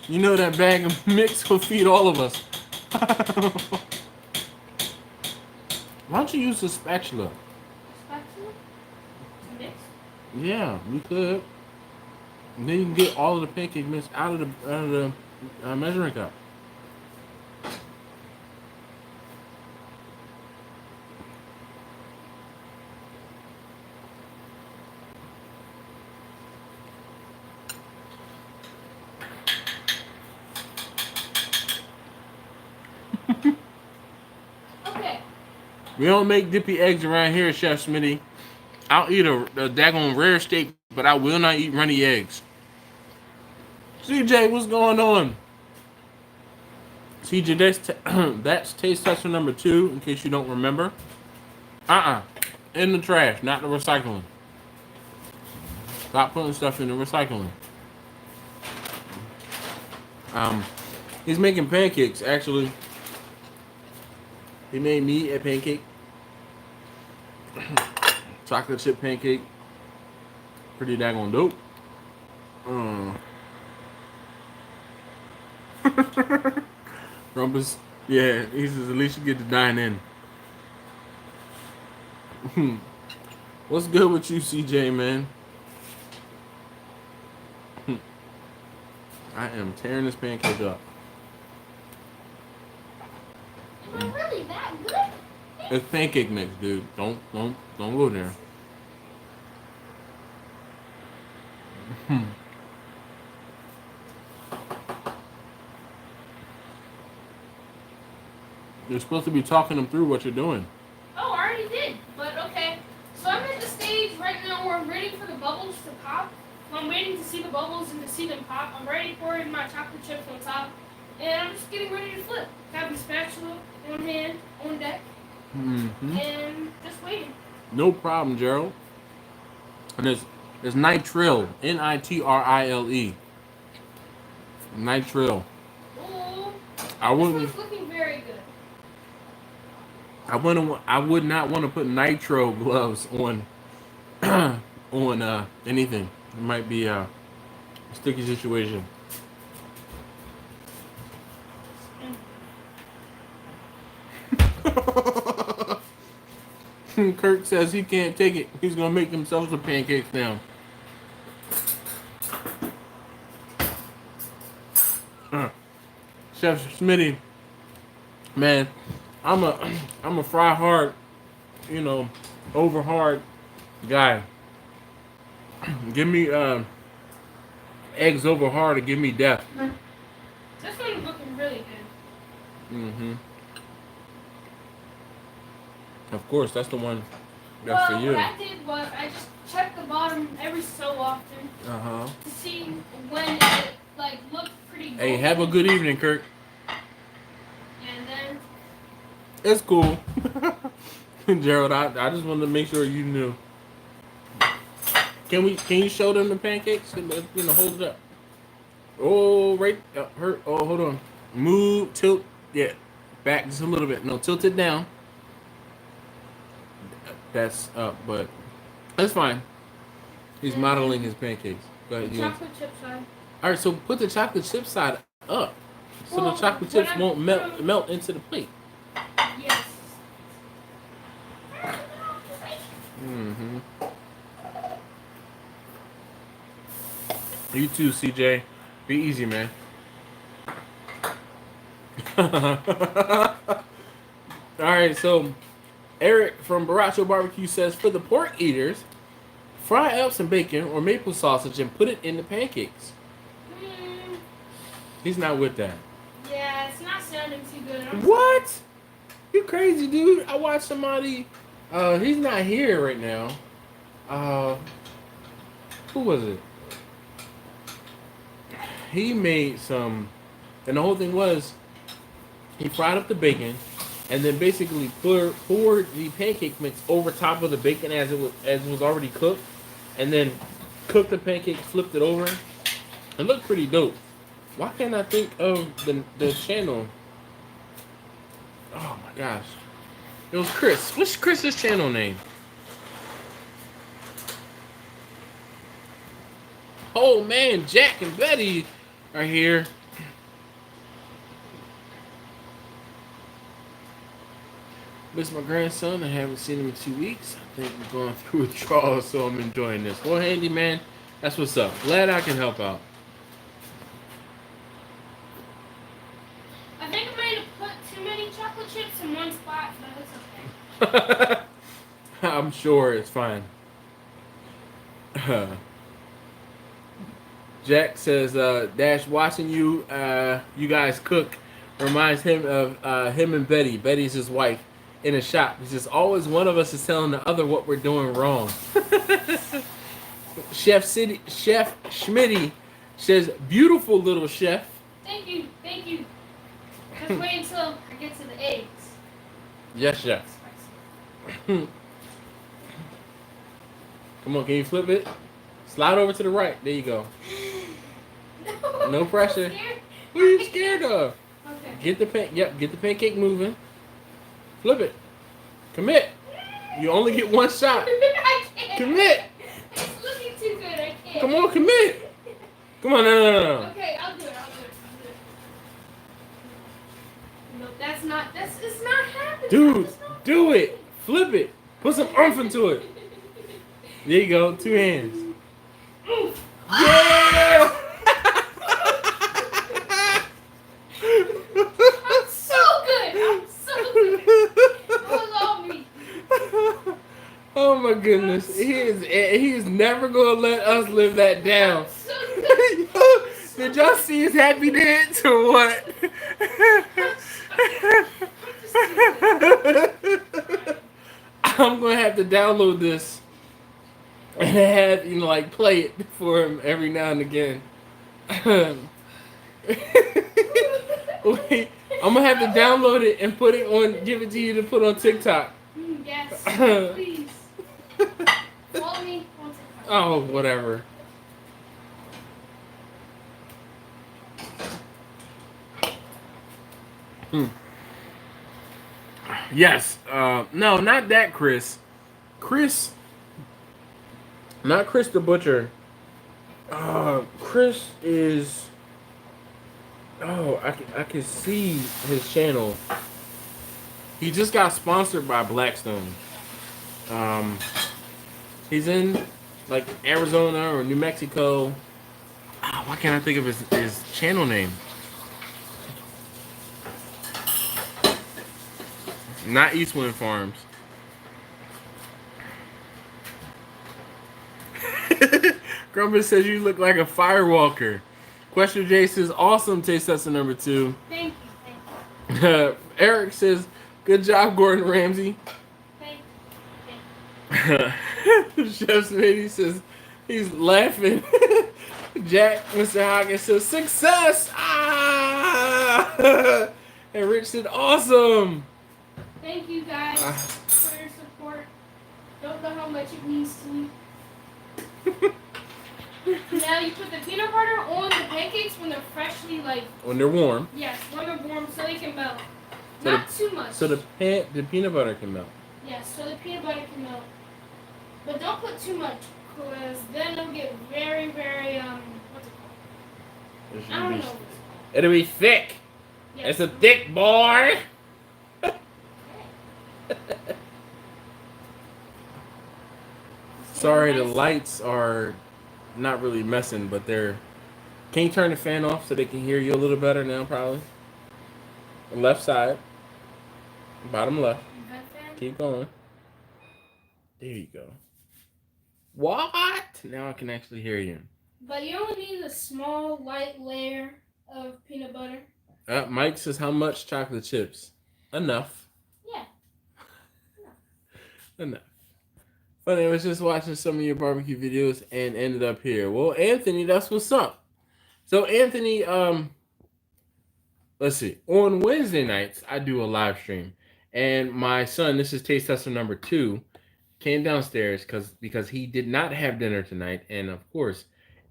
[SPEAKER 1] You know that bag of mix will feed all of us. Why don't you use a spatula?
[SPEAKER 2] Spatula? Mix?
[SPEAKER 1] Yeah, we could. And then you can get all of the pancake mix out of the measuring cup.
[SPEAKER 2] Okay.
[SPEAKER 1] We don't make dippy eggs around here, Chef Smitty. I'll eat a daggone rare steak, but I will not eat runny eggs. CJ, what's going on? CJ, that's taste tester number 2, in case you don't remember. In the trash, not the recycling. Stop putting stuff in the recycling. He's making pancakes, actually. He made me a pancake. Chocolate chip pancake. Pretty daggone dope. Rumpus. Yeah, he says at least you get to dine in. What's good with you, CJ, man? I am tearing this pancake up.
[SPEAKER 2] Am I really that good?
[SPEAKER 1] It's pancake mix, dude. Don't go there. You're supposed to be talking them through what you're doing.
[SPEAKER 2] Oh, I already did. But okay. So I'm at the stage right now where I'm waiting for the bubbles to pop. I'm waiting to see the bubbles and to see them pop. I'm already pouring my chocolate chips on top. And I'm just getting ready to flip. Have the spatula on hand, on deck. And just waiting.
[SPEAKER 1] No problem, Gerald. And there's nitrile. Nitrile. Nitrile.
[SPEAKER 2] Ooh.
[SPEAKER 1] I wouldn't.
[SPEAKER 2] This one's looking very good.
[SPEAKER 1] I would not want to put nitro gloves on on anything. It might be a sticky situation. Kirk says he can't take it. He's gonna make himself some pancakes now. Chef Smitty, man, I'm a fry hard, over hard guy. Give me eggs over hard or give me death.
[SPEAKER 2] This one's looking really good.
[SPEAKER 1] Of course, that's the one that's for you.
[SPEAKER 2] What I did was I just checked the bottom every so often to see when it looked pretty good.
[SPEAKER 1] Hey, have a good evening, Kirk.
[SPEAKER 2] And then
[SPEAKER 1] It's cool. Gerald, I just wanted to make sure you knew. Can you show them the pancakes? Hold it up. Oh, right. Hold on. Move, tilt. Yeah, back just a little bit. No, tilt it down. That's up, but that's fine. He's modeling his pancakes. Go ahead.
[SPEAKER 2] chocolate chip side.
[SPEAKER 1] All right, so put the chocolate chip side up, so the chocolate chips won't melt into the plate.
[SPEAKER 2] Yes.
[SPEAKER 1] You too, CJ. Be easy, man. All right, so Eric from Baracho Barbecue says, for the pork eaters, Fry up some bacon or maple sausage and put it in the pancakes. He's not with that.
[SPEAKER 2] Yeah, it's not sounding too good.
[SPEAKER 1] What? You crazy, dude? I watched somebody. He's not here right now. Who was it? He made some, and the whole thing was, he fried up the bacon, and then basically poured the pancake mix over top of the bacon as it was already cooked, and then cooked the pancake, flipped it over. It looked pretty dope. Why can't I think of the channel? Oh my gosh. It was Chris. What's Chris's channel name? Oh man, Jack and Betty are here. Miss my grandson. I haven't seen him in 2 weeks. I think we're going through withdrawal, so I'm enjoying this. Well, Handy man, that's what's up. Glad I can help out.
[SPEAKER 2] I think I might have put too many chocolate chips in one spot, but it's okay.
[SPEAKER 1] I'm sure it's fine. Jack says, Dash, watching you guys cook reminds him of him and Betty. Betty's his wife in a shop. It's just always one of us is telling the other what we're doing wrong. Chef Schmitty says, beautiful little chef.
[SPEAKER 2] Thank you. Just wait until I get to the eggs.
[SPEAKER 1] Yes, chef. Come on, can you flip it? Slide over to the right. There you go. No pressure. What are you scared of?
[SPEAKER 2] Okay.
[SPEAKER 1] Get the pancake moving. Flip it. Commit. You only get one shot.
[SPEAKER 2] I can't.
[SPEAKER 1] Commit.
[SPEAKER 2] It's looking too good. I can't.
[SPEAKER 1] Come on, commit. Come on, no.
[SPEAKER 2] Okay, I'll do it. No, it's not happening.
[SPEAKER 1] Dude, do it. Flip it. Put some oomph into it. There you go. 2 hands.
[SPEAKER 2] Oof.
[SPEAKER 1] Yeah!
[SPEAKER 2] I'm so good. That was all me.
[SPEAKER 1] Oh my goodness. He is never gonna let us live that down.
[SPEAKER 2] So good.
[SPEAKER 1] Did y'all see his happy dance or what? I'm gonna have to download this and have like play it for him every now and again. Wait, I'm gonna have to download it and put it on, give it to you to put on TikTok.
[SPEAKER 2] Yes, please. Follow me on TikTok.
[SPEAKER 1] Oh, whatever. Yes. No, not that Chris. Not Chris the Butcher. Chris is. Oh, I can see his channel. He just got sponsored by Blackstone. He's in like Arizona or New Mexico. Why can't I think of his channel name? Not Eastwind Farms. Grumpus says you look like a firewalker. Question J says awesome taste testing number 2.
[SPEAKER 2] Thank you.
[SPEAKER 1] Eric says good job, Gordon Ramsay.
[SPEAKER 2] Thank
[SPEAKER 1] Chef Smitty says he's laughing. Jack, Mr. Hoggins says success. And Rich said awesome.
[SPEAKER 2] Thank you guys for your support. Don't know how much it means to me. Now you put the peanut butter on the pancakes when they're freshly
[SPEAKER 1] when they're warm.
[SPEAKER 2] Yes, when they're warm so they can melt.
[SPEAKER 1] So
[SPEAKER 2] Not too much.
[SPEAKER 1] So the peanut butter can melt.
[SPEAKER 2] Yes, so the peanut butter can melt. But don't put too much, because then it'll get very, very what's it called? I don't know.
[SPEAKER 1] It'll be thick.
[SPEAKER 2] Yes.
[SPEAKER 1] It's a thick boy. Sorry, the lights are not really messing, but they're. Can you turn the fan off so they can hear you a little better now? Probably. Left side. Bottom left. Keep going. There you go. What? Now I can actually hear you.
[SPEAKER 2] But you only need a small, light layer of peanut butter.
[SPEAKER 1] Mike says, how much chocolate chips? Enough.
[SPEAKER 2] Yeah.
[SPEAKER 1] Enough. Funny, I was just watching some of your barbecue videos and ended up here. Well, Anthony, that's what's up. So, Anthony, let's see. On Wednesday nights, I do a live stream. And my son, this is taste tester number 2, came downstairs because he did not have dinner tonight. And, of course,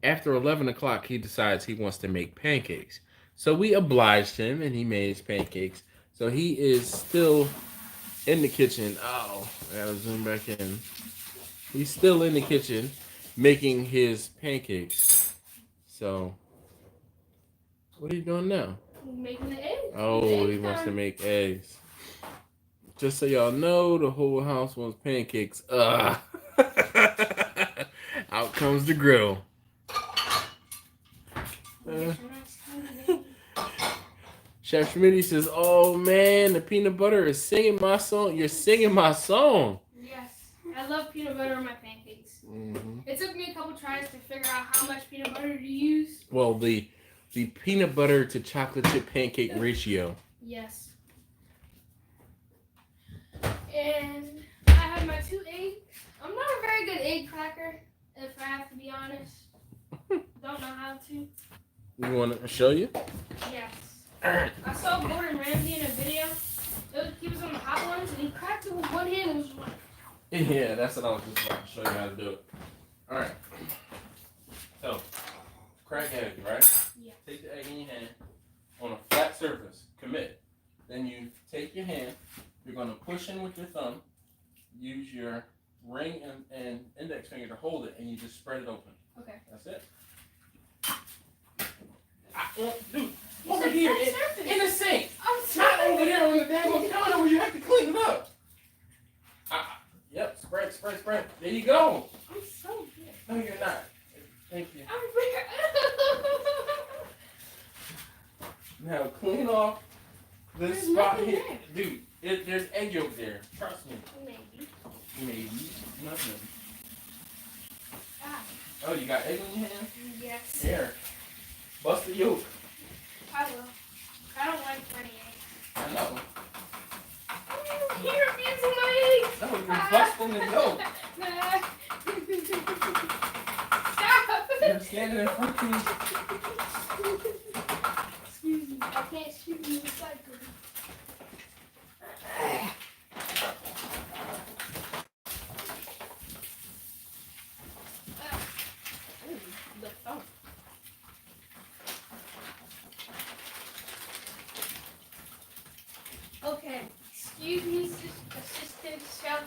[SPEAKER 1] after 11 o'clock, he decides he wants to make pancakes. So we obliged him, and he made his pancakes. So he is still in the kitchen. Oh, I gotta zoom back in. He's still in the kitchen making his pancakes. So, what are you doing now?
[SPEAKER 2] Making the eggs.
[SPEAKER 1] Oh, he wants to make eggs. Just so y'all know, the whole house wants pancakes. Out comes the grill. Chef Schmitty says, oh man, the peanut butter is singing my song. You're singing my song.
[SPEAKER 2] Yes. I love peanut butter on my pancakes.
[SPEAKER 1] Mm-hmm.
[SPEAKER 2] It took me a couple tries to figure out how much peanut butter to use.
[SPEAKER 1] Well, the peanut butter to chocolate chip pancake ratio.
[SPEAKER 2] Yes. And I have my 2 eggs. I'm not a very good egg cracker, if I have to be honest. Don't know how to.
[SPEAKER 1] You want to show you?
[SPEAKER 2] Yes. I saw Gordon Ramsay in a video. He was on the hot ones and he cracked it with one hand and was like,
[SPEAKER 1] Yeah, that's what I was just about to show you how to do it. Alright. So, crack egg, right?
[SPEAKER 2] Yeah.
[SPEAKER 1] Take the egg in your hand on a flat surface. Commit. Then you take your hand. You're going to push in with your thumb. Use your ring and index finger to hold it, and you just spread it open.
[SPEAKER 2] okay.
[SPEAKER 1] That's it. Dude, over here in the sink.
[SPEAKER 2] I'm
[SPEAKER 1] Not
[SPEAKER 2] sorry.
[SPEAKER 1] over there on the damn counter where you have to clean it up. Yep, spread. There you go.
[SPEAKER 2] I'm so good.
[SPEAKER 1] No, you're not. Thank you.
[SPEAKER 2] I'm very...
[SPEAKER 1] Now clean off this
[SPEAKER 2] There's
[SPEAKER 1] spot
[SPEAKER 2] nothing
[SPEAKER 1] here.
[SPEAKER 2] there.
[SPEAKER 1] Dude, there's egg yolk there. Trust me.
[SPEAKER 2] Maybe.
[SPEAKER 1] Nothing.
[SPEAKER 2] Ah,
[SPEAKER 1] Oh, you got egg in your hand?
[SPEAKER 2] yes.
[SPEAKER 1] Here. Bust the yolk.
[SPEAKER 2] I will. I don't like funny eggs.
[SPEAKER 1] I know.
[SPEAKER 2] Here, I'm using my eggs.
[SPEAKER 1] No, you're busting the yolk.
[SPEAKER 2] Stop.
[SPEAKER 1] You're standing in front of me.
[SPEAKER 2] Excuse me. I can't shoot you with cycle. The phone. Okay. Excuse me, assistant chef.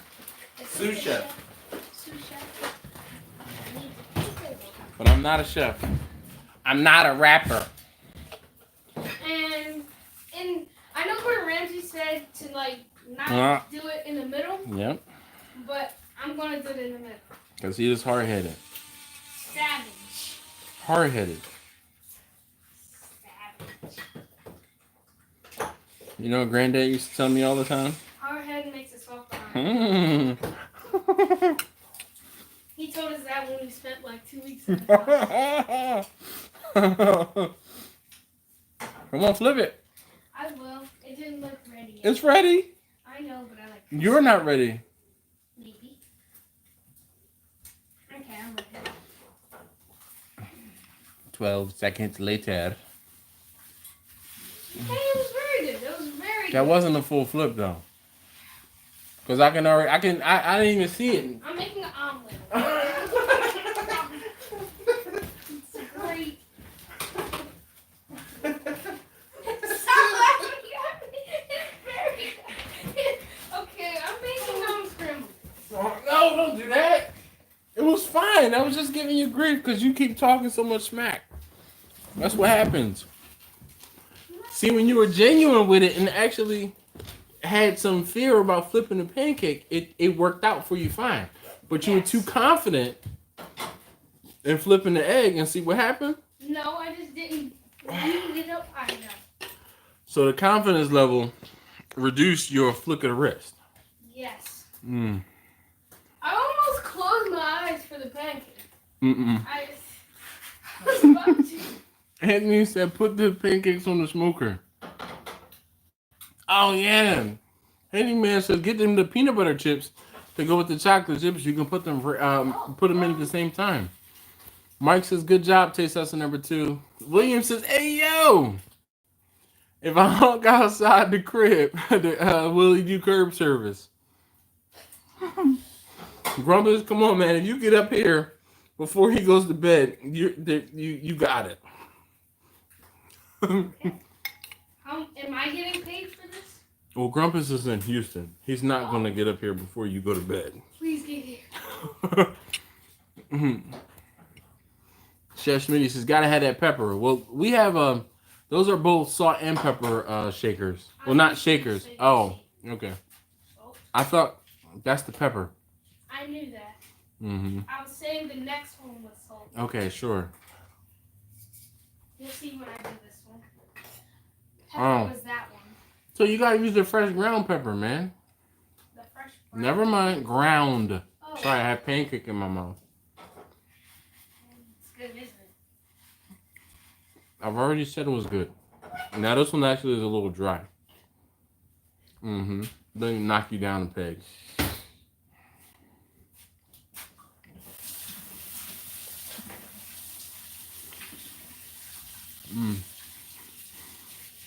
[SPEAKER 1] Sous chef.
[SPEAKER 2] Sous chef. I need to take over.
[SPEAKER 1] But I'm not a chef. I'm not a rapper.
[SPEAKER 2] And I know Gordon Ramsay said to not do it in the middle,
[SPEAKER 1] Yep.
[SPEAKER 2] but I'm gonna do it in the middle.
[SPEAKER 1] Because he is hard-headed.
[SPEAKER 2] Savage.
[SPEAKER 1] Hard-headed.
[SPEAKER 2] Savage.
[SPEAKER 1] You know what Granddad used to tell me all the time?
[SPEAKER 2] Hard head makes it soft behind. He told us that when we spent like 2 weeks in the house.
[SPEAKER 1] Come on, flip it.
[SPEAKER 2] I will. It didn't look ready yet.
[SPEAKER 1] It's ready.
[SPEAKER 2] I know, but I like it.
[SPEAKER 1] You're not ready.
[SPEAKER 2] Maybe. Okay, I'm ready.
[SPEAKER 1] 12 seconds later.
[SPEAKER 2] Hey, it was very good. It was very good.
[SPEAKER 1] That wasn't a full flip though. Cause I didn't even see it.
[SPEAKER 2] I'm making an omelet. It's great. Stop laughing at me. It's very good. Okay, I'm making scrambled.
[SPEAKER 1] No, don't do that. It was fine. I was just giving you grief because you keep talking so much smack. That's what happens. See, when you were genuine with it and actually had some fear about flipping the pancake, it worked out for you fine. But you were too confident in flipping the egg and see what happened?
[SPEAKER 2] No, I just didn't read it up high enough.
[SPEAKER 1] So the confidence level reduced your flick of the wrist.
[SPEAKER 2] Yes.
[SPEAKER 1] Mm.
[SPEAKER 2] I almost closed my eyes for the pancake.
[SPEAKER 1] I
[SPEAKER 2] was about to.
[SPEAKER 1] Anthony said, put the pancakes on the smoker. Oh, yeah. Anthony man says, get them the peanut butter chips to go with the chocolate chips. You can put them in at the same time. Mike says, good job, Taste Tester number 2. William says, hey, yo. If I hunk outside the crib, will he do curb service? Grumpus, come on, man. If you get up here before he goes to bed, you got it.
[SPEAKER 2] Am I getting paid for this?
[SPEAKER 1] Well, Grumpus is in Houston. He's not going to get up here before you go to bed.
[SPEAKER 2] Please get here.
[SPEAKER 1] Chef Smitty says, gotta have that pepper. Well, we have those are both salt and pepper shakers. Well, not shakers. Oh, okay. I thought that's the pepper.
[SPEAKER 2] I knew that.
[SPEAKER 1] I
[SPEAKER 2] was saying the next one was salt.
[SPEAKER 1] Okay, sure.
[SPEAKER 2] You'll see when I do this one. Pepper was that one.
[SPEAKER 1] So you gotta use the fresh ground pepper, man.
[SPEAKER 2] The fresh ground?
[SPEAKER 1] Never mind, ground.
[SPEAKER 2] Oh.
[SPEAKER 1] Sorry, I have pancake in my mouth.
[SPEAKER 2] It's good, isn't it?
[SPEAKER 1] I've already said it was good. Now this one actually is a little dry. Then knock you down a peg.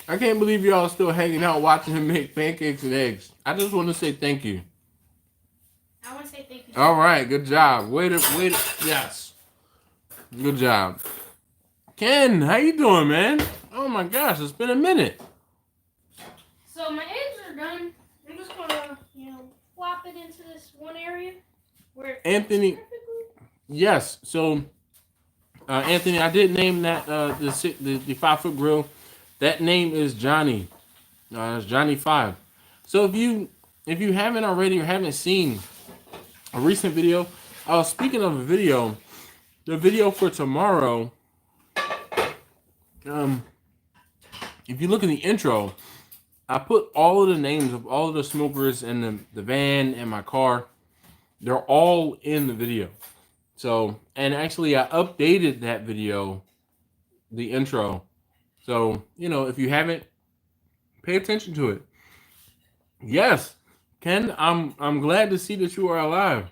[SPEAKER 1] I can't believe y'all still hanging out watching him make pancakes and eggs. I just want to say thank you.
[SPEAKER 2] I want to say thank you.
[SPEAKER 1] All right, good job. Wait, yes. Good job. Ken, how you doing, man? Oh my gosh, it's been a minute.
[SPEAKER 2] So my eggs are done. I'm just gonna, flop it into this one area where
[SPEAKER 1] Anthony. Yes. So, Anthony, I did name that the 5-foot grill. That name is Johnny. It's Johnny 5. So if you haven't already or haven't seen a recent video, speaking of a video, the video for tomorrow. If you look in the intro, I put all of the names of all of the smokers in the van and my car. They're all in the video. So, and actually I updated that video, the intro. So, if you haven't, pay attention to it. Yes, Ken, I'm glad to see that you are alive.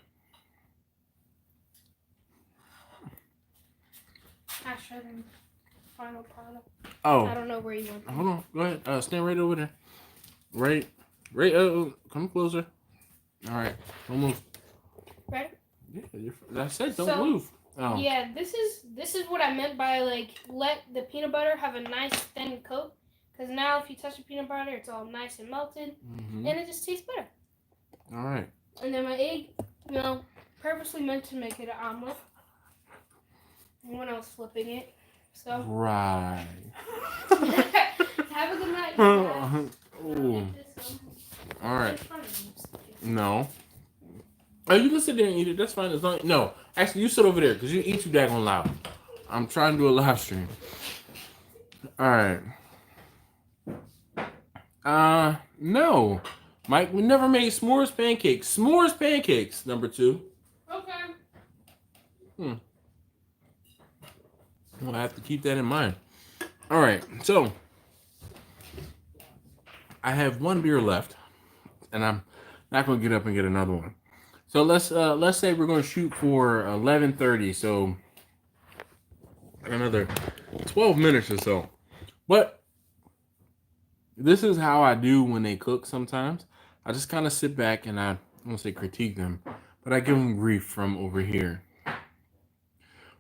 [SPEAKER 2] Final product.
[SPEAKER 1] Oh.
[SPEAKER 2] I don't know where you went.
[SPEAKER 1] Hold on. Go ahead. Stand right over there. Right. Come closer. All right. Don't move.
[SPEAKER 2] Ready?
[SPEAKER 1] Yeah, that's it. Don't move. Oh.
[SPEAKER 2] Yeah, this is what I meant by let the peanut butter have a nice thin coat. Because now if you touch the peanut butter, it's all nice and melted, and it just tastes better.
[SPEAKER 1] All right.
[SPEAKER 2] And then my egg, purposely meant to make it an omelet. And when I was flipping it, so.
[SPEAKER 1] Right.
[SPEAKER 2] Have a good night.
[SPEAKER 1] Ooh. All right. No. Oh, you can sit there and eat it. That's fine. No. Actually, you sit over there because you eat too daggone loud. I'm trying to do a live stream. All right. No. Mike, we never made s'mores pancakes. S'mores pancakes, number 2.
[SPEAKER 2] Okay.
[SPEAKER 1] Well, I have to keep that in mind. All right. So, I have one beer left, and I'm not going to get up and get another one. So let's say we're going to shoot for 11:30. So another 12 minutes or so. But this is how I do when they cook sometimes. I just kind of sit back and I won't say critique them, but I give them grief from over here.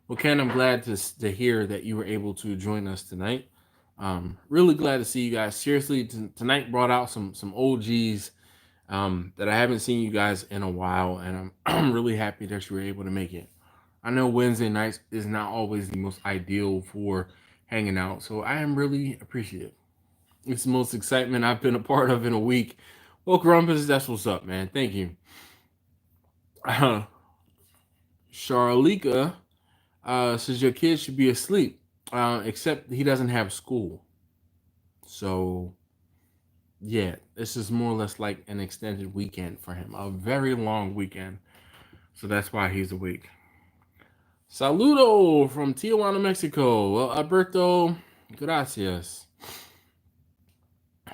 [SPEAKER 1] Well, Ken, I'm glad to hear that you were able to join us tonight. Really glad to see you guys. Seriously, tonight brought out some OGs that I haven't seen you guys in a while, and I'm really happy that you were able to make it. I know Wednesday nights is not always the most ideal for hanging out, so I am really appreciative. It's the most excitement I've been a part of in a week. Well, Grumpus, that's what's up, man. Thank you. Charlika says your kid should be asleep, except he doesn't have school. So, yeah, this is more or less like an extended weekend for him. A very long weekend. So that's why he's awake. Saludo from Tijuana, Mexico. Well, Alberto, gracias.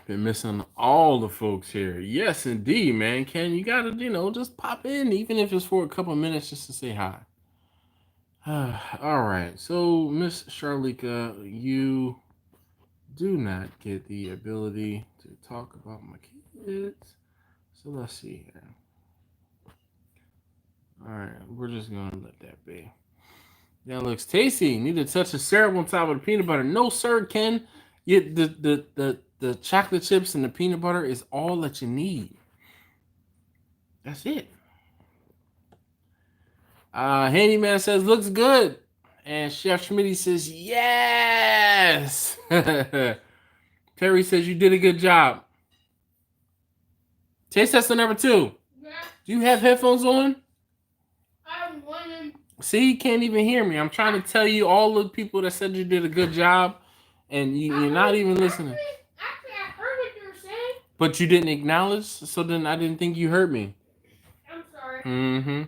[SPEAKER 1] Been missing all the folks here. Yes, indeed, man. Ken, you gotta, just pop in, even if it's for a couple minutes, just to say hi. All right. So, Miss Charlika, you do not get the ability to talk about my kids. So let's see here. All right, we're just gonna let that be. That looks tasty. Need a touch of syrup on top of the peanut butter. No, sir, Ken. The chocolate chips and the peanut butter is all that you need. That's it. Handyman says looks good, and Chef Schmitty says yes. Terry says you did a good job. Taste tester number 2.
[SPEAKER 2] Yeah,
[SPEAKER 1] Do you have headphones on?
[SPEAKER 2] I'm wondering.
[SPEAKER 1] See, you can't even hear me. I'm trying to tell you all the people that said you did a good job, and you're not even listening.
[SPEAKER 2] Actually, I heard what you were saying.
[SPEAKER 1] But you didn't acknowledge, so then I didn't think you heard me.
[SPEAKER 2] I'm sorry.
[SPEAKER 1] Mm-hmm.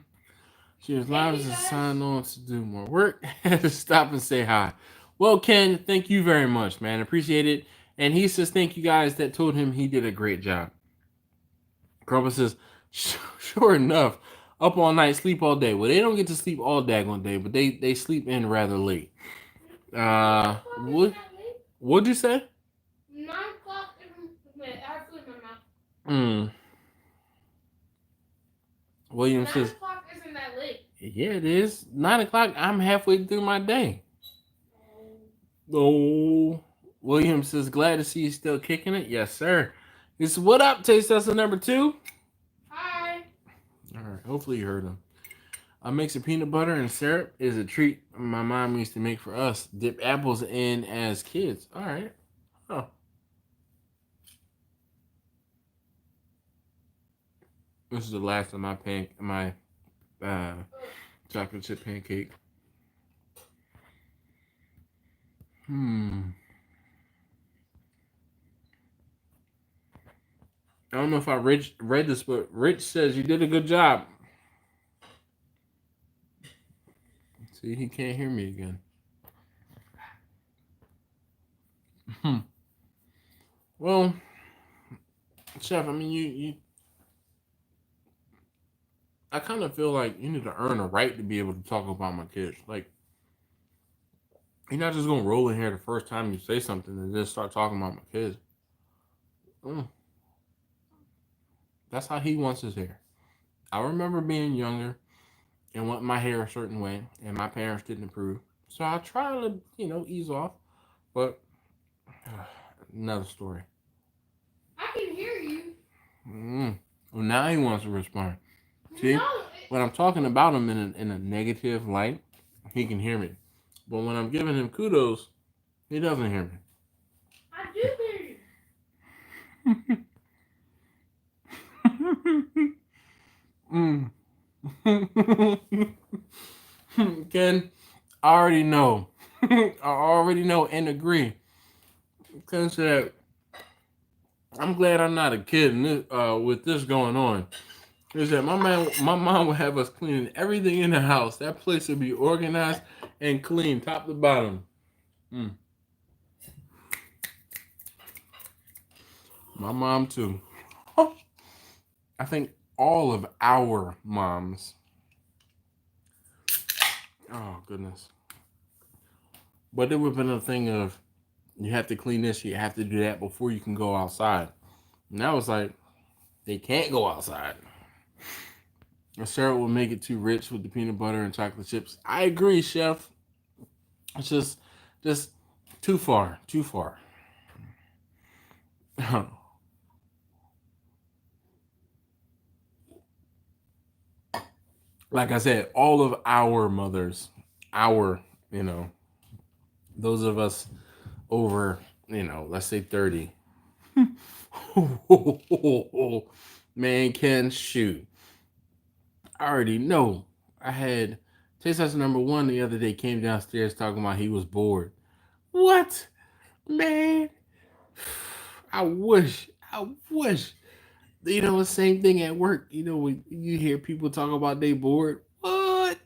[SPEAKER 1] She was live as a sign on to do more work. Stop and say hi. Well, Ken, thank you very much, man. Appreciate it. And he says thank you guys that told him he did a great job. Crumble says, sure enough, up all night, sleep all day. Well, they don't get to sleep all daggone day, but they sleep in rather late. What'd you say?
[SPEAKER 2] 9 o'clock. Wait, I have food in my mouth.
[SPEAKER 1] William
[SPEAKER 2] 9
[SPEAKER 1] says,
[SPEAKER 2] o'clock isn't that late.
[SPEAKER 1] yeah, it is. 9 o'clock, I'm halfway through my day. Oh. William says, glad to see you still kicking it. Yes, sir. It's what up, taste tester number 2.
[SPEAKER 2] Hi.
[SPEAKER 1] All right, hopefully you heard him. I make some peanut butter and syrup is a treat my mom used to make for us. Dip apples in as kids. All right. Oh. This is the last of my chocolate chip pancake. I don't know if I read this, but Rich says you did a good job. See, he can't hear me again. Well, Chef, I mean, I kind of feel like you need to earn a right to be able to talk about my kids. Like, you're not just going to roll in here the first time you say something and just start talking about my kids. That's how he wants his hair. I remember being younger and wanting my hair a certain way, and my parents didn't approve. So I tried to, ease off. But another story.
[SPEAKER 2] I can hear you.
[SPEAKER 1] Well, now he wants to respond. See, when I'm talking about him in a negative light, he can hear me. But when I'm giving him kudos, he doesn't hear me.
[SPEAKER 2] I do hear you.
[SPEAKER 1] Ken, I already know. I already know and agree. Ken said, I'm glad I'm not a kid with this going on. He said, my mom would have us cleaning everything in the house. That place would be organized and clean, top to bottom. My mom, too. I think all of our moms. Oh, goodness. But it would have been a thing of, you have to clean this, you have to do that before you can go outside. And that was like, they can't go outside. The syrup will make it too rich with the peanut butter and chocolate chips. I agree, Chef. It's just too far. Like I said, all of our mothers, those of us over, let's say 30. Man, Ken, shoot. I already know. I had taste tester number 1 the other day came downstairs talking about he was bored. What? Man. I wish. The same thing at work. When you hear people talk about they bored. What?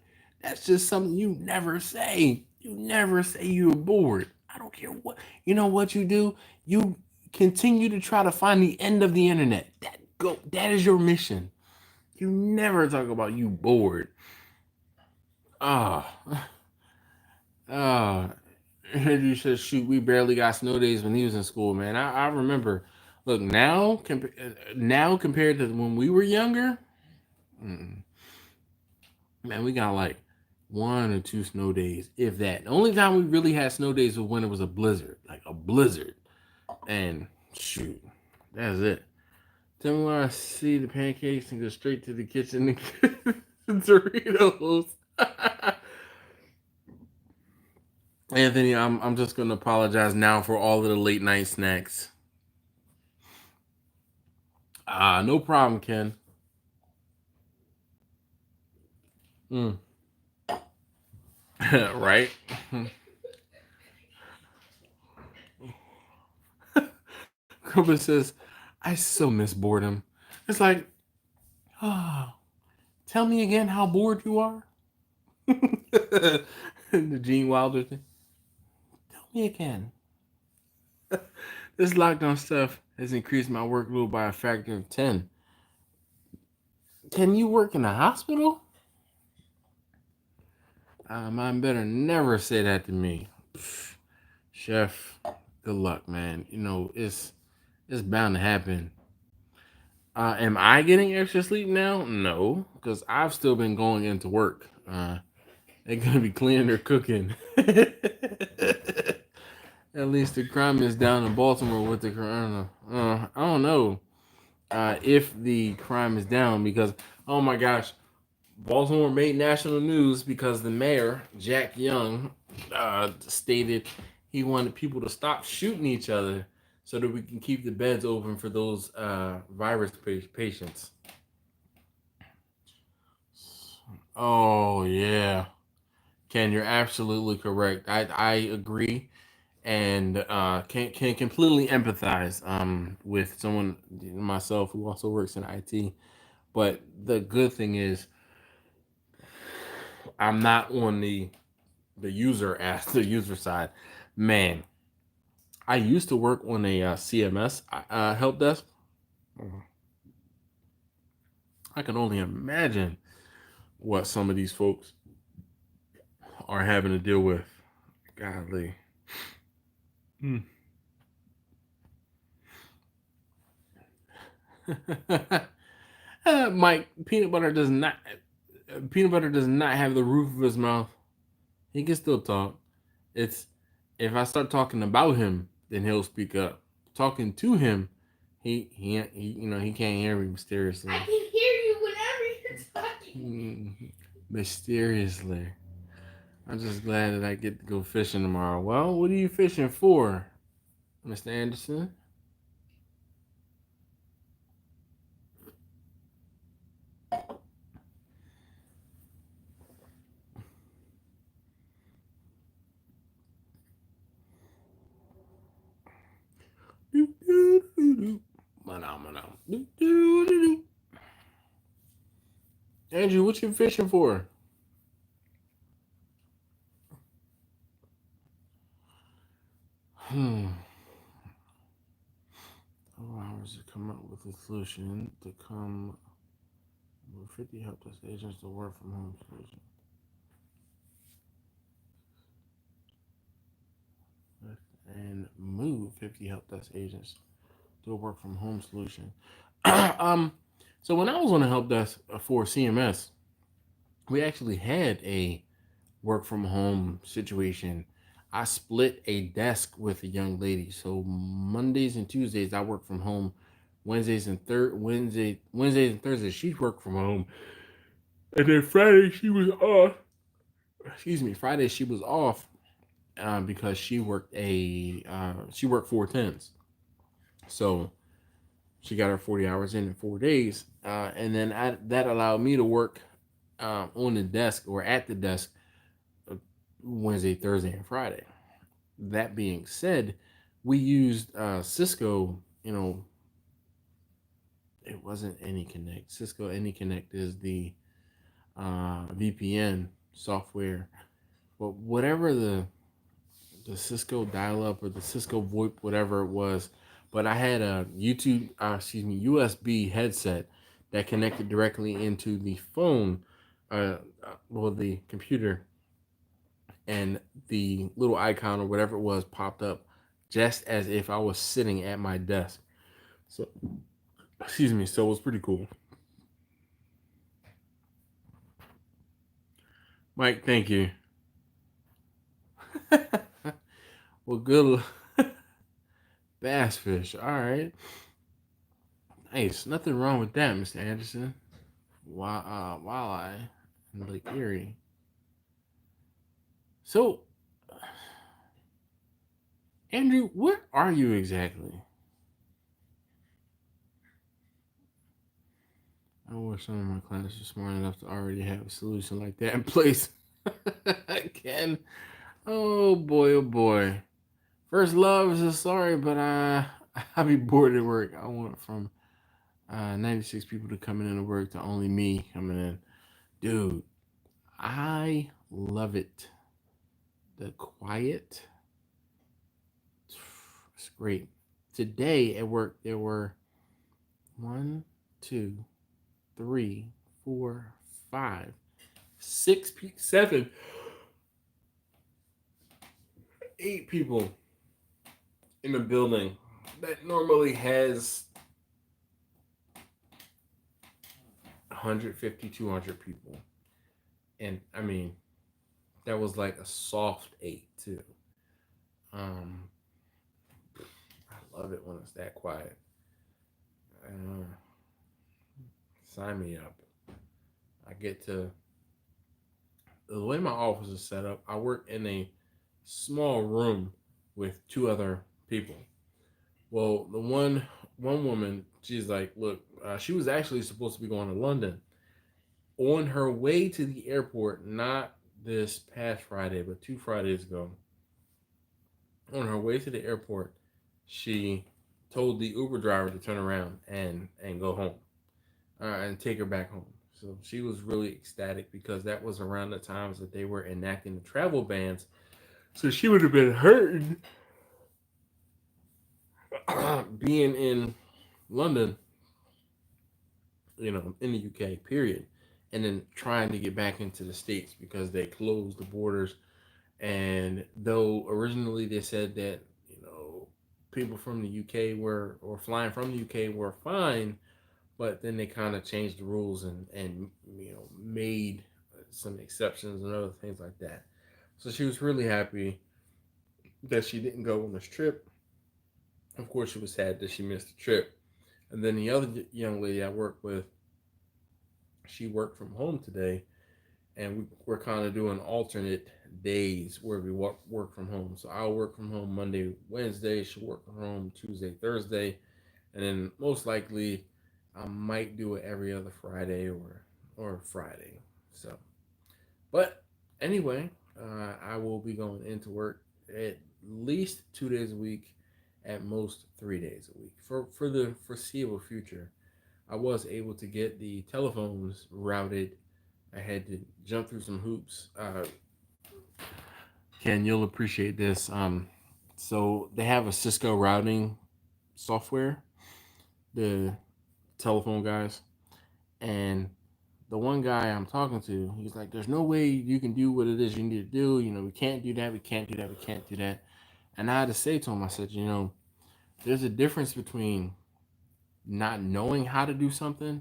[SPEAKER 1] That's just something you never say. You never say you're bored. I don't care what. You know what you do? You continue to try to find the end of the internet. That is your mission. You never talk about you bored. Ah, ah. You said, shoot, we barely got snow days when he was in school, man. I remember. Look, now compared to when we were younger, man, we got like 1 or 2 snow days, if that. The only time we really had snow days was when it was a blizzard, like a blizzard. And shoot, that's it. Tell me where I see the pancakes and go straight to the kitchen and get Doritos. Anthony, I'm just gonna apologize now for all of the late night snacks. No problem, Ken. Mm. Right? Cooper says, I so miss boredom. It's like, oh, tell me again how bored you are. The Gene Wilder thing. Tell me again. This lockdown stuff has increased my workload by a factor of 10. Can you work in a hospital? Mine better never say that to me. Pfft, Chef, good luck, man. You know, it's bound to happen. Am I getting extra sleep now? No, because I've still been going into work. They're gonna be cleaning or cooking. At least the crime is down in Baltimore with the corona. I don't know if the crime is down because, oh my gosh, Baltimore made national news because the mayor, Jack Young, stated he wanted people to stop shooting each other so that we can keep the beds open for those virus patients. Oh, yeah. Ken, you're absolutely correct. I agree and can completely empathize with someone myself who also works in IT. But the good thing is I'm not on the the user side. Man, I used to work on a CMS help desk. I can only imagine what some of these folks are having to deal with. Godly. Hmm. Mike, peanut butter does not have the roof of his mouth. He can still talk. It's if I start talking about him, then he'll speak up. Talking to him, he you know he can't hear me mysteriously.
[SPEAKER 2] I can hear you whenever you're talking.
[SPEAKER 1] Mysteriously. I'm just glad that I get to go fishing tomorrow. Well, what are you fishing for, Mr. Anderson? Andrew, what you fishing for? Hmm. 4 hours to come up with a solution to come with 50 help desk agents to work from home solution. And move 50 help desk agents to a work from home solution. So when I was on the help desk for CMS, we actually had a work from home situation. I split a desk with a young lady. So Mondays and Tuesdays I work from home. Wednesdays and Thursdays she worked from home. And then Friday she was off. Excuse me, Friday she was off because she worked 4 10s. So she got her 40 hours in 4 days. And then that allowed me to work on the desk or at the desk Wednesday, Thursday, and Friday. That being said, we used Cisco, it wasn't AnyConnect. Cisco AnyConnect is the VPN software, but whatever the Cisco dial-up or the Cisco VoIP, whatever it was. But I had a USB headset that connected directly into the phone, the computer, and the little icon or whatever it was popped up, just as if I was sitting at my desk. So, so it was pretty cool. Mike, thank you. Well, good. Bass fish. All right. Nice. Nothing wrong with that, Mr. Anderson. Walleye in Lake Erie. So, Andrew, where are you exactly? I wish some of my clients are smart enough to already have a solution like that in place. Ken, oh boy. First love is a sorry, but I'll be bored at work. I want from 96 people to coming into work to only me coming in. Dude, I love it. The quiet. It's great. Today at work, there were 1, 2, 3, 4, 5, 6, 7, 8 people in a building that normally has 150, 200 people. And I mean, that was like a soft 8 too. I love it when it's that quiet. Sign me up. I get to, the way my office is set up, I work in a small room with 2 other people. Well, the one woman, she's like, look, she was actually supposed to be going to London. On her way to the airport, not this past Friday, but 2 Fridays ago, on her way to the airport, she told the Uber driver to turn around and go home and take her back home. So she was really ecstatic because that was around the times that they were enacting the travel bans. So she would have been hurting being in London, in the UK, period. And then trying to get back into the States because they closed the borders. And though originally they said that, people from the UK or flying from the UK were fine, but then they kind of changed the rules and made some exceptions and other things like that. So she was really happy that she didn't go on this trip. Of course, she was sad that she missed the trip. And then the other young lady I work with, she worked from home today, and we're kind of doing alternate days where we work from home. So I'll work from home Monday, Wednesday. She'll work from home Tuesday, Thursday, and then most likely I might do it every other Friday or Friday. So, but anyway, I will be going into work at least 2 days a week, at most 3 days a week for the foreseeable future. I was able to get the telephones routed. I had to jump through some hoops. Ken, you'll appreciate this. So they have a Cisco routing software, the telephone guys, and the one guy I'm talking to, he's like, "There's no way you can do what it is you need to do. We can't do that. We can't do that. We can't do that." And I had to say to him, I said, there's a difference between not knowing how to do something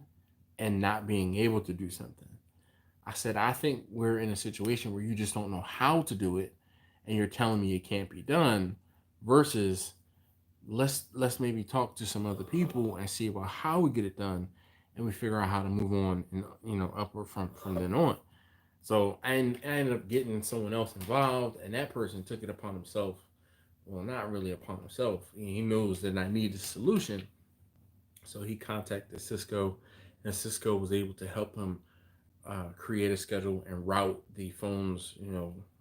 [SPEAKER 1] and not being able to do something. I said, I think we're in a situation where you just don't know how to do it and you're telling me it can't be done, versus let's maybe talk to some other people and see about how we get it done, and we figure out how to move on and upward from then on. So I ended up getting someone else involved, and that person took it upon himself. Well, not really upon himself. He knows that I need a solution. So he contacted Cisco, and Cisco was able to help him create a schedule and route the phones,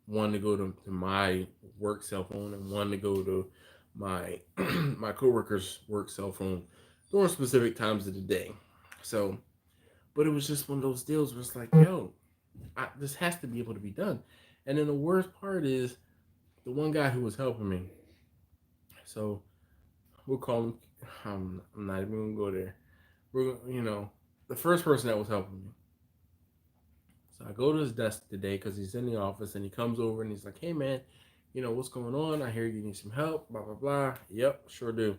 [SPEAKER 1] one to go to my work cell phone and one to go to my my coworker's work cell phone during specific times of the day. So, but it was just one of those deals where it's like, yo, this has to be able to be done. And then the worst part is the one guy who was helping me. So we'll call him. I'm not even gonna go there. The first person that was helping me. So I go to his desk today because he's in the office, and he comes over and he's like, "Hey man, what's going on? I hear you need some help. Blah blah blah." Yep, sure do.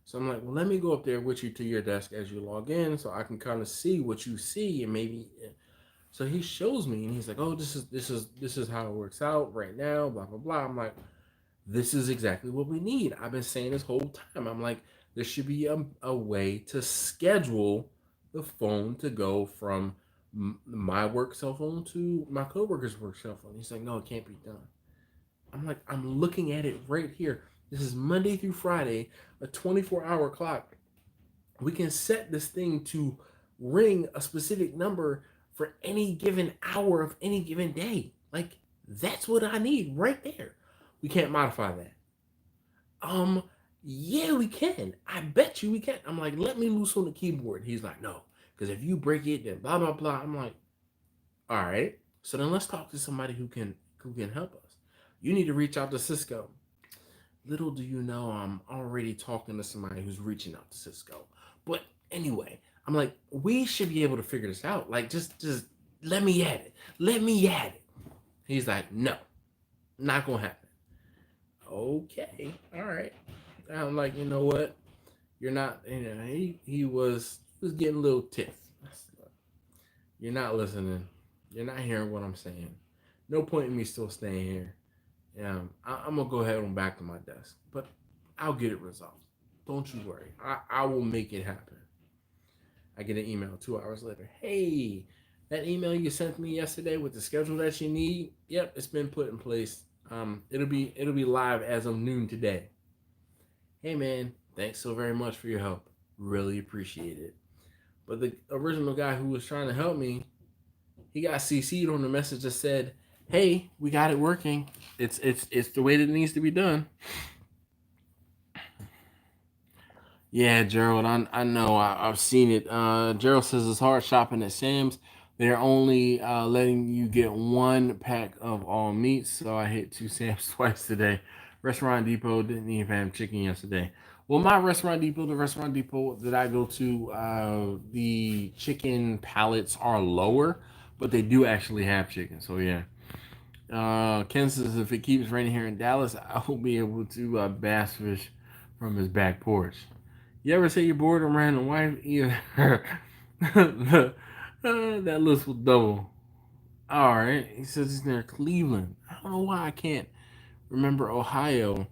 [SPEAKER 1] So I'm like, "Well, let me go up there with you to your desk as you log in, so I can kind of see what you see, and maybe." So he shows me, and he's like, "Oh, this is how it works out right now." Blah blah blah. I'm like, "This is exactly what we need." I've been saying this whole time. I'm like, there should be a way to schedule the phone to go from my work cell phone to my coworker's work cell phone. He's like, "No, it can't be done." I'm like, I'm looking at it right here. This is Monday through Friday, a 24-hour clock. We can set this thing to ring a specific number for any given hour of any given day. Like, that's what I need right there. We can't modify that. Yeah, we can. I bet you we can. I'm like, let me loose on the keyboard. He's like, no, because if you break it, then blah blah blah. I'm like, all right. So then let's talk to somebody who can help us. You need to reach out to Cisco. Little do you know, I'm already talking to somebody who's reaching out to Cisco. But anyway, I'm like, we should be able to figure this out. Like, just let me at it. Let me at it. He's like, no, not gonna happen. Okay, all right. I'm like, you know what? You're not. He was getting a little tiff. You're not listening. You're not hearing what I'm saying. No point in me still staying here. I'm gonna go ahead and back to my desk, but I'll get it resolved. Don't you worry. I will make it happen. I get an email 2 hours later. Hey, that email you sent me yesterday with the schedule that you need. Yep, it's been put in place. It'll be live as of noon today. Hey man, thanks so very much for your help. Really appreciate it. But the original guy who was trying to help me, he got CC'd on the message that said, "Hey, we got it working. It's the way that it needs to be done." Yeah, Gerald, I know. I've seen it. Gerald says it's hard shopping at Sam's. They're only letting you get one pack of all meats, so I hit two Sam's twice today. Restaurant Depot didn't even have chicken yesterday. Well, the restaurant depot that I go to, the chicken pallets are lower, but they do actually have chicken. So yeah. Ken says if it keeps raining here in Dallas, I will be able to bass fish from his back porch. You ever say you're bored and ran a wife? Yeah. That list was double. All right. He says he's near Cleveland. I don't know why I can't remember Ohio.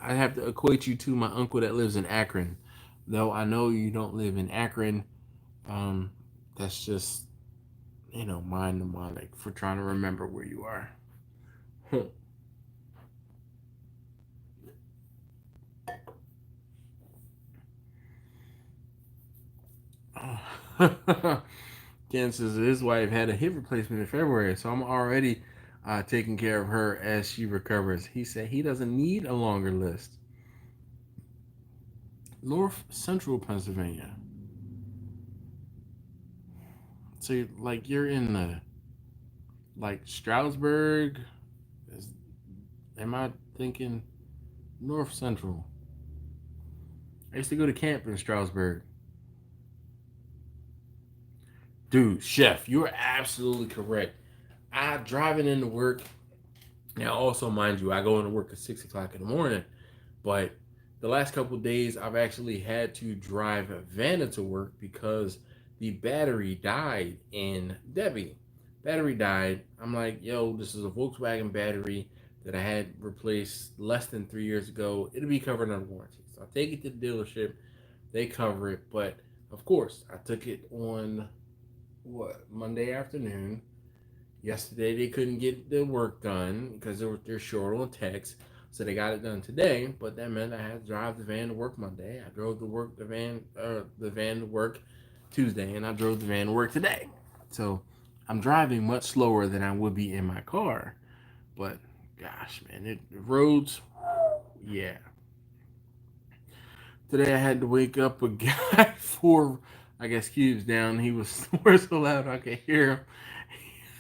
[SPEAKER 1] I have to equate you to my uncle that lives in Akron. Though I know you don't live in Akron. That's just, mind mnemonic for trying to remember where you are. Ken says his wife had a hip replacement in February, so I'm already taking care of her as she recovers. He said he doesn't need a longer list. North Central Pennsylvania. So, you're in Stroudsburg. Am I thinking North Central? I used to go to camp in Stroudsburg. Dude, Chef, you are absolutely correct. I driving into work. Now, also, mind you, I go into work at 6 o'clock in the morning, but the last couple of days, I've actually had to drive Vanna to work because the battery died in Debbie. Battery died. I'm like, yo, this is a Volkswagen battery that I had replaced less than 3 years ago. It'll be covered under warranty. So I take it to the dealership. They cover it. But, of course, I took it on, Monday afternoon. Yesterday, they couldn't get the work done because they're short on techs. So they got it done today, but that meant I had to drive the van to work Monday. I drove the van to work Tuesday, and I drove the van to work today. So I'm driving much slower than I would be in my car. But gosh, man, the roads, yeah. Today I had to wake up a guy 4, I guess, cubes down. He was snoring so loud I could hear him.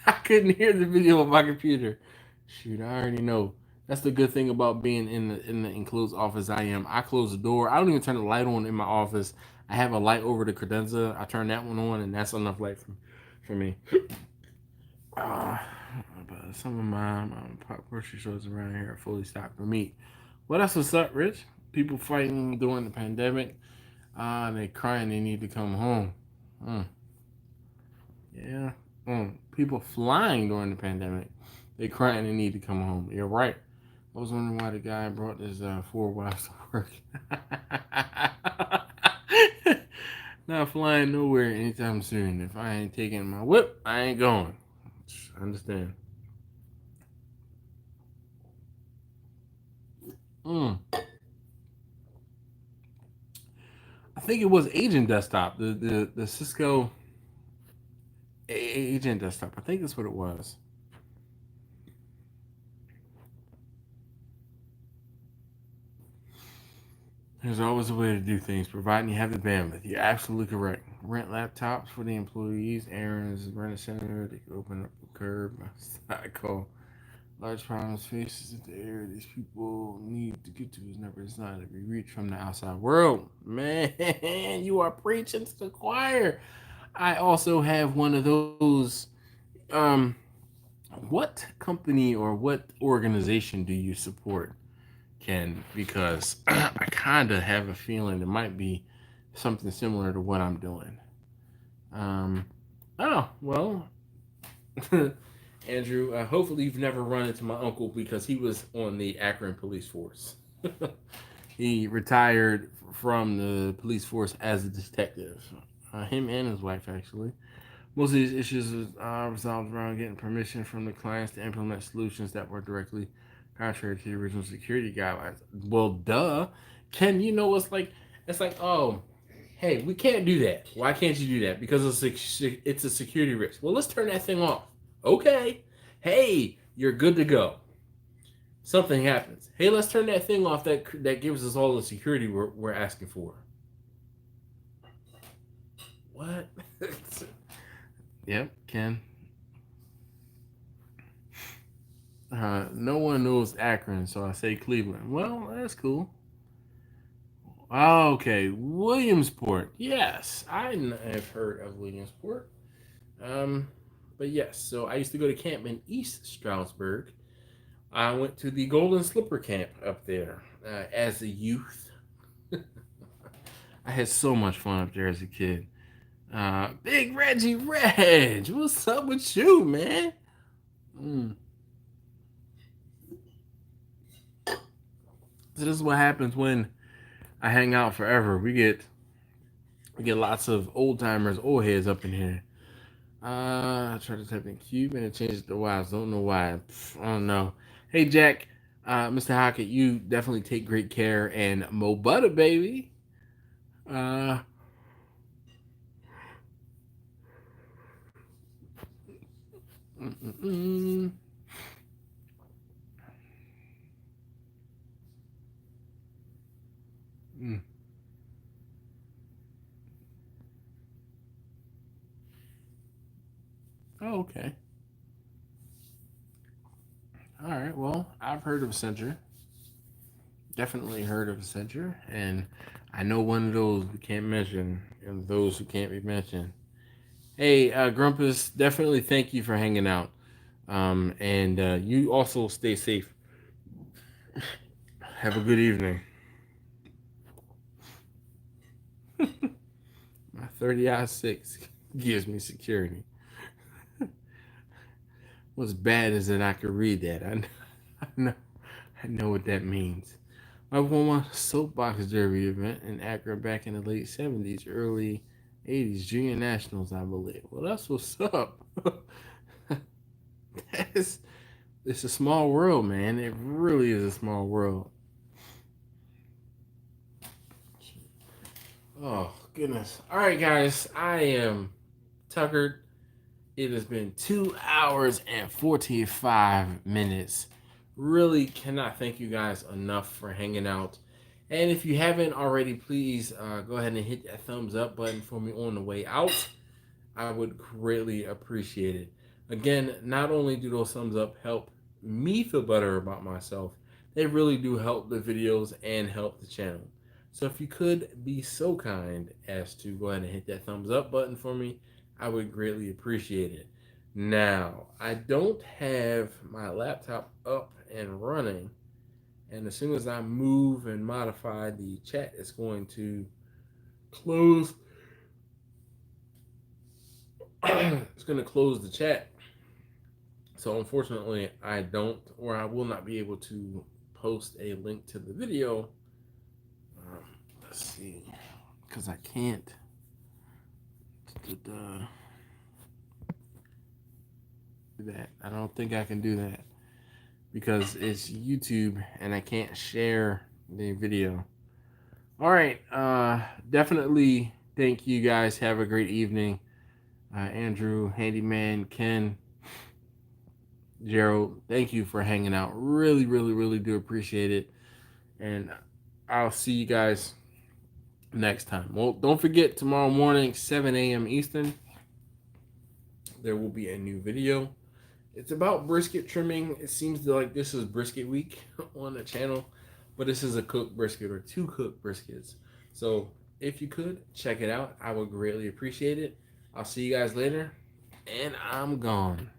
[SPEAKER 1] I couldn't hear the video on my computer. Shoot, I already know. That's the good thing about being in the enclosed office I am. I close the door. I don't even turn the light on in my office. I have a light over the credenza. I turn that one on, and that's enough light for me. Uh, but some of my grocery stores around here are fully stocked for meat. Well, that's what's up, Rich. People fighting during the pandemic. They crying they need to come home. Yeah. People flying during the pandemic. They crying they need to come home. You're right. I was wondering why the guy brought his 4 wives to work. Not flying nowhere anytime soon. If I ain't taking my whip, I ain't going. I understand. I think it was Agent Desktop, the Cisco Agent Desktop. I think that's what it was. There's always a way to do things, providing you have the bandwidth. You're absolutely correct. Rent laptops for the employees, errands, rent a center. They can open up a curb. I call large problems faces at the area these people need to get to is never designed to be reached from the outside world. Man, you are preaching to the choir. I also have one of those. Um, what company or what organization do you support? Ken, because I kind of have a feeling it might be something similar to what I'm doing. Um, oh, well, Andrew, hopefully you've never run into my uncle because he was on the Akron police force. He retired from the police force as a detective. Him and his wife, actually. Most of these issues resolved around getting permission from the clients to implement solutions that were directly contrary to the original security guidelines. Well, duh. Ken, you know it's like, oh, hey, we can't do that. Why can't you do that? Because it's a security risk. Well, let's turn that thing off. Okay. Hey, you're good to go. Something happens. Hey, let's turn that thing off that gives us all the security we're asking for. What? Yep, Ken. No one knows Akron, so I say Cleveland. Well, that's cool. Okay, Williamsport. Yes, I have heard of Williamsport. Um, but yes, so I used to go to camp in East Stroudsburg. I went to the Golden Slipper Camp up there as a youth. I had so much fun up there as a kid. Big Reggie Reg, what's up with you, man? So this is what happens when I hang out forever. We get lots of old timers, old heads up in here. I tried to type in cube and it changed the wives. Don't know why. I don't know. Hey Jack, Mr. Hockett, you definitely take great care and Mo Butter, baby. Uh, mm-mm-mm. Mm. Oh, okay. All right. Well, I've heard of Accenture. Definitely heard of Accenture, and I know one of those we can't mention, and those who can't be mentioned. Hey, Grumpus, definitely thank you for hanging out. And you also stay safe. Have a good evening. My 30i6 gives me security. What's bad is that I could read that. I know, I know what that means. I won my soapbox derby event in Akron back in the late 70s, early 80s, junior nationals, I believe. Well, that's what's up. That's, it's a small world, man. It really is a small world. Oh, goodness. All right, guys. I am tuckered. It has been 2 hours and 45 minutes. Really cannot thank you guys enough for hanging out. And if you haven't already, please go ahead and hit that thumbs up button for me on the way out. I would greatly appreciate it. Again, not only do those thumbs up help me feel better about myself, they really do help the videos and help the channel. So if you could be so kind as to go ahead and hit that thumbs up button for me, I would greatly appreciate it. Now, I don't have my laptop up and running, and as soon as I move and modify the chat, it's going to close. It's going to close the chat. So unfortunately, I don't, or I will not be able to post a link to the video. Let's see, because I can't. Do that. I don't think I can do that because it's YouTube and I can't share the video. All right, definitely thank you guys. Have a great evening. Andrew, Handyman, Ken, Gerald, thank you for hanging out. Really, really, really do appreciate it. And I'll see you guys next time. Well, don't forget, tomorrow morning, 7 a.m. Eastern, there will be a new video. It's about brisket trimming. It seems like this is brisket week on the channel, but this is a cooked brisket or 2 cooked briskets. So if you could, check it out. I would greatly appreciate it. I'll see you guys later, and I'm gone.